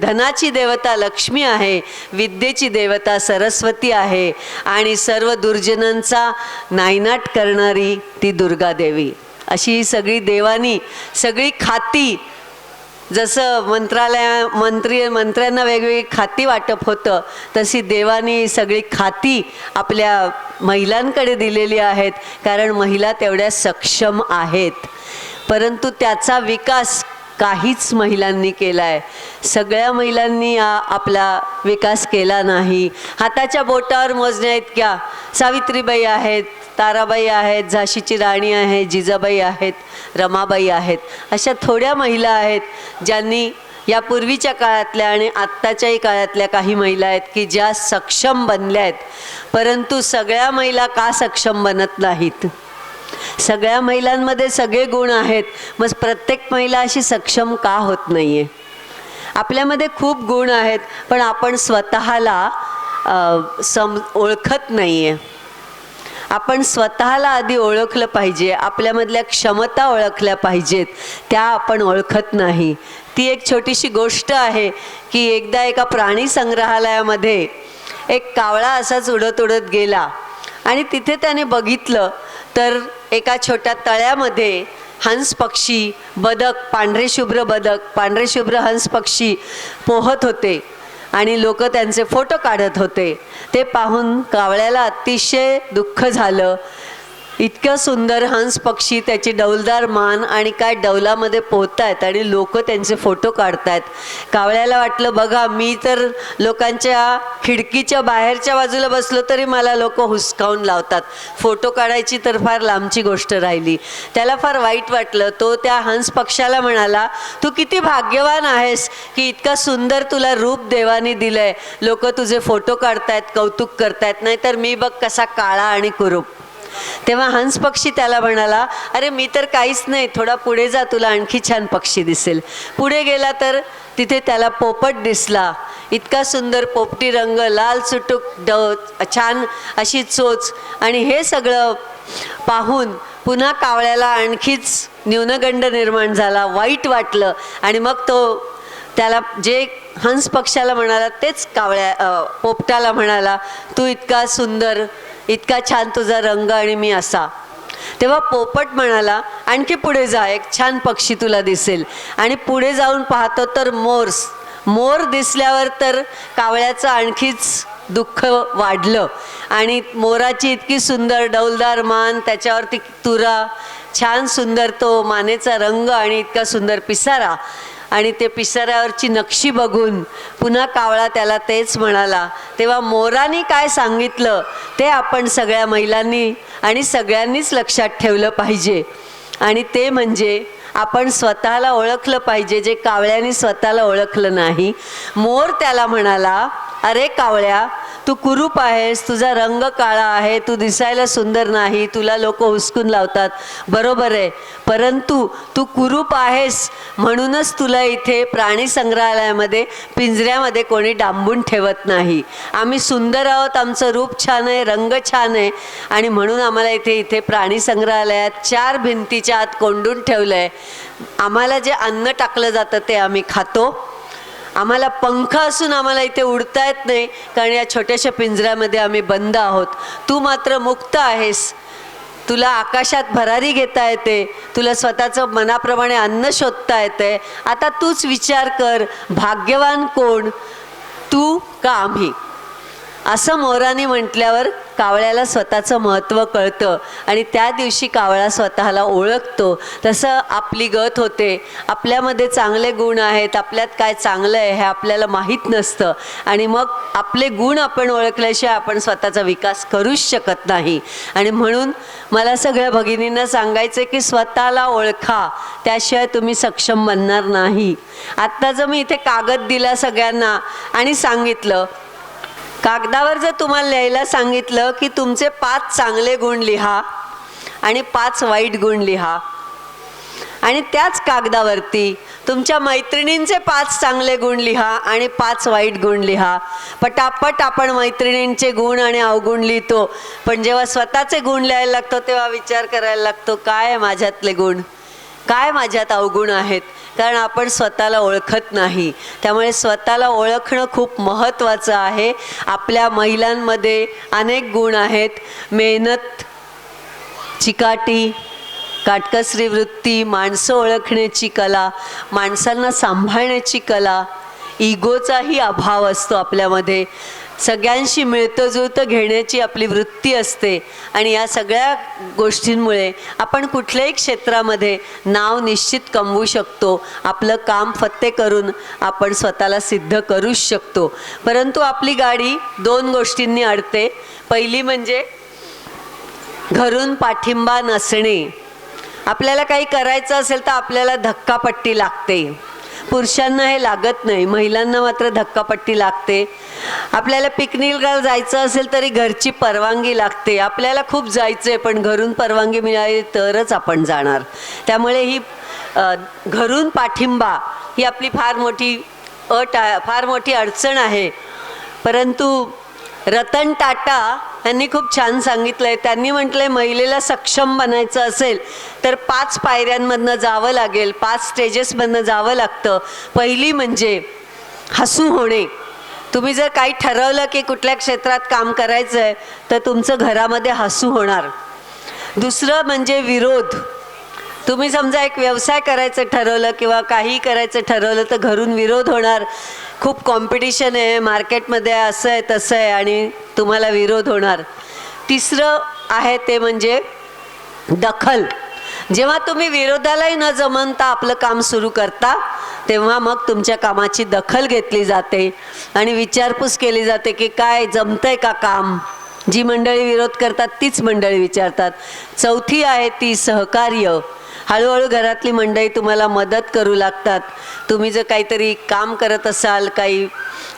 धनाची देवता लक्ष्मी आहे. विद्येची देवता सरस्वती आहे. आणि सर्व दुर्जनांचा नायनाट करणारी ती दुर्गादेवी. अशी सगळी देवानी सगळी खाती, जसं मंत्र्यांना वेगवेगळी खाती वाटप होतं तशी देवानी सगळी खाती आपल्या महिलांकडे दिलेली आहेत. कारण महिला तेवढ्या सक्षम आहेत. परंतु त्याचा विकास काहीच महिलांनी केला आहे. सगळ्या महिलांनी आपला विकास केला नाही. हाताच्या बोटावर मोजण्या इतक्या सावित्रीबाई आहेत, ताराबाई आहेत, झाशीची राणी आहे, जिजाबाई आहेत, रमाबाई आहेत. अशा थोड्या महिला आहेत ज्यांनी या पूर्वीच्या काळातल्या आणि आत्ताच्याही काळातल्या काही महिला आहेत की ज्या सक्षम बनल्या आहेत. परंतु सगळ्या महिला का सक्षम बनत नाहीत? सगळ्या महिलांमध्ये सगळे गुण आहेत. मग प्रत्येक महिला अशी सक्षम का होत नाही आहे? आपल्यामध्ये खूप गुण आहेत पण आपण स्वतःला ओळखत नाही आहे. आपण स्वतःला आधी ओळखलं पाहिजे. आपल्यामधल्या क्षमता ओळखल्या पाहिजेत. त्या आपण ओळखत नाही. ती एक छोटीशी गोष्ट आहे की एकदा एका प्राणी संग्रहालयामध्ये एक कावळा असाच उडत उडत गेला आणि तिथे त्याने बघितलं तर एका छोट्या तळ्यामध्ये हंस पक्षी, बदक, पांढरे शुभ्र हंस पक्षी पोहत होते आणि लोक त्यांचे फोटो काढत होते. ते पाहून कावळ्याला अतिशय दुःख झालं. इतकं सुंदर हंस पक्षी, त्याची डौलदार मान आणि काय डौलामध्ये पोहतायत आणि लोक त्यांचे फोटो काढतायत. कावळ्याला वाटलं बघा मी तर लोकांच्या खिडकीच्या बाहेरच्या बाजूला बसलो तरी मला लोक हुसकावून लावतात. फोटो काढायची तर फार लांबची गोष्ट राहिली. त्याला फार वाईट वाटलं. तो त्या हंस पक्षाला म्हणाला तू किती भाग्यवान आहेस की इतका सुंदर तुला रूप देवाने दिलंय. लोक तुझे फोटो काढतायत, कौतुक करतायत. नाहीतर मी बघ कसा काळा आणि कुरूप. तेव्हा हंस पक्षी त्याला म्हणाला अरे मी तर काहीच नाही, थोडा पुढे जा तुला आणखी छान पक्षी दिसेल. पुढे गेला तर तिथे त्याला पोपट दिसला. इतका सुंदर पोपटी रंग, लाल चुटूक छान अशी चोच. आणि हे सगळं पाहून पुन्हा कावळ्याला आणखीच न्यूनगंड निर्माण झाला, वाईट वाटलं. आणि मग तो त्याला जे हंस पक्षाला म्हणाला तेच पोपटाला म्हणाला तू इतका सुंदर, इतका छान तुझा रंग आणि मी असा. तेव्हा पोपट म्हणाला आणखी पुढे जा, एक छान पक्षी तुला दिसेल. आणि पुढे जाऊन पाहतो तर मोर दिसल्यावर तर कावळ्याचं आणखीच दुःख वाढलं. आणि मोराची इतकी सुंदर डौलदार मान, त्याच्यावरती तुरा, छान सुंदर तो मानेचा रंग आणि इतका सुंदर पिसारा. आणि ते पिसाऱ्यावरची नक्षी बघून पुन्हा कावळा त्याला तेच म्हणाला. तेव्हा मोरानी काय सांगितलं ते आपण सगळ्या महिलांनी आणि सगळ्यांनीच लक्षात ठेवलं पाहिजे. आणि ते म्हणजे आपण स्वतःला ओळखलं पाहिजे, जे कावळ्याने स्वतःला ओळखलं नाही. मोर त्याला म्हणाला अरे कावळ्या तू कुरूप आहेस, तुझा रंग काळा आहे, तू दिसायला सुंदर नाही, तुला लोक हुसकून लावतात, बरोबर आहे. परंतु तू कुरूप आहेस म्हणूनच तुला इथे प्राणी संग्रहालयामध्ये पिंजऱ्यामध्ये कोणी डांबून ठेवत नाही. आम्ही सुंदर आहोत, आमचं रूप छान आहे, रंग छान आहे आणि म्हणून आम्हाला इथे प्राणी संग्रहालयात 4 भिंतीच्या आत कोंडून ठेवलं आहे. आम्हाला जे अन्न टाकलं जातं ते आम्ही खातो. आम्हाला पंख असून आम्हाला इथे उडता येत नाही कारण या छोट्याशा पिंजऱ्यामध्ये आम्ही बंद आहोत. तू मात्र मुक्त आहेस, तुला आकाशात भरारी घेता येते, तुला स्वतःचं मनाप्रमाणे अन्न शोधता येते. आता तूच विचार कर भाग्यवान कोण, तू का आम्ही? असं मोराने म्हटल्यावर कावळ्याला स्वतःचं महत्त्व कळतं आणि त्या दिवशी कावळा स्वतःला ओळखतो. तसं आपली गत होते, आपल्यामध्ये चांगले गुण आहेत, आपल्यात काय चांगलं आहे हे आपल्याला माहीत नसतं आणि मग आपले गुण आपण ओळखल्याशिवाय आपण स्वतःचा विकास करूच शकत नाही. आणि म्हणून मला सगळ्या भगिनींना सांगायचं की स्वतःला ओळखा, त्याशिवाय तुम्ही सक्षम बनणार नाही. आत्ता जर मी इथे कागद दिला सगळ्यांना आणि सांगितलं, कागदावर जर तुम्हाला लिहायला सांगितलं की तुमचे 5 चांगले गुण लिहा आणि 5 वाईट गुण लिहा आणि त्याच कागदावरती तुमच्या मैत्रिणींचे 5 चांगले गुण लिहा आणि 5 वाईट गुण लिहा. पटापट आपण मैत्रिणींचे गुण आणि अवगुण लिहितो, पण जेव्हा स्वतःचे गुण लिहायला लागतो तेव्हा विचार करायला लागतो, काय माझ्यातले गुण, काय माझ्यात अवगुण आहेत, कारण आपण स्वतःला ओळखत नाही. त्यामुळे स्वतःला ओळखणं खूप महत्त्वाचं आहे. आपल्या महिलांमध्ये अनेक गुण आहेत. मेहनत, चिकाटी, काटकसरी वृत्ती, माणसं ओळखण्याची कला, माणसांना सांभाळण्याची कला, इगोचाही अभाव असतो आपल्यामध्ये, सगळ्यांशी मिळतं जुळतं घेण्याची आपली वृत्ती असते आणि या सगळ्या गोष्टींमुळे आपण कुठल्याही क्षेत्रामध्ये नाव निश्चित कमवू शकतो. आपलं काम फत्ते करून आपण स्वतःला सिद्ध करूच शकतो. परंतु आपली गाडी 2 गोष्टींनी अडते. पहिली म्हणजे घरून पाठिंबा नसणे. आपल्याला काही करायचं असेल तर आपल्याला धक्कापट्टी लागते. पुरुषांना हे लागत नाही, महिलांना मात्र धक्कापट्टी लागते. आपल्याला पिकनिकला जायचं असेल तरी घरची परवानगी लागते. आपल्याला खूप जायचं आहे पण घरून परवानगी मिळाली तरच आपण जाणार. त्यामुळे ही घरून पाठिंबा ही आपली फार मोठी फार मोठी अडचण आहे. परंतु रतन टाटा यांनी खूप छान सांगितलं आहे. त्यांनी म्हटलं आहे, महिलेला सक्षम बनायचं असेल तर 5 पायऱ्यांमधनं जावं लागेल, 5 स्टेजेसमधनं जावं लागतं. पहिली म्हणजे हसू होणे. तुम्ही जर काही ठरवलं की कुठल्या क्षेत्रात काम करायचं आहे तर तुमचं घरामध्ये हसू होणार. दुसरं म्हणजे विरोध. तुम्ही समजा एक व्यवसाय करायचं ठरवलं किंवा काही करायचं ठरवलं तर घरून विरोध होणार. खूप कॉम्पिटिशन आहे, मार्केटमध्ये असं आहे तसं आहे आणि तुम्हाला विरोध होणार. तिसरं आहे ते म्हणजे दखल. जेव्हा तुम्ही विरोधालाही न जमवता आपलं काम सुरू करता तेव्हा मग तुमच्या कामाची दखल घेतली जाते आणि विचारपूस केली जाते की काय जमतंय का काम. जी मंडळी विरोध करतात तीच मंडळी विचारतात. चौथी आहे ती सहकार्य. हळूहळू घरातली मंडळी तुम्हाला मदत करू लागतात. तुम्ही जर काहीतरी काम करत असाल, काही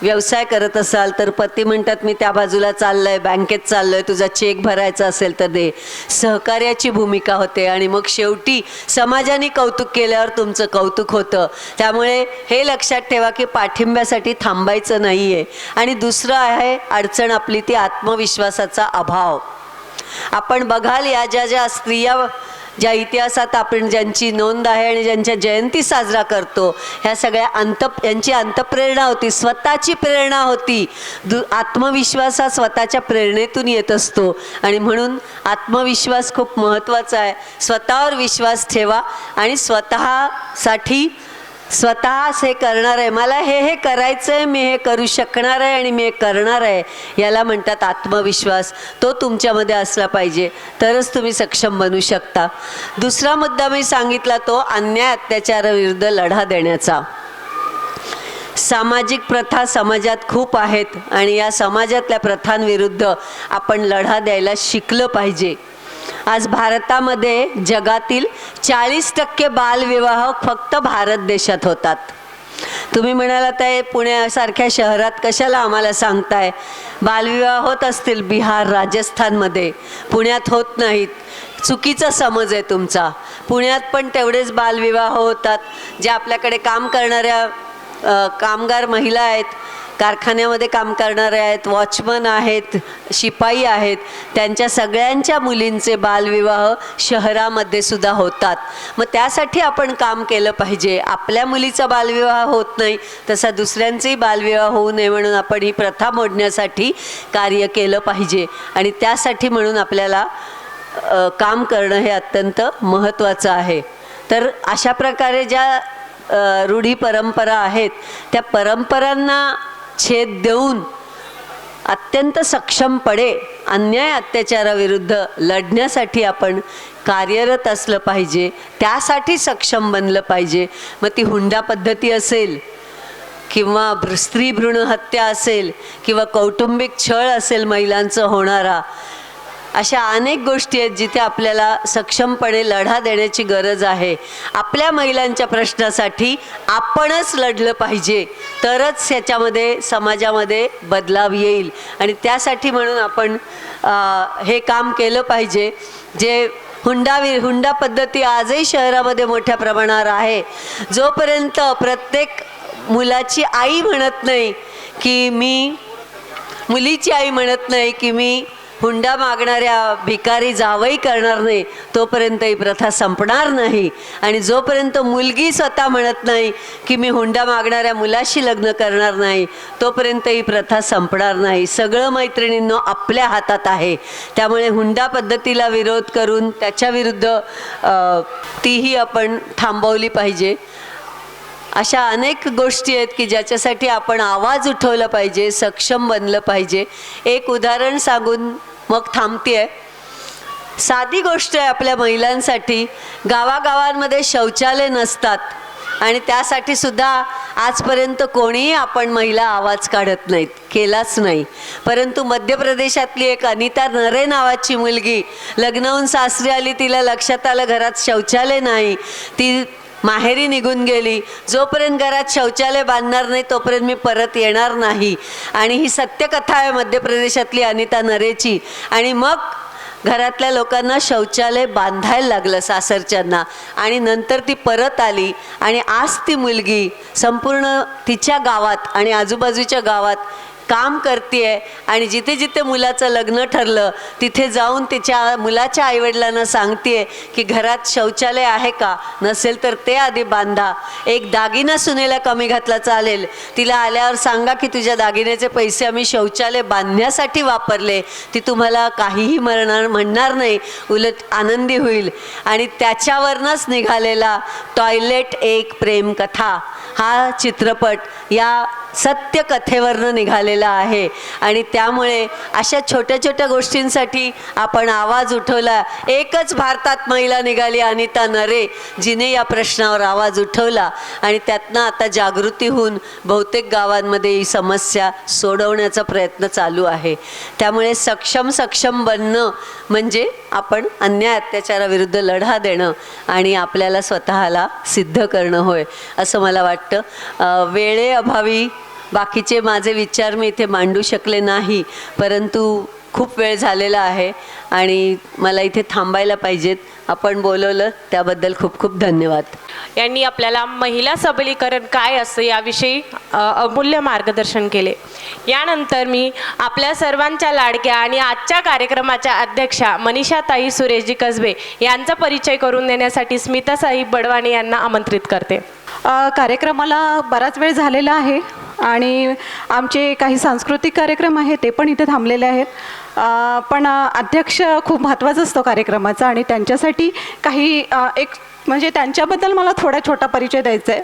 व्यवसाय करत असाल तर पती म्हणतात मी त्या बाजूला चाललं आहे, बँकेत चाललो आहे, तुझा चेक भरायचा असेल तर दे. सहकार्याची भूमिका होते आणि मग शेवटी समाजाने कौतुक केल्यावर तुमचं कौतुक होतं. त्यामुळे हे लक्षात ठेवा की पाठिंब्यासाठी थांबायचं नाही आहे. आणि दुसरं आहे अडचण आपली ती आत्मविश्वासाचा अभाव. आपण बघाल या ज्या स्त्रिया ज्या इतिहासात आपण ज्यांची नोंद आहे आणि ज्यांच्या जयंती साजरा करतो ह्या सगळ्या यांची अंतप्रेरणा होती, स्वतःची प्रेरणा होती. आत्मविश्वास हा स्वतःच्या प्रेरणेतून येत असतो आणि म्हणून आत्मविश्वास खूप महत्त्वाचा आहे. स्वतःवर विश्वास ठेवा आणि स्वतःसाठी स्वतःच हे करणार आहे, मला हे करायचं आहे, मी हे करू शकणार आहे आणि मी हे करणार आहे, याला म्हणतात आत्मविश्वास. तो तुमच्यामध्ये असला पाहिजे तरच तुम्ही सक्षम बनू शकता. दुसरा मुद्दा मी सांगितला तो अन्याय अत्याचाराविरुद्ध लढा देण्याचा. सामाजिक प्रथा समाजात खूप आहेत आणि या समाजातल्या प्रथांविरुद्ध आपण लढा द्यायला शिकलं पाहिजे. आज भारतामध्ये जगातील 40% बालविवाह फक्त भारत देशात होतात. तुम्ही म्हणाला ते पुण्यासारख्या शहरात कशाला आम्हाला सांगताय. बालविवाह होत असतील बिहार, राजस्थानमध्ये, पुण्यात होत नाहीत. चुकीचा समज आहे तुमचा. पुण्यात पण तेवढेच बालविवाह होतात. जे आपल्याकडे काम करणाऱ्या कामगार महिला आहेत, कारखान्यामध्ये काम करणारे आहेत, वॉचमन आहेत, शिपाई आहेत, त्यांच्या सगळ्यांच्या मुलींचे बालविवाह शहरामध्ये सुद्धा होतात. मग त्यासाठी आपण काम केलं पाहिजे. आपल्या मुलीचा बालविवाह होत नाही तसा दुसऱ्यांचेही बालविवाह होऊ नये म्हणून आपण ही प्रथा मोडण्यासाठी कार्य केलं पाहिजे आणि त्यासाठी म्हणून आपल्याला काम करणं हे अत्यंत महत्त्वाचं आहे. तर अशा प्रकारे ज्या रूढी परंपरा आहेत त्या परंपरांना छेद देऊन अत्यंत सक्षमपणे अन्याय अत्याचाराविरुद्ध लढण्यासाठी आपण कार्यरत असलं पाहिजे, त्यासाठी सक्षम बनलं पाहिजे. मग ती हुंडा पद्धती असेल किंवा स्त्री भ्रूण हत्या असेल किंवा कौटुंबिक छळ असेल महिलांचं होणारा, अशा अनेक गोष्टी आहेत जिथे आपल्याला सक्षमपणे लढा देण्याची गरज आहे. आपल्या महिलांच्या प्रश्नासाठी आपणच लढलं पाहिजे, तरच ह्याच्यामध्ये समाजामध्ये बदलाव येईल. आणि त्यासाठी म्हणून आपण हे काम केलं पाहिजे. जे हुंडा पद्धती आजही शहरामध्ये मोठ्या प्रमाणावर आहे. जोपर्यंत प्रत्येक मुलाची आई म्हणत नाही की मुलीची आई म्हणत नाही की मी हुंडा मागणाऱ्या भिकारी जावई करणार नाही, तोपर्यंत ही प्रथा संपणार नाही. आणि जोपर्यंत मुलगी स्वतः म्हणत नाही की मी हुंडा मागणाऱ्या मुलाशी लग्न करणार नाही, तोपर्यंत ही प्रथा संपणार नाही. सगळं मैत्रिणींनो आपल्या हातात आहे. त्यामुळे हुंडा पद्धतीला विरोध करून त्याच्याविरुद्ध तीही आपण थांबवली पाहिजे. अशा अनेक गोष्टी आहेत की ज्याच्यासाठी आपण आवाज उठवला पाहिजे, सक्षम बनलं पाहिजे. एक उदाहरण सांगून मग थांबतेय. साधी गोष्ट आहे आपल्या महिलांसाठी. गावागावांमध्ये शौचालय नसतात आणि त्यासाठी सुद्धा आजपर्यंत कोणीही आपण महिला आवाज काढत नाहीत, केलाच नाही. परंतु मध्य प्रदेशातली एक अनिता नरे नावाची मुलगी लग्न होऊन सासरी आली. तिला लक्षात आलं घरात शौचालय नाही. ती माहेरी निघून गेली. जोपर्यंत घरात शौचालय बांधणार नाही तोपर्यंत मी परत येणार नाही. आणि ही सत्यकथा आहे मध्य प्रदेशातली अनिता नरेची. आणि मग घरातल्या लोकांना शौचालय बांधायला लागलं सासरच्यांना. आणि नंतर ती परत आली आणि आज ती मुलगी संपूर्ण तिच्या गावात आणि आजूबाजूच्या गावात काम करते. आणि जिथे जिथे मुलाचं लग्न ठरलं तिथे जाऊन तिच्या मुलाच्या आईवडिलांना सांगते की घरात शौचालय आहे का, नसेल तर ते आधी बांधा. एक दागिना सुनेला कमी घातला चालेल, तिला आल्यावर सांगा की तुझ्या दागिन्याचे पैसे आम्ही शौचालय बांधण्यासाठी वापरले. ती तुम्हाला काहीही म्हणणार नाही, उलट आनंदी होईल. आणि त्याच्यावरनंच निघालेला टॉयलेट एक प्रेमकथा हा चित्रपट या सत्यकथेवरनं निघालेला आहे. आणि त्यामुळे अशा छोट्या छोट्या गोष्टींसाठी आपण आवाज उठवला. एकच भारतात महिला निघाली, अनिता नरे, जिने या प्रश्नावर आवाज उठवला. आणि त्यातनं आता जागृती होऊन बहुतेक गावांमध्ये ही समस्या सोडवण्याचा प्रयत्न चालू आहे. त्यामुळे सक्षम बनणं म्हणजे आपण अन्याय अत्याचाराविरुद्ध लढा देणं आणि आपल्याला स्वतःला सिद्ध करणं होय, असं मला वाटतं. वेळेअभावी बाकीचे माझे विचार मी इथे मांडू शकले नाही, परंतु खूप वेळ झालेला आहे आणि मला इथे थांबायला पाहिजेत. आपण बोलवलं त्याबद्दल खूप खूप धन्यवाद. यांनी आपल्याला महिला सबलीकरण काय असतं याविषयी अमूल्य मार्गदर्शन केले. यानंतर मी आपल्या सर्वांच्या लाडक्या आणि आजच्या कार्यक्रमाच्या अध्यक्षा मनीषाताई सुरेशजी कसबे यांचा परिचय करून देण्यासाठी स्मितासाई बडवाणी यांना आमंत्रित करते. कार्यक्रमाला बराच वेळ झालेला आहे आणि आमचे काही सांस्कृतिक कार्यक्रम आहेत ते पण इथे थांबलेले आहेत. पण अध्यक्ष खूप महत्त्वाचा असतो कार्यक्रमाचा आणि त्यांच्यासाठी काही एक म्हणजे त्यांच्याबद्दल मला थोडा छोटा परिचय द्यायचा आहे.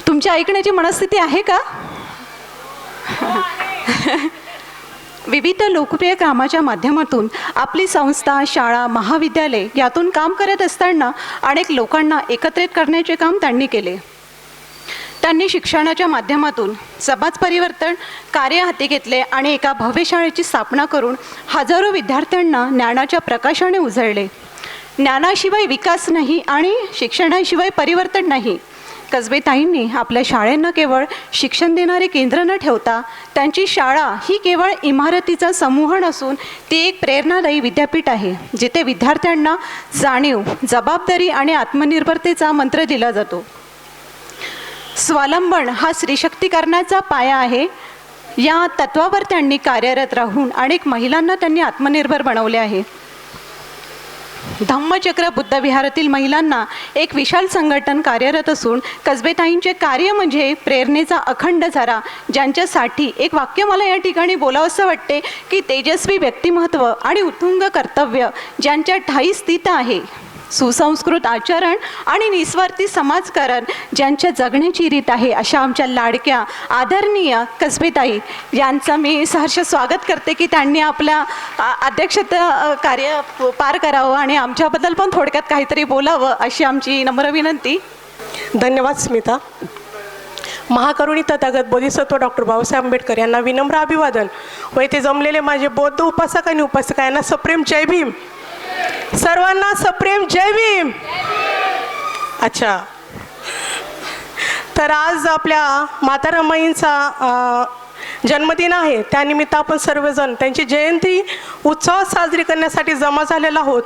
तुमच्या ऐकण्याची मनस्थिती आहे का? विविध लोकप्रिय कामाच्या माध्यमातून आपली संस्था, शाळा, महाविद्यालय यातून काम करत असताना अनेक लोकांना एकत्रित करण्याचे काम त्यांनी केले. त्यांनी शिक्षणाच्या माध्यमातून समाज परिवर्तन कार्य हाती घेतले आणि एका भव्य शाळेची स्थापना करून हजारो विद्यार्थ्यांना ज्ञानाच्या प्रकाशाने उजळले. ज्ञानाशिवाय विकास नाही आणि शिक्षणाशिवाय परिवर्तन नाही. कसबेताईंनी आपल्या शाळेंना केवळ शिक्षण देणारे केंद्र न ठेवता त्यांची शाळा ही केवळ इमारतीचा समूह नसून ती एक प्रेरणादायी विद्यापीठ आहे, जिथे विद्यार्थ्यांना जाणीव, जबाबदारी आणि आत्मनिर्भरतेचा मंत्र दिला जातो. स्वावलंबन हा स्त्रीशक्तीकरणाचा पाया आहे. या तत्वावर त्यांनी कार्यरत राहून अनेक महिलांना त्यांनी आत्मनिर्भर बनवले आहे. धम्मचक्र बुद्धविहारातील महिलांना एक विशाल संघटन कार्यरत असून कसबेताईंचे कार्य म्हणजे प्रेरणेचा अखंड झरा, ज्यांच्यासाठी एक वाक्य मला या ठिकाणी बोलावंसं वाटते की तेजस्वी व्यक्तिमत्व आणि उत्तुंग कर्तव्य ज्यांच्या ठायी स्थित आहे सुसंस्कृत आचरण आणि निस्वार्थी समाजकारण ज्यांच्या जगण्याची रीत आहे अशा आमच्या लाडक्या आदरणीय कसबेताई यांचं मी सहर्ष स्वागत करते की त्यांनी आपल्या अध्यक्षता कार्य पार करावं आणि आमच्याबद्दल पण थोडक्यात काहीतरी बोलावं अशी आमची नम्र विनंती. धन्यवाद स्मिता. महाकरुणी तथागत बोधिसत्व डॉक्टर बाबासाहेब आंबेडकर यांना विनम्र अभिवादन व येथे जमलेले माझे बौद्ध उपासक आणि उपासिका यांना सप्रेम जय भीम. सर्वांना सप्रेम जय भीम. अच्छा, तर आज आपल्या माता रमाईंचा जन्मदिन आहे. त्यानिमित्त आपण सर्वजण त्यांची जयंती उत्सवात साजरी करण्यासाठी जमा झालेलो आहोत.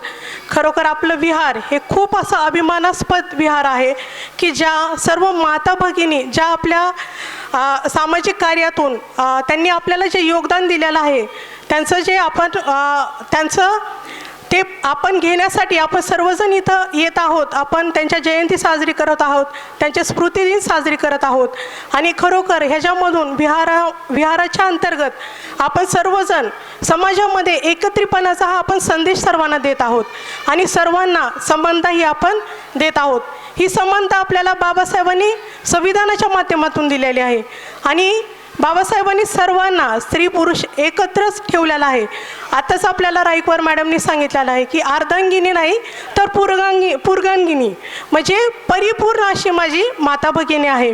खरोखर आपलं विहार हे खूप असं अभिमानास्पद विहार आहे की ज्या सर्व माता भगिनी ज्या आपल्या सामाजिक कार्यातून त्यांनी आपल्याला जे योगदान दिलेलं आहे त्यांचं जे त्यांचं ते आपण घेण्यासाठी आपण सर्वजण इथं येत आहोत. आपण त्यांच्या जयंती साजरी करत आहोत, त्यांचे स्मृतिदिन साजरी करत आहोत. आणि खरोखर ह्याच्यामधून विहाराच्या अंतर्गत आपण सर्वजण समाजामध्ये एकत्रितपणाचा हा आपण संदेश सर्वांना देत आहोत आणि सर्वांना समानताही आपण देत आहोत. ही समानता आपल्याला बाबासाहेबांनी संविधानाच्या माध्यमातून दिलेली आहे आणि बाबासाहेबांनी सर्वांना स्त्री पुरुष एकत्रच ठेवलेला आहे. आताच आपल्याला राईकवार मॅडमनी सांगितलेलं आहे की अर्धांगिनी नाही तर पुर्गांगिनी म्हणजे परिपूर्ण अशी माझी माता भगिनी आहे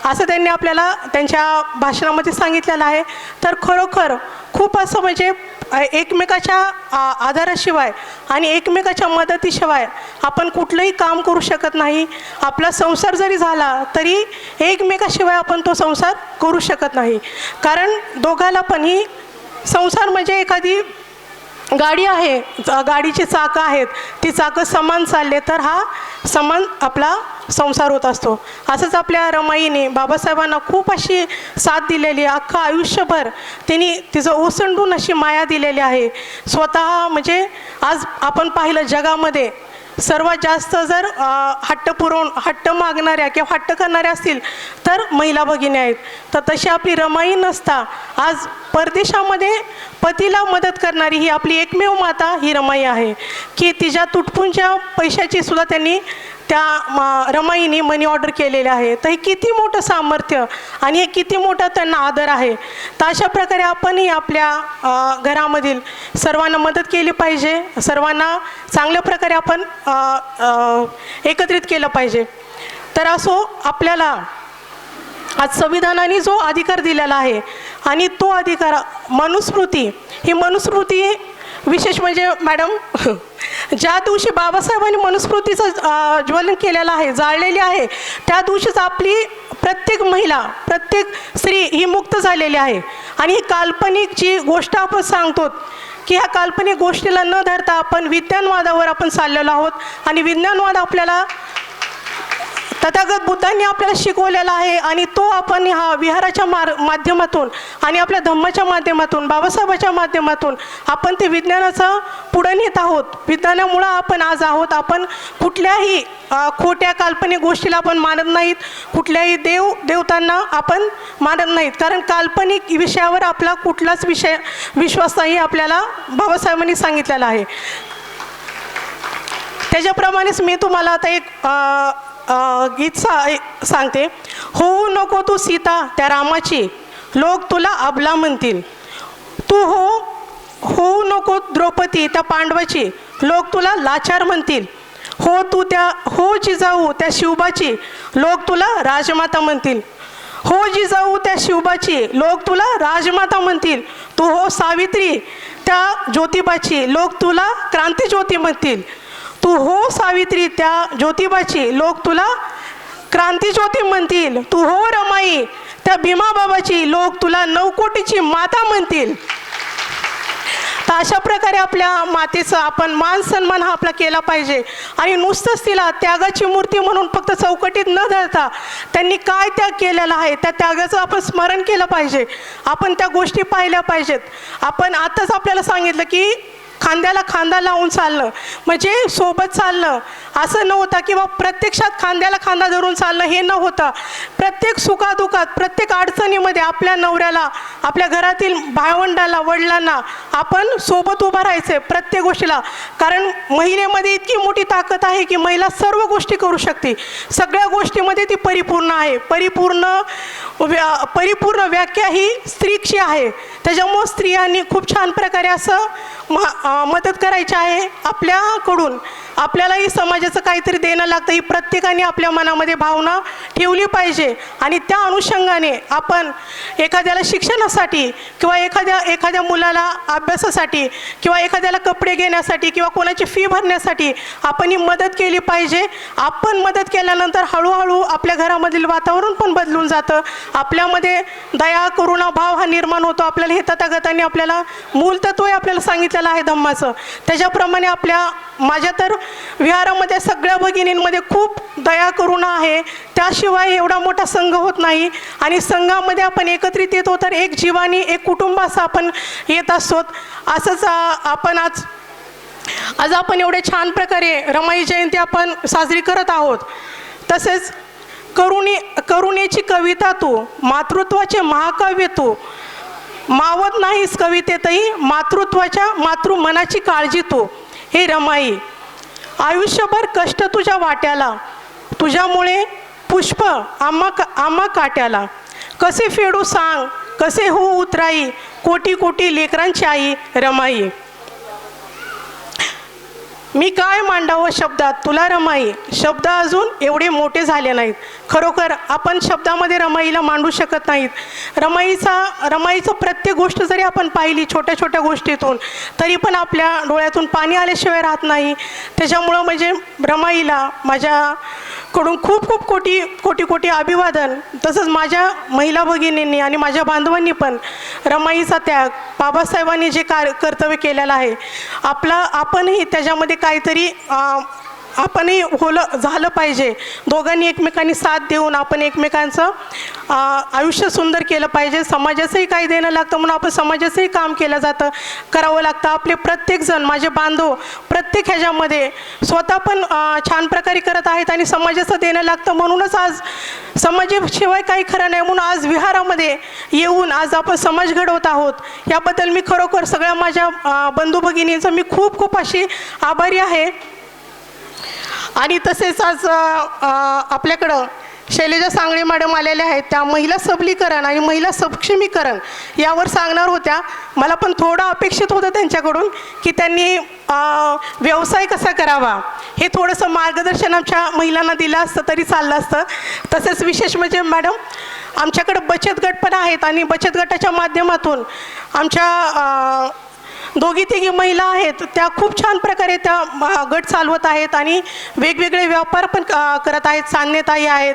असं त्यांनी आपल्याला त्यांच्या भाषणामध्ये सांगितलेलं आहे. तर खरोखर खूप असं म्हणजे एकमेकाच्या आधाराशिवाय आणि एकमेकाच्या मदतीशिवाय आपण कुठलंही काम करू शकत नाही. आपला संसार जरी झाला तरी एकमेकाशिवाय आपण तो संसार करू शकत नाही. कारण दोघाला पण ही संसार म्हणजे एखादी गाडी आहे, गाडीची चाकं आहेत, ती चाकं समान चालले तर हा समान आपला संसार होत असतो. असंच आपल्या रमाईने बाबासाहेबांना खूप अशी साथ दिलेली आहे. अख्खं आयुष्यभर त्यांनी तिचं ओसंडून अशी माया दिलेली आहे. स्वतः म्हणजे आज आपण पाहिलं जगामध्ये सर्वात जास्त जर हट्ट मागणाऱ्या किंवा हट्ट करणाऱ्या असतील तर महिला भगिनी आहेत. तर तशी आपली रमाई नसता आज परदेशामध्ये पतीला मदत करणारी ही आपली एकमेव माता ही रमाई आहे की तिच्या तुटपुंच्या पैशाची सुद्धा त्यांनी त्या रमाईने मनी ऑर्डर केलेले आहे. तर हे किती मोठं सामर्थ्य आणि हे किती मोठं त्यांना आदर आहे. तर अशा प्रकारे आपणही आपल्या घरामधील सर्वांना मदत केली पाहिजे, सर्वांना चांगल्या प्रकारे आपण एकत्रित केलं पाहिजे. तर असो आपल्याला आज संविधानाने जो अधिकार दिलेला आहे आणि तो अधिकार मनुस्मृती ही मनुस्मृती विशेष म्हणजे मॅडम ज्या दिवशी बाबासाहेबांनी मनुस्मृतीचं ज्वलन केलेलं आहे, जाळलेली आहे, त्या दिवशीच आपली प्रत्येक महिला प्रत्येक स्त्री ही मुक्त झालेली आहे. आणि ही काल्पनिक जी गोष्ट आपण सांगतो की ह्या काल्पनिक गोष्टीला न धरता आपण विज्ञानवादावर आपण चाललेलो आहोत आणि विज्ञानवाद आपल्याला तथागत बुद्धांनी आपल्याला शिकवलेला आहे आणि तो आपण ह्या विहाराच्या माध्यमातून आणि आपल्या धम्माच्या माध्यमातून बाबासाहेबाच्या माध्यमातून आपण ते विज्ञानाचं पुढे नेत आहोत. विज्ञानामुळं आपण आज आहोत. आपण कुठल्याही खोट्या काल्पनिक गोष्टीला आपण मानत नाहीत, कुठल्याही देवतांना आपण मानत नाहीत. कारण काल्पनिक विषयावर आपला कुठलाच विश्वास नाही आपल्याला बाबासाहेबांनी सांगितलेला आहे. त्याच्याप्रमाणेच मी तुम्हाला आता एक गीत सांगते. होऊ नको तू सीता त्या रामाची, लोक तुला अबला म्हणतील. तू होऊ नको द्रौपदी त्या पांडवाची, लोक तुला लाचार म्हणतील. हो जिजाऊ त्या शिवबाची, लोक तुला राजमाता म्हणतील. हो जिजाऊ त्या शिवबाची, लोक तुला राजमाता म्हणतील. तू हो सावित्री त्या ज्योतिबाची, लोक तुला क्रांतिज्योती म्हणतील. तू हो सावित्री त्या ज्योतिबाची, लोक तुला क्रांतिज्योती म्हणतील. तू हो रमाई त्या भीमाबाबाची, लोक तुला नवकोटीची माता म्हणतील. तर अशा प्रकारे आपल्या मातेचा आपण मान सन्मान हा आपला केला पाहिजे. आणि नुसतंच तिला त्यागाची मूर्ती म्हणून फक्त चौकटीत न धरता त्यांनी काय त्याग केलेला आहे त्या त्यागाचं आपण स्मरण केलं पाहिजे. आपण त्या गोष्टी पाहिल्या पाहिजेत. आपण आताच आपल्याला सांगितलं की खांद्याला खांदा लावून चालणं म्हणजे सोबत चालणं असं नव्हतं किंवा प्रत्यक्षात खांद्याला खांदा धरून चालणं हे नव्हतं. प्रत्येक सुखादुखात, प्रत्येक अडचणीमध्ये आपल्या नवऱ्याला, आपल्या घरातील भावंडाला, वडिलांना आपण सोबत उभं राहायचं प्रत्येक गोष्टीला. कारण महिलेमध्ये इतकी मोठी ताकद आहे की महिला सर्व गोष्टी करू शकते. सगळ्या गोष्टीमध्ये ती परिपूर्ण आहे. परिपूर्ण व्याख्या ही स्त्रीची आहे. त्याच्यामुळं स्त्रियांनी खूप छान प्रकारे असं मदत करायची आहे आपल्याकडून. आपल्यालाही समाजाचं काहीतरी देणं लागतं, ही प्रत्येकाने आपल्या मनामध्ये भावना ठेवली पाहिजे. आणि त्या अनुषंगाने आपण एखाद्याला शिक्षणासाठी किंवा एखाद्या मुलाला अभ्यासासाठी किंवा एखाद्याला कपडे घेण्यासाठी किंवा कोणाची फी भरण्यासाठी आपण ही मदत केली पाहिजे. आपण मदत केल्यानंतर हळूहळू आपल्या घरामधील वातावरण पण बदलून जातं. आपल्यामध्ये दया, करुणा भाव हा निर्माण होतो. आपल्याला हे तथागतांनी आपल्याला मूलतत्व आपल्याला सांगितलेलं आहे धम्माचं. त्याच्याप्रमाणे माझ्या तर विहारामध्ये सगळ्या भगिनींमध्ये खूप दया करुणा आहे. त्याशिवाय एवढा मोठा संघ होत नाही. आणि संघामध्ये आपण एकत्रित येतो तर एक जीवानी, एक कुटुंब असं आपण येत असतो. असंच आपण आज आपण एवढे छान प्रकारे रमाई जयंती आपण साजरी करत आहोत. तसेच करुणेची कविता तू, मातृत्वाचे महाकाव्य तू, मावत नाहीस कवितेतही मातृत्वाच्या मातृमनाची काळजी तू. हे रमाई, आयुष्यभर कष्ट तुझ्या वाट्याला, तुझ्यामुळे पुष्प आम्हा काट्याला. कसे फेडू सांग, कसे हो उतराई, कोटी कोटी लेकरांची आई रमाई. मी काय मांडावं शब्दात तुला रमाई, शब्द अजून एवढे मोठे झाले नाहीत. खरोखर आपण शब्दामध्ये रमाईला मांडू शकत नाहीत. रमाईचं प्रत्येक गोष्ट जरी आपण पाहिली छोट्या छोट्या गोष्टीतून, तरी पण आपल्या डोळ्यातून पाणी आल्याशिवाय राहत नाही. त्याच्यामुळं म्हणजे रमाईला माझ्याकडून खूप खूप कोटी अभिवादन. तसंच माझ्या महिला भगिनींनी आणि माझ्या बांधवांनी पण रमाईचा त्याग, बाबासाहेबांनी जे कर्तव्य केलेलं आहे, आपणही त्याच्यामध्ये काहीतरी आपणही झालं पाहिजे. दोघांनी एकमेकांनी साथ देऊन आपण एकमेकांचं आयुष्य सुंदर केलं पाहिजे. समाजाचंही काही देणं लागतं म्हणून आपण समाजाचंही काम करावं लागतं. आपले प्रत्येकजण, माझे बांधव प्रत्येक ह्याच्यामध्ये स्वतः पण छान प्रकारे करत आहेत आणि समाजाचं देणं लागतं. म्हणूनच आज समाजाशिवाय काही खरं नाही म्हणून आज विहारामध्ये येऊन आज आपण समाज घडवत आहोत. याबद्दल मी खरोखर सगळ्या माझ्या बंधू भगिनींचं मी खूप खूप अशी आभारी आहे. आणि तसेच आज आपल्याकडं शैलजा सांगळे मॅडम आलेल्या आहेत. त्या महिला सबलीकरण आणि महिला सक्षमीकरण यावर सांगणार होत्या. मला पण थोडं अपेक्षित होतं त्यांच्याकडून की त्यांनी व्यवसाय कसा करावा हे थोडंसं मार्गदर्शन आमच्या महिलांना दिलं असतं तरी चाललं असतं. तसेच विशेष म्हणजे मॅडम आमच्याकडं बचत गट पण आहेत आणि बचत गटाच्या माध्यमातून आमच्या दोघी-तिघी महिला आहेत, त्या खूप छान प्रकारे त्या गट चालवत आहेत आणि वेगवेगळे व्यापार पण करत आहेत. सान्यताई आहेत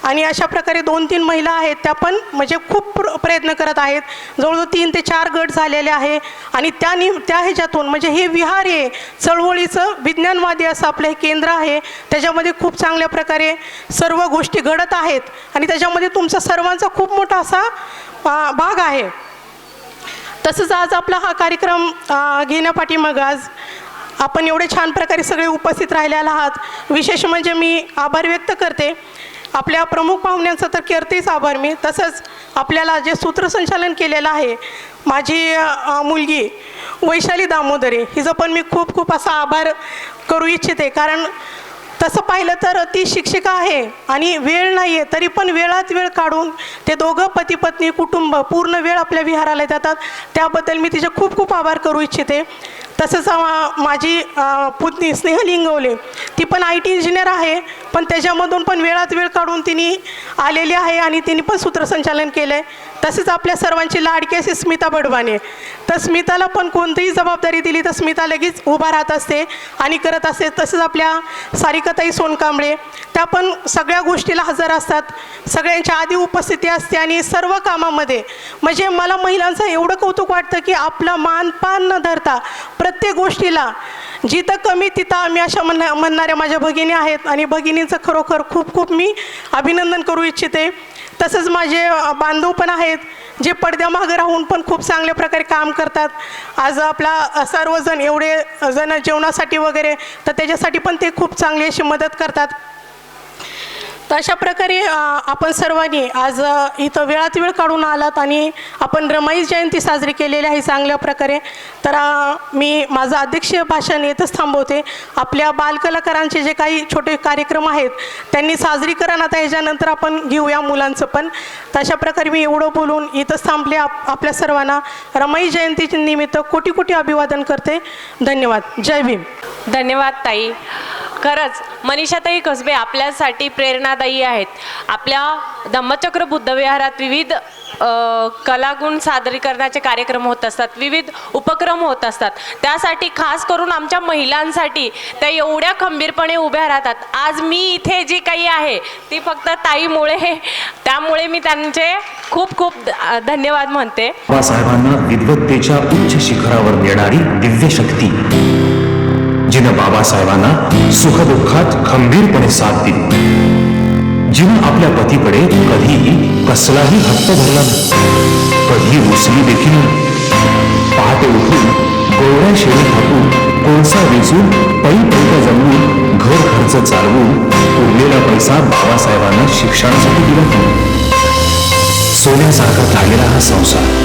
आणि अशा प्रकारे 2-3 महिला आहेत, त्या पण म्हणजे खूप प्रयत्न करत आहेत. जवळजवळ 3 ते 4 गट झालेले आहे. आणि त्या ह्याच्यातून म्हणजे हे विहार आहे चळवळीचं विज्ञानवादी असं आपलं हे केंद्र आहे. त्याच्यामध्ये खूप चांगल्या प्रकारे सर्व गोष्टी घडत आहेत आणि त्याच्यामध्ये तुमचा सर्वांचा खूप मोठा असा भाग आहे. तसंच आज आपला हा कार्यक्रम घेण्यापाठीमागं आज आपण एवढे छान प्रकारे सगळे उपस्थित राहिलेला आहात. विशेष म्हणजे मी आभार व्यक्त करते आपल्या प्रमुख पाहुण्यांचा तर करतेच आभार मी. तसंच आपल्याला जे सूत्रसंचालन केलेलं आहे माझी मुलगी वैशाली दामोदरे, हिचं पण मी खूप खूप असा आभार करू इच्छिते. कारण तसं पाहिलं तर ती शिक्षिका आहे आणि वेळ नाही आहे तरी पण वेळात वेळ काढून ते दोघं पती पत्नी कुटुंब पूर्ण वेळ आपल्या विहाराला जातात. त्याबद्दल मी तिचे खूप खूप आभार करू इच्छिते. तसंच माझी पुतणी स्नेहल इंगवले, ती पण IT इंजिनियर आहे पण त्याच्यामधून पण वेळात वेळ काढून तिने आलेली आहे आणि तिने पण सूत्रसंचालन केलं आहे. तसेच आपल्या सर्वांची लाडकी अशी स्मिता बडवाने, तर स्मिताला पण कोणतीही जबाबदारी दिली तर स्मिता लगेच उभा राहत असते आणि करत असते. तसेच आपल्या सारिकाताई सोनकांबळे, त्या पण सगळ्या गोष्टीला हजर असतात, सगळ्यांच्या आधी उपस्थिती असते आणि सर्व कामामध्ये म्हणजे मला महिलांचं एवढं कौतुक वाटतं की आपला मानपान न धरता प्रत्येक गोष्टीला जिथं कमी तिथं आम्ही अशा म्हणणाऱ्या माझ्या भगिनी आहेत आणि भगिनींचं खरोखर खूप खूप मी अभिनंदन करू इच्छिते. तसंच माझे बांधव पण आहेत जे पडद्यामागं राहून पण खूप चांगल्या प्रकारे काम करतात. आज आपला सर्वजण एवढे जण जेवणासाठी वगैरे तर त्याच्यासाठी पण ते खूप चांगली अशी मदत करतात. तर अशा प्रकारे आपण सर्वांनी आज इथं वेळात वेळ काढून आलात आणि आपण रमाई जयंती साजरी केलेली आहे चांगल्या प्रकारे. तर मी माझं अध्यक्षीय भाषण येतच थांबवते. आपल्या बालकलाकारांचे जे काही छोटे कार्यक्रम आहेत त्यांनी साजरीकरण आता ह्याच्यानंतर आपण घेऊया मुलांचं पण. तर अशा प्रकारे मी एवढं बोलून इथंच थांबले. आपल्या सर्वांना रमाई जयंतीच्या निमित्त कोटी कोटी अभिवादन करते. धन्यवाद. जय भीम. धन्यवाद ताई. खरंच मनीषाताई कसबे आपल्यासाठी प्रेरणादायी आहेत. आपल्या धम्मचक्र बुद्धविहारात विविध कलागुण सादरीकरणाचे कार्यक्रम होत असतात, विविध उपक्रम होत असतात. त्यासाठी खास करून आमच्या महिलांसाठी त्या एवढ्या खंबीरपणे उभ्या राहतात. आज मी इथे जी काही आहे ती फक्त ताईमुळे, त्यामुळे मी त्यांचे खूप खूप धन्यवाद म्हणते. बाबासाहेबांना विद्वत्तेच्या उच्च शिखरावर नेणारी दिव्य शक्ती, जिनं बाबासाहेबांना सुखदुःखात खंबीरपणे साथ दिली, जिनं आपल्या पतीकडे कधीही कसलाही हट्ट धरला नाही, कधी रुसली देखील नाही. पहाटे उठून गोवऱ्या शेळी थापून, कोळसा वेचून, पैपैका जमवून, घर खर्च चालवून उरलेला पैसा बाबासाहेबांना शिक्षणासाठी दिला. सोन्यासारखा लागलेला हा संसार.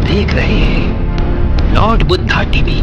देख रहे हैं लॉर्ड बुद्धा टीवी।